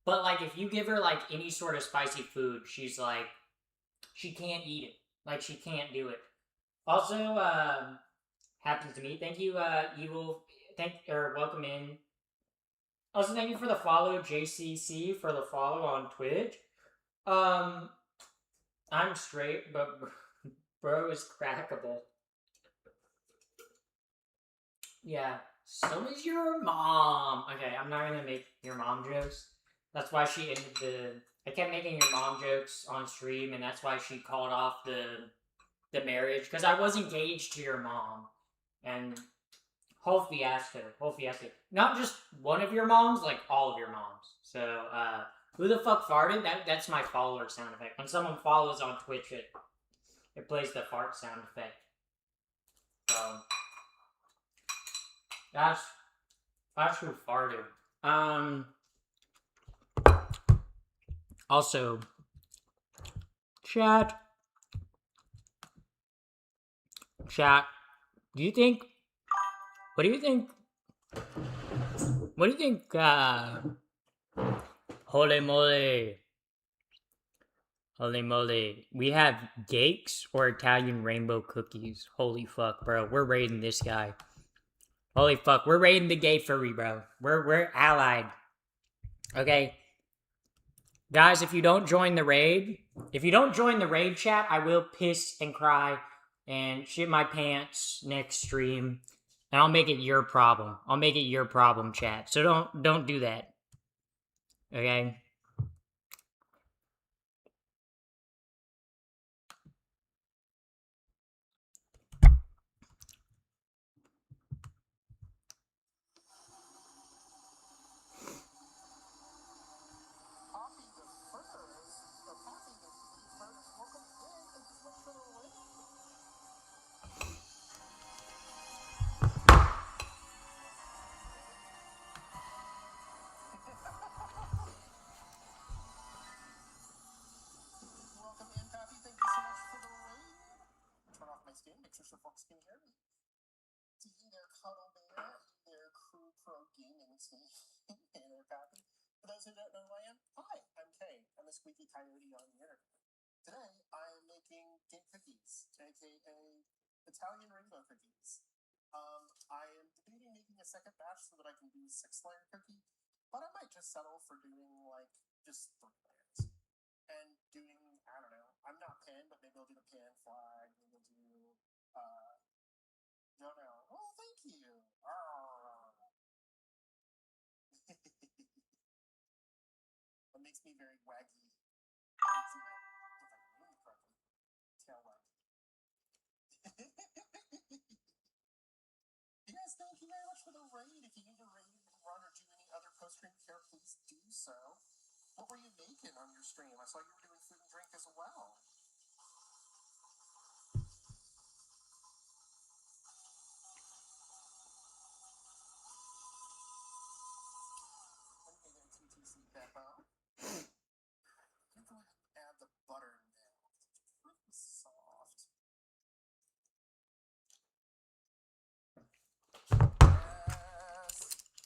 But like if you give her like any sort of spicy food, she's like she can't eat it. Like she can't do it. Also, happens to me. Thank you, Evil. Welcome in. Also, thank you for the follow, JCC, for the follow on Twitch. I'm straight, but bro is crackable. Yeah, so is your mom. Okay, I'm not gonna make your mom jokes. That's why she ended the. I kept making your mom jokes on stream, and that's why she called off the marriage because I was engaged to your mom, and whole fiasco. Not just one of your moms, like all of your moms. So, who the fuck farted? That's my follower sound effect. When someone follows on Twitch, it plays the fart sound effect. So that's who farted. Also, chat. Do you think? What do you think? What do you think? Holy moly! Holy moly! We have Gakes or Italian rainbow cookies. Holy fuck, bro! We're raiding this guy. Holy fuck, we're raiding the gay furry, bro. We're allied. Okay. Guys, if you don't join the raid chat, I will piss and cry and shit my pants next stream. And I'll make it your problem. I'll make it your problem, chat. So don't do that. Okay?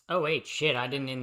Oh wait, shit, I didn't end the